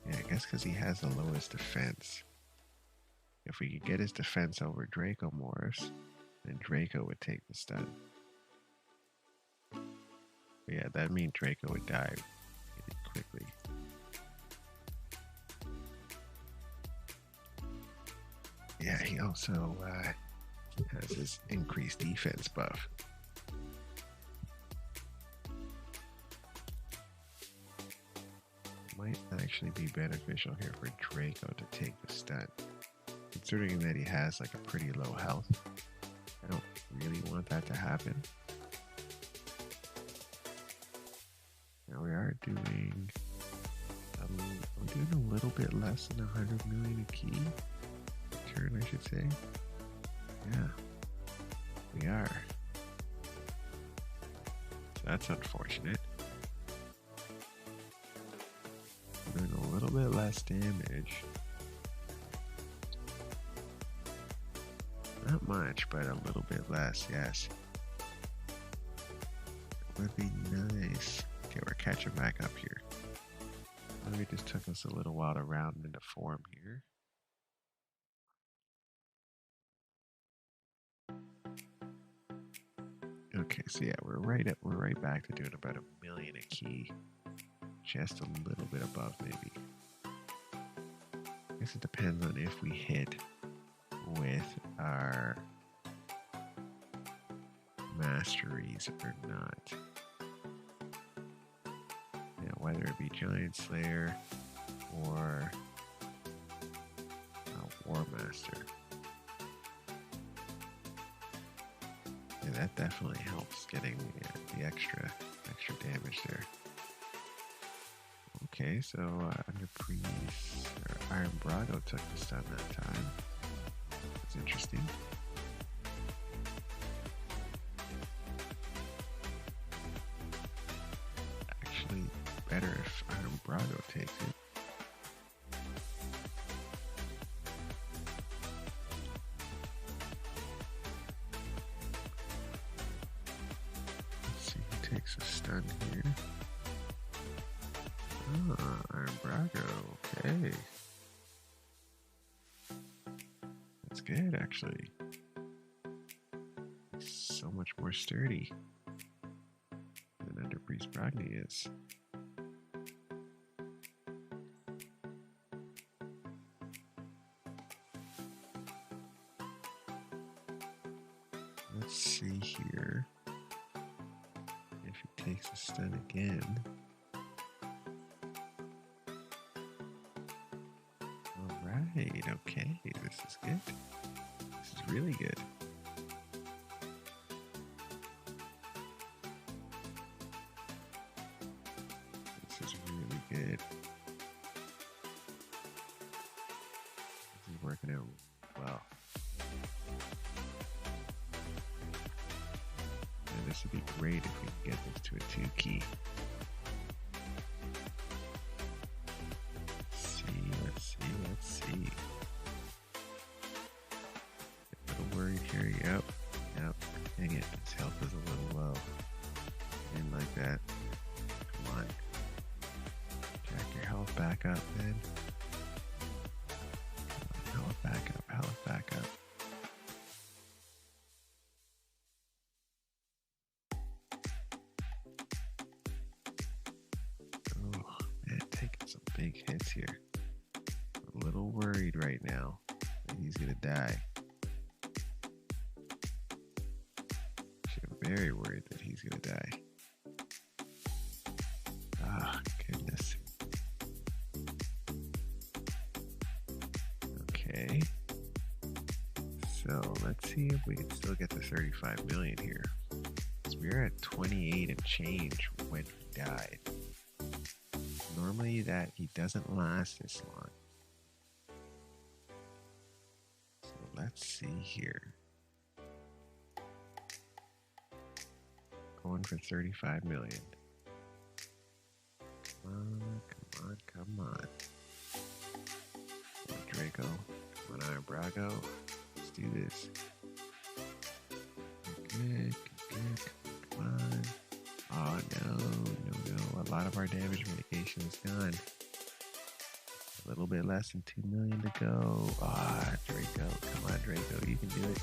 I guess because he has the lowest defense. If we could get his defense over Draco Morris, then Draco would take the stun. But yeah, that means Draco would die really quickly. Yeah, he also has his increased defense buff. Might actually be beneficial here for Draco to take the stun. Considering that he has like a pretty low health, I don't really want that to happen. Now we are doing we're doing a little bit less than 100 million a key. Turn, I should say. Yeah, we are. So that's unfortunate. We're doing a little bit less damage. Not much, but a little bit less, yes. It would be nice. Okay, we're catching back up here. It just took us a little while to round into form here. Okay, so yeah, we're right back to doing about 1 million a key. Just a little bit above, maybe. I guess it depends on if we hit with our masteries or not. Yeah, whether it be Giant Slayer or War Master. Yeah, that definitely helps getting the extra damage there. Okay, so under Priest, Iron Brago took the stun that time. That's interesting. Actually, better if Iron Brago takes it. Let's see who takes a stun here. Ah, Iron Brago, okay. That's good, actually. So much more sturdy than Under Priest Bragni is. Let's see here if he takes a stun again. Alright, okay, this is good. This is really good. This is really good. This is working out well. And this would be great if we can get this to a 2 key. Let's see. A little worried here. Yep. Dang it. His health is a little low. Didn't like that. Come on. Jack your health back up, man. Health back up. Oh, man, taking some big hits here. A little worried right now that he's gonna die. Very worried that he's gonna die. Ah, goodness. Okay. So let's see if we can still get to 35 million here. So we're at 28 and change when he died. Normally that he doesn't last this long. So let's see here. Going for 35 million. Come on. Come on, Draco. Come on, Iron Brago. Let's do this. Good. Come on. Oh, no. A lot of our damage mitigation is gone. A little bit less than 2 million to go. Ah, Draco. Come on, Draco. You can do it.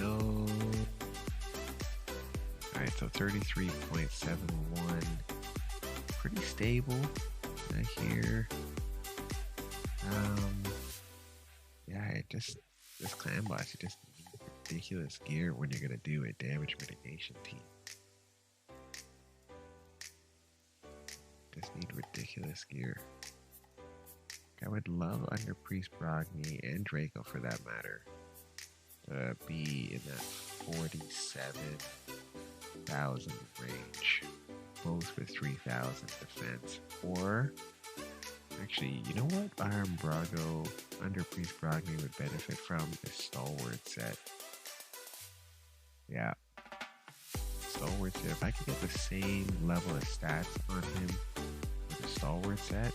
No. Alright, so 33.71. Pretty stable here. Yeah, this clan boss, you just need ridiculous gear when you're gonna do a damage mitigation team. Just need ridiculous gear. I would love under Priest Brogni and Draco for that matter to be in that 47,000 range. both with 3,000 defense. Or, actually, you know what Iron Brago under Priest Bragni would benefit from is Stalwart set. Yeah. Stalwart set. If I could get the same level of stats on him with a Stalwart set,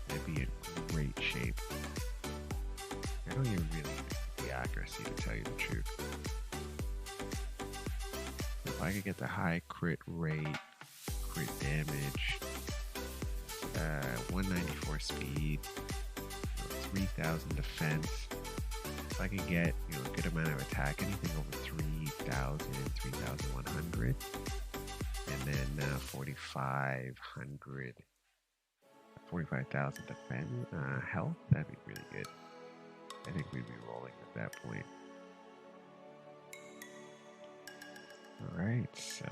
I'd be in great shape. I don't even really need the accuracy to tell you the truth. If I could get the high crit rate, crit damage, 194 speed, 3,000 defense. If I could get a good amount of attack, anything over 3,000, 3,100, and then 45,000 defense health, that'd be really good. I think we'd be rolling at that point. Alright, so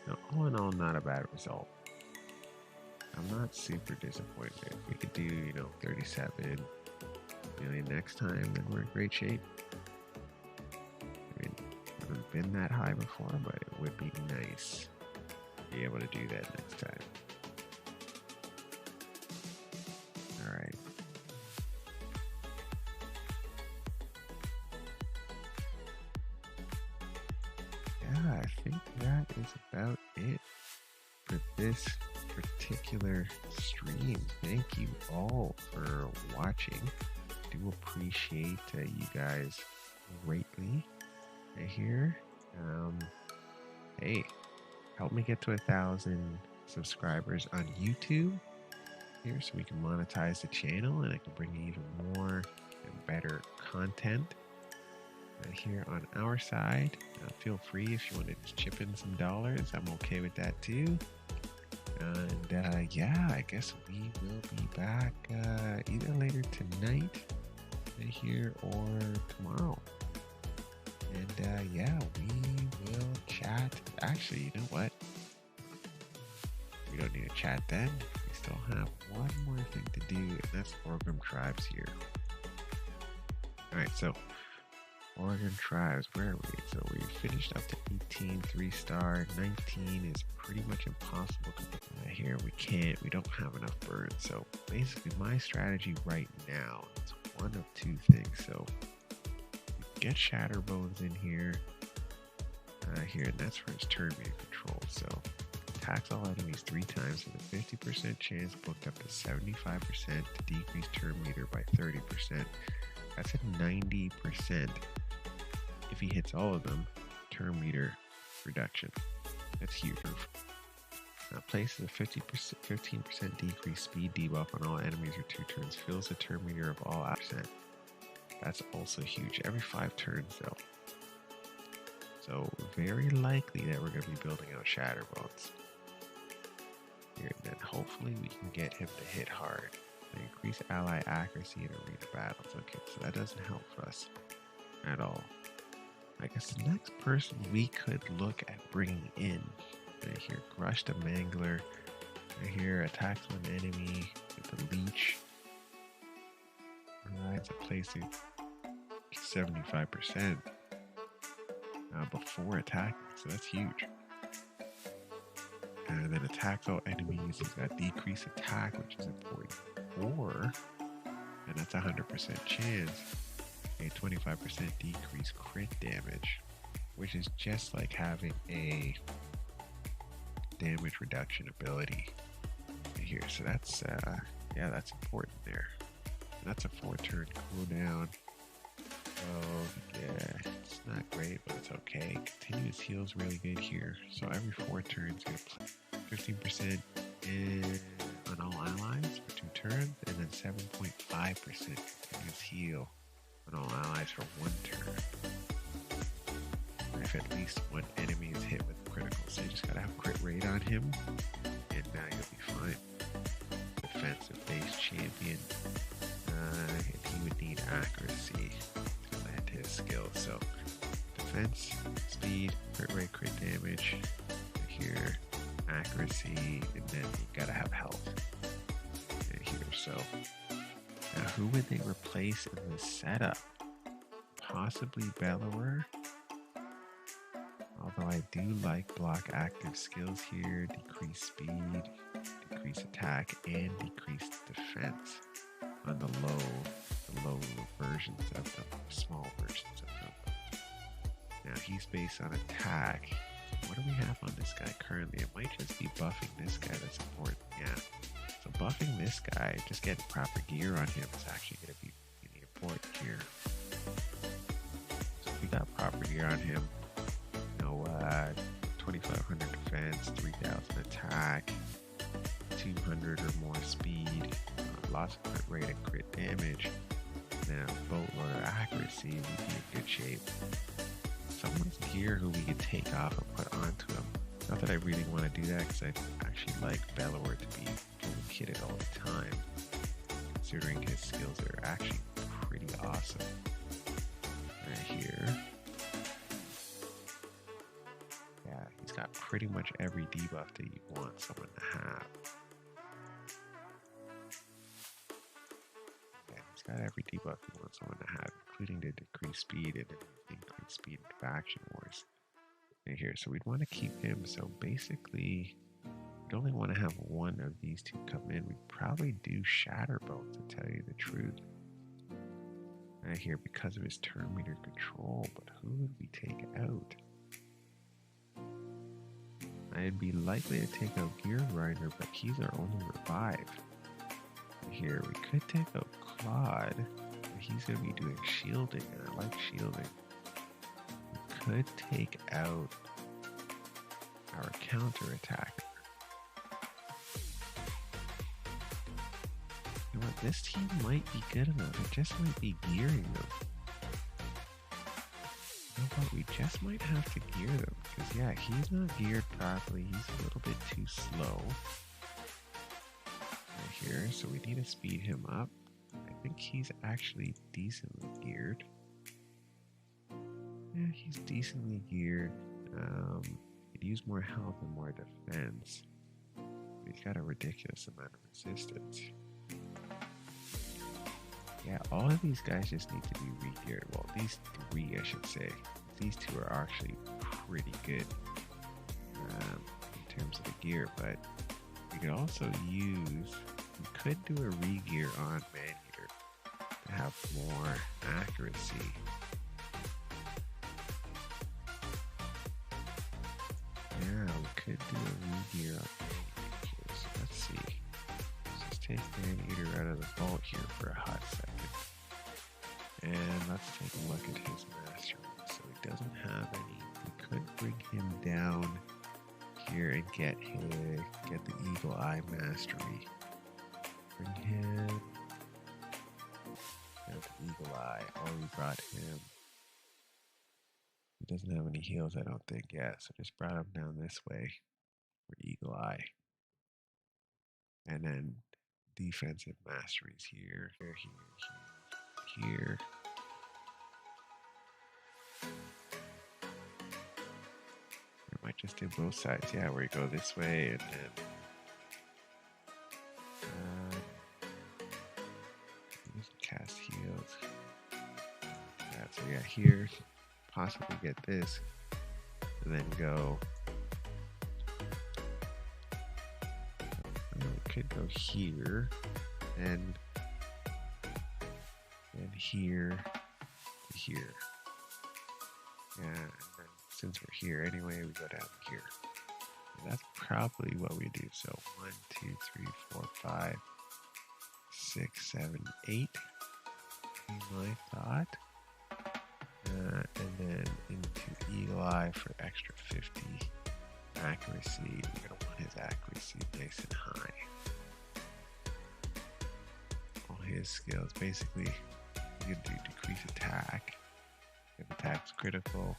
now, all in all, not a bad result. I'm not super disappointed. If we could do, 37 million next time, then we're in great shape. I mean, I haven't been that high before, but it would be nice to be able to do that next time. Alright. Yeah, I think that is about it for this particular stream. Thank you all for watching. I do appreciate you guys greatly here. Hey, help me get to 1,000 subscribers on YouTube here so we can monetize the channel and I can bring you even more and better content here on our side. Feel free if you want to just chip in some dollars. I'm okay with that too. And yeah, I guess we will be back either later tonight here or tomorrow. And yeah, we will chat. Actually, you know what? We don't need to chat then. We still have one more thing to do, and that's Orgrim Tribes here. Alright, so Orgrim Tribes, where are we? So we finished up to 18, 3-star. 19 is pretty much impossible to here. We don't have enough birds. So basically my strategy right now is one of two things. So get Shatterbones in here, and that's for his turn meter control. So attacks all enemies 3 times with a 50% chance, booked up to 75% to decrease turn meter by 30%. That's a 90%. If he hits all of them, turn meter reduction. That's huge. Places a 15% decrease speed debuff on all enemies for 2 turns. Fills the turn meter of all percent. That's also huge. Every 5 turns though. So very likely that we're going to be building out Shatterbones here, and then hopefully we can get him to hit hard. Increase ally accuracy in arena battles. Okay, so that doesn't help us at all. I guess the next person we could look at bringing in, I hear Grush the Mangler, I hear attacks one enemy with the leech. It's a placing 75% before attacking, so that's huge. And then attacks all enemies, he's got decreased attack, which is important. Or, and that's a 100% chance, a 25% decrease crit damage, which is just like having a damage reduction ability here. So that's yeah, that's important there. And that's a 4-turn cooldown. Oh yeah, it's not great, but it's okay. Continuous heal's really good here. So every 4 turns, you get 15% on all allies for 2 turns, and then 7.5% continuous heal on all allies for 1 turn. If at least one enemy is hit with critical, so you just gotta have crit rate on him, and now you'll be fine. Defensive base champion, and he would need accuracy to land his skill. So defense, speed, crit rate, crit damage. Here, accuracy, and then you gotta have health. And here, so now who would they replace in this setup? Possibly Bellower. Although I do like block active skills here, decrease speed, decrease attack, and decrease defense on the low versions of them, small versions of them. Now he's based on attack. What do we have on this guy currently? It might just be buffing this guy that's important. Yeah. So buffing this guy, just getting proper gear on him is actually going to be really important here. So we got proper gear on him. 2,500 defense, 3,000 attack, 200 or more speed, lots of crit rate and crit damage, and a boatload of accuracy. We'd be in good shape. Someone's gear who we could take off and put onto him. Not that I really want to do that, because I actually like Belor to be fully kitted all the time, considering his skills are actually pretty awesome. Right here. Yeah, he's got pretty much every debuff that you want someone to have. Yeah, he's got every debuff you want someone to have, including the decreased speed and increased speed in faction wars. Right here, so we'd want to keep him. So basically, we'd only want to have one of these two come in. We'd probably do Shatter both, to tell you the truth. Right here, because of his turn meter control. But who would we take out? I'd be likely to take out Gear Grinder, but he's our only revive. Here, we could take out Claude, but he's going to be doing shielding, and I like shielding. We could take out our counter attacker. You know what, this team might be good enough. It just might be gearing them. You know what, we just might have to gear them. Because yeah, he's not geared properly. He's a little bit too slow. Right here, so we need to speed him up. I think he's actually decently geared. Yeah, he's decently geared. Could use more health and more defense. He's got a ridiculous amount of resistance. Yeah, all of these guys just need to be re-geared. Well, these three, I should say. These two are actually pretty good in terms of the gear, but we could also use, we could do a re-gear on Maneater to have more accuracy. Yeah, we could do a re-gear on Maneater. So let's see. Let's just take Maneater out of the vault here for a hot second. And let's take a look at his mastery. So he doesn't have any. We could bring him down here and get the Eagle Eye mastery. Bring him down to Eagle Eye. Already brought him. He doesn't have any heals, I don't think. Yeah, so just brought him down this way for Eagle Eye. And then defensive masteries here, here. We might just do both sides. Yeah, where you go this way and then cast heals. Yeah, so yeah, here, possibly get this, and then go. We could go here, and here to here. Yeah, and then since we're here anyway, we go down here. And that's probably what we do. So 1, 2, 3, 4, 5, 6, 7, 8. In my thought. And then into Eagle Eye for extra 50 accuracy. We're going to want his accuracy nice and high. All his skills, basically, you can do decrease attack if attack's critical,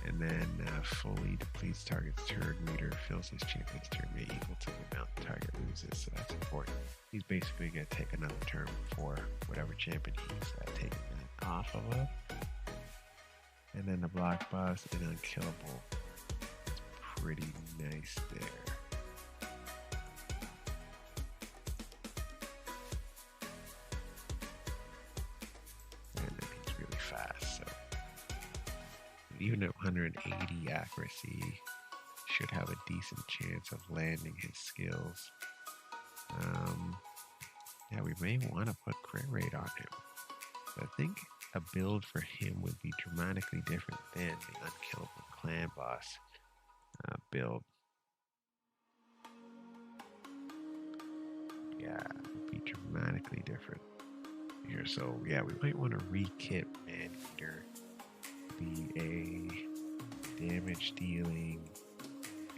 and then fully depletes target's turn meter, fills his champion's turn meter equal to the amount the target loses, so that's important. He's basically going to take another turn for whatever champion he's taking that off of him. And then the block boss and unkillable. It's pretty nice there. And then he's really fast, so even at 180 accuracy, should have a decent chance of landing his skills. Yeah, we may want to put crit rate on him. But I think a build for him would be dramatically different than the Unkillable Clan Boss build. Yeah, it would be dramatically different here. So yeah, we might want to re-kit Maneater to be a damage dealing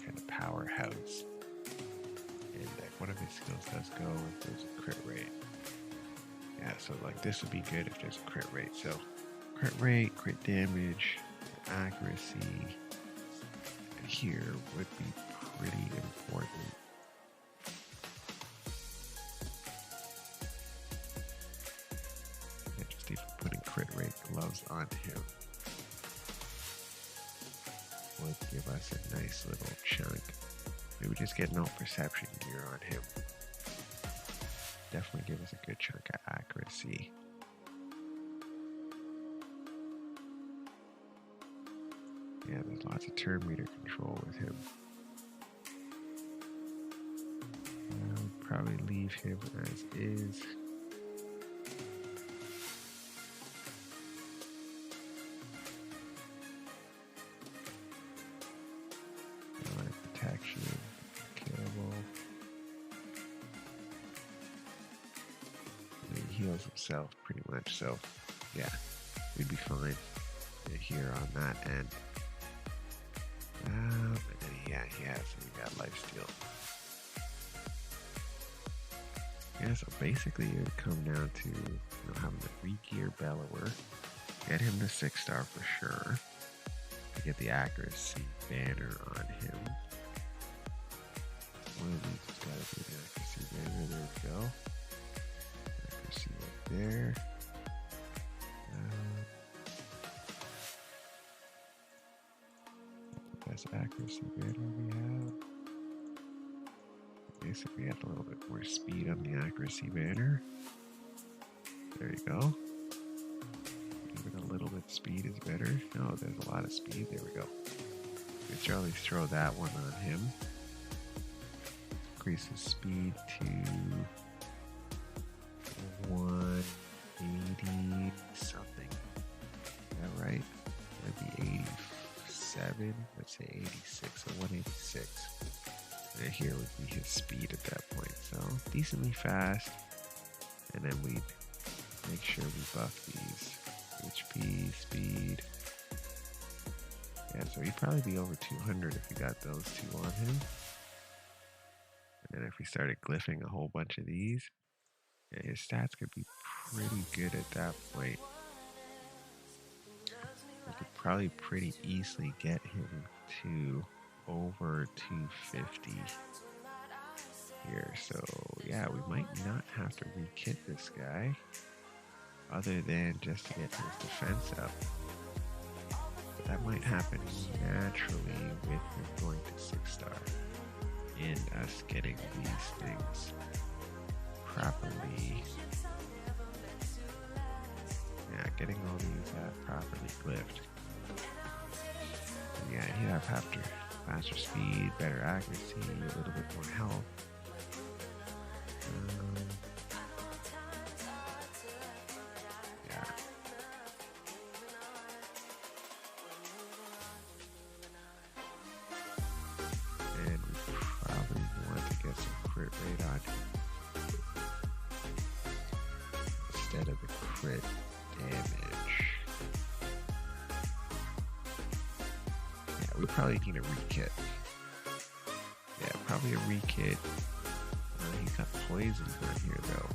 kind of powerhouse. And one of his skills does go if there's a crit rate. Yeah, so like this would be good if there's a crit rate. So crit rate, crit damage, accuracy here would be pretty important. Yeah, just even putting crit rate gloves on him would give us a nice little chunk. Maybe just get no perception gear on him. Definitely give us a good chunk of accuracy. Yeah, there's lots of turn meter control with him. I would probably leave him as is. Protection, killable. He heals himself pretty much, so yeah, we'd be fine here on that end. And then he got lifesteal. Yeah, so basically it would come down to having to re-gear Bellower, get him to 6-star for sure, to get the accuracy banner on him. One of these has got to be an accuracy banner. There we go. Accuracy right there. Best accuracy banner we have. Basically, add a little bit more speed on the accuracy banner. There you go. Even a little bit speed is better. No, there's a lot of speed. There we go. Let's always throw that one on him. Increase his speed to 180 something. Is that right? That'd be 87. Let's say 86 or 186. And here would be his speed at that point. So decently fast. And then we'd make sure we buff these. HP, speed. Yeah, so he'd probably be over 200 if we got those two on him. And then if we started glyphing a whole bunch of these, yeah, his stats could be pretty good at that point. We could probably pretty easily get him to over 250 here. So yeah, we might not have to re-kit this guy other than just to get his defense up. But that might happen naturally with him going to 6-star and us getting these things properly. Yeah, getting all these properly glyphed. Yeah, he'd have faster speed, better accuracy, a little bit more health. Yeah. And we probably want to get some crit rate on him instead of the crit damage. Yeah, we probably need a re-kit. Yeah, probably a re-kit. He's got poisons on here though.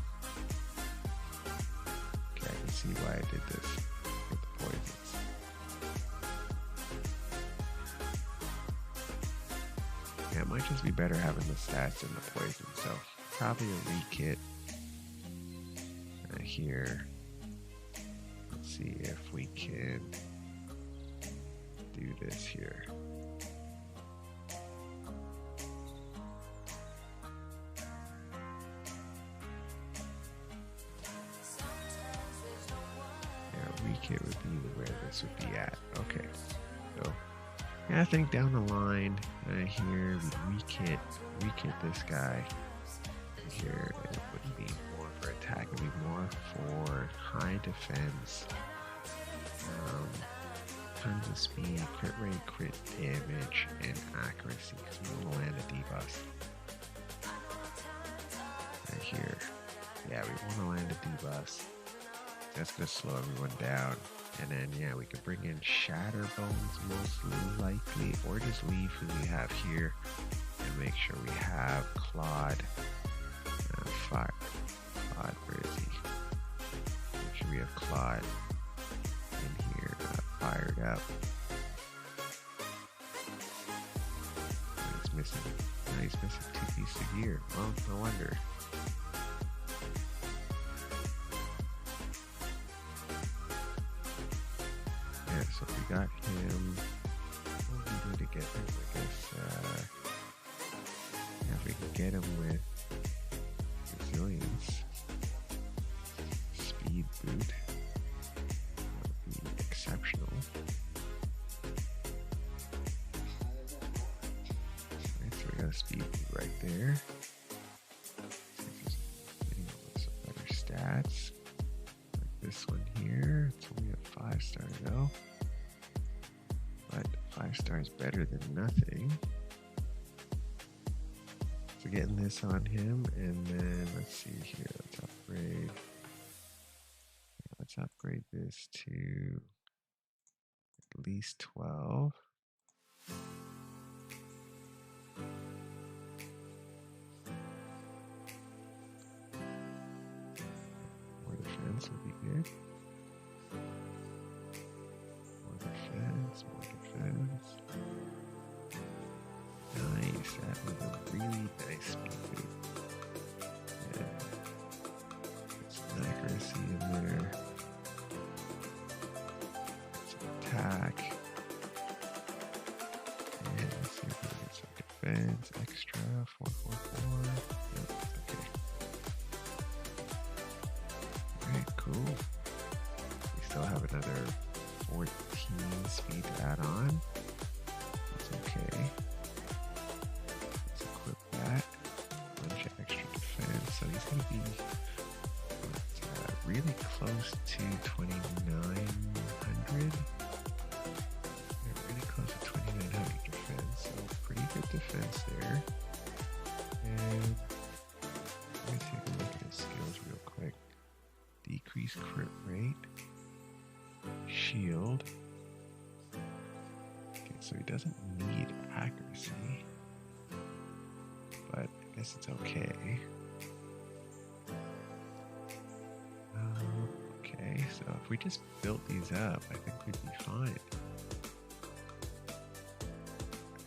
Okay, I can see why I did this with the poisons. Yeah, it might just be better having the stats and the poison, so probably a re-kit here. Let's see if we can do this here. Yeah, re-kit would be where this would be at. Okay. So yeah, I think down the line here we re-kit this guy here, and it wouldn't be more for attack, it would be more for high defense, tons of speed, crit rate, crit damage, and accuracy, because we want to land a debuff right here. Yeah, we want to land a debuff. That's going to slow everyone down. And then, yeah, we can bring in Shatter Bones most likely, or just leave who we have here and make sure we have Claude. Fire. Claude, where is he? Make sure we have Claude in here, fired up. He's missing. No, he's missing 2 pieces of gear. Well, no wonder. Yeah, so we got him. What do we need to get him? I guess, yeah, if we can get him with resilience, speed boot, that would be exceptional. Right, so we got a speed boot right there. Some better stats. Like this one here, it's only a 5-star though. But 5 stars better than nothing. So getting this on him, and then let's see here, let's upgrade. Let's upgrade this to at least 12. More defense would be good. More defense, more defense. Nice, that was a really nice speed boot. Yeah. Get some accuracy in there. Some attack. And let's see if we can get some defense. Extra, 444. Yep, okay. Alright, cool. We still have another 14 speed to add on. That's okay. That bunch of extra defense, so he's going to be really close to 2,900. Yeah, really close to 2,900 defense, so pretty good defense there. And let me take a look at his skills real quick. Decrease crit rate, shield. Okay, so he doesn't need accuracy. But I guess it's okay. Okay, so if we just built these up, I think we'd be fine.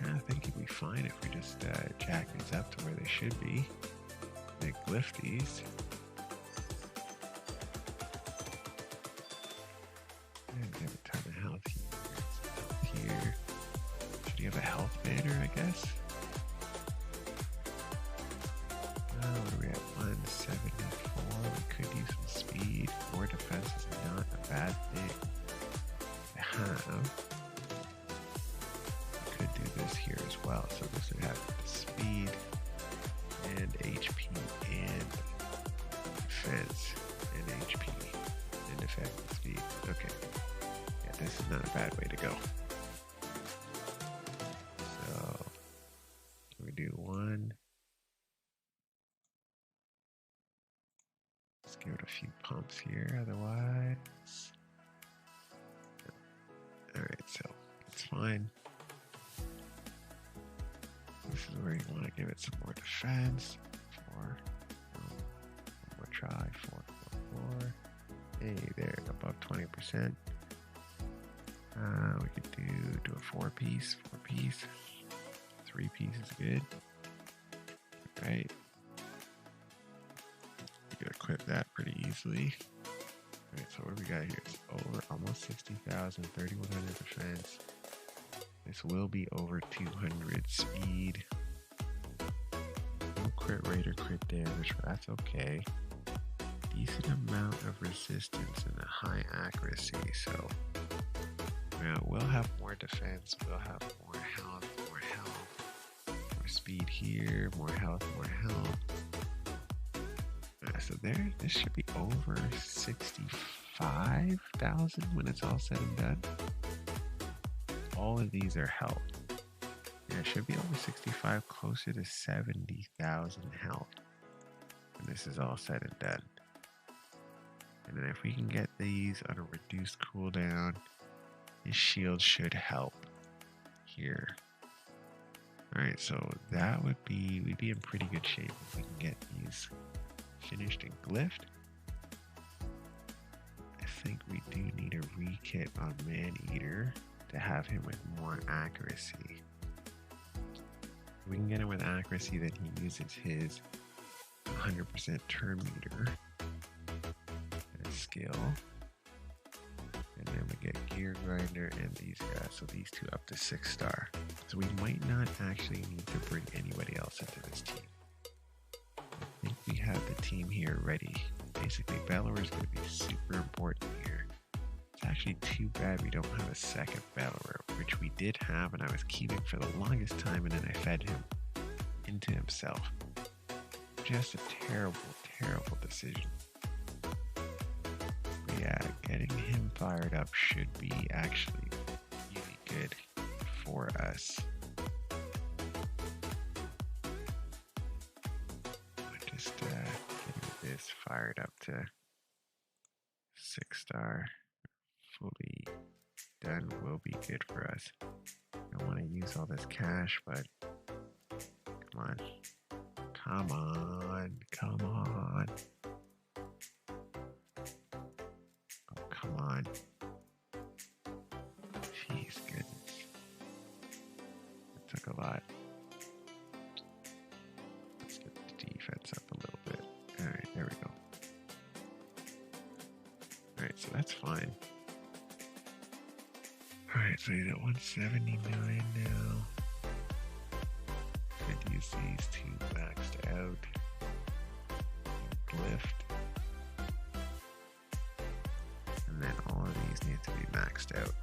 Yeah, I think it'd be fine if we just jack these up to where they should be. They glyph these. And get a ton of health here. Should he have a health banner, I guess? What are we at? 174. We could use some speed. More defense is not a bad thing to have. We could do this here as well. So this would have speed and HP and defense and HP and defense and speed. Okay. Yeah, this is not a bad way to go. So can we do one? Let's give it a few pumps here, otherwise. Alright, so it's fine. This is where you want to give it some more defense. 4. One more try. 4, 4, 4. Hey, there, above 20%. We could do a 4-piece. 4-piece. 3-piece is good. Alright. You can equip that pretty easily. Alright, so what do we got here? It's over almost 60,000, 3,100 defense. This will be over 200 speed. No crit rate or crit damage, but that's okay. Decent amount of resistance and a high accuracy, so Now, we'll have more defense, we'll have more health, more speed here, more health, more health. So there, this should be over 65,000 when it's all said and done. All of these are health. Yeah, it should be over 65, closer to 70,000 health when this is all said and done. And then if we can get these on a reduced cooldown, his shield should help here. Alright, so that would be, we'd be in pretty good shape if we can get these finished and glyphed. I think we do need a re-kit on Man-Eater to have him with more accuracy. If we can get him with accuracy, then he uses his 100% turn meter as skill. And then we get Gear Grinder and these guys, so these two up to 6-star. So we might not actually need to bring anybody else into this team. I think we have the team here ready. Basically, Bellower is going to be super important here. It's actually too bad we don't have a second Bellower, which we did have and I was keeping for the longest time, and then I fed him into himself. Just a terrible, terrible decision. But yeah, getting him fired up should be actually really good for us. Just getting this fired up to 6-star, fully done, will be good for us. I don't want to use all this cash, but come on. Come on, come on. Oh, come on. Jeez, goodness. That took a lot. Let's get the defense up a little bit. Alright, there we go. Alright, so that's fine. Alright, so he's at 170 million now. Could use these two maxed out. Lift. And then all of these need to be maxed out.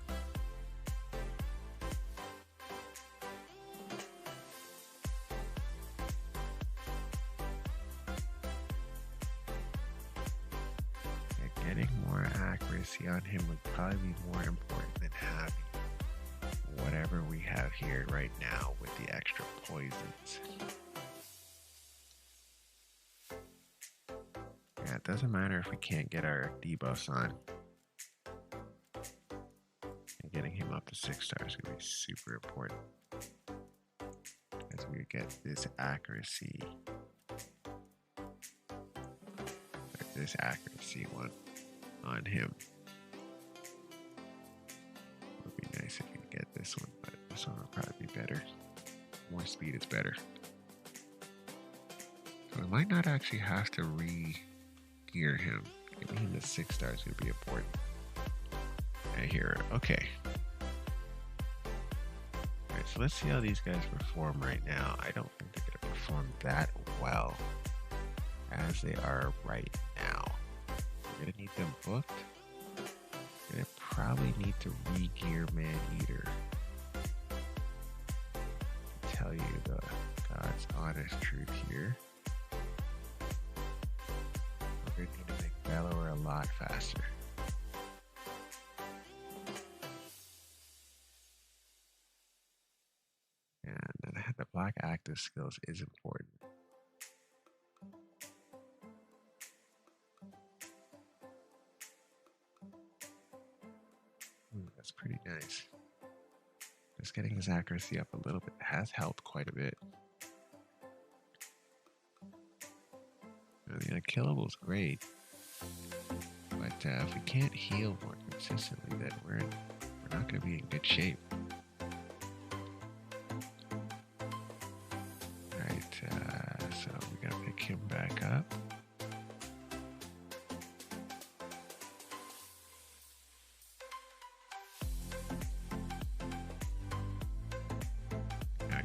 Yeah, getting more accuracy on him would probably be more important than having whatever we have here right now with the extra poisons. Yeah, it doesn't matter if we can't get our debuffs on. And getting him up to 6-star is going to be super important as we get this accuracy. Like this accuracy one on him. It would be nice if we could get this one, but this one will probably be better. More speed is better. So we might not actually have to re-gear him. Giving him the 6-star is going to be important. I hear it. Okay. Alright, so let's see how these guys perform right now. I don't think they're going to perform that well as they are right now. We're going to need them booked. We're going to probably need to re-gear Man-Eater. Tell you the God's honest truth here. We're going to need to make Bellower a lot faster. And then the black active skills is important. That's pretty nice. Just getting his accuracy up a little bit has helped quite a bit. The unkillable is great, but if we can't heal more consistently, then we're not going to be in good shape. Alright, so we got to pick him back up.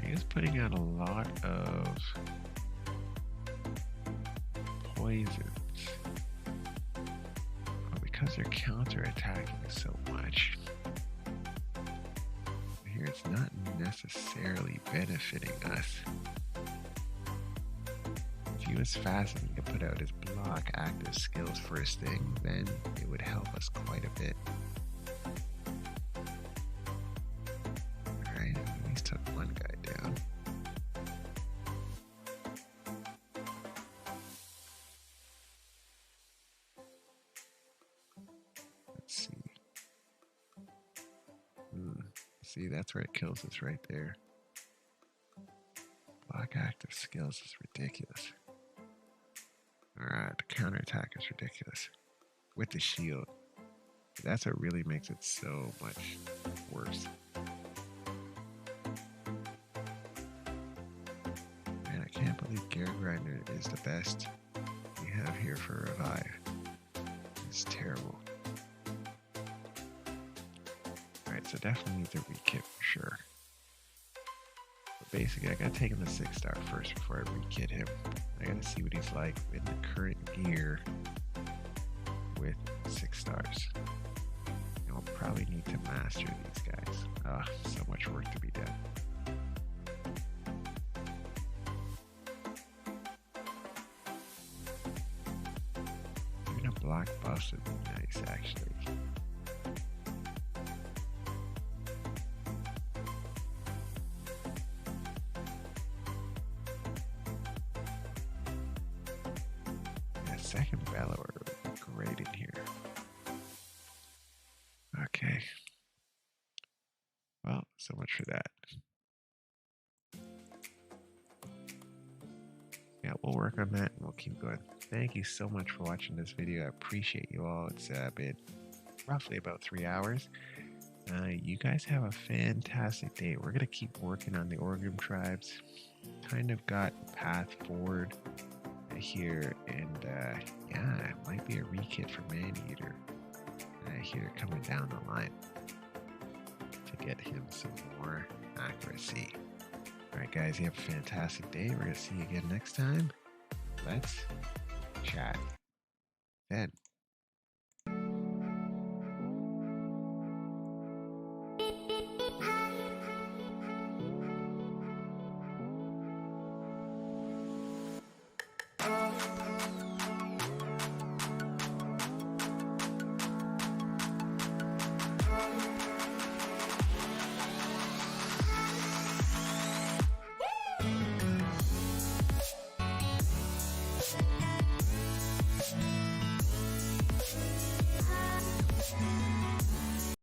Is putting out a lot of poisons, but because they're counter-attacking so much, here, it's not necessarily benefiting us. If he was fast and he could put out his block active skills first thing, then it would help us quite a bit. Alright, at least took one guy down. Let's see. See, that's where it kills us right there. Block active skills is ridiculous. Alright, the counterattack is ridiculous. With the shield. That's what really makes it so much worse. Man, I can't believe Gear Grinder is the best we have here for Revive. It's terrible. Alright, so definitely need to re-kit for sure. But basically, I gotta take him to 6-star first before I re-kit him. I gotta see what he's like in the current gear with 6 stars. And we'll probably need to master these guys. Ah, so much work to be done. Even a block buff would be nice, actually. Second Bellower would be great in here. Okay. Well, so much for that. Yeah, we'll work on that and we'll keep going. Thank you so much for watching this video. I appreciate you all. It's been roughly about 3 hours. You guys have a fantastic day. We're going to keep working on the Orgrim tribes. Kind of got path forward here, and yeah, it might be a re-kit for Maneater here coming down the line to get him some more accuracy. Alright guys, you have a fantastic day. We're going to see you again next time. Let's chat then.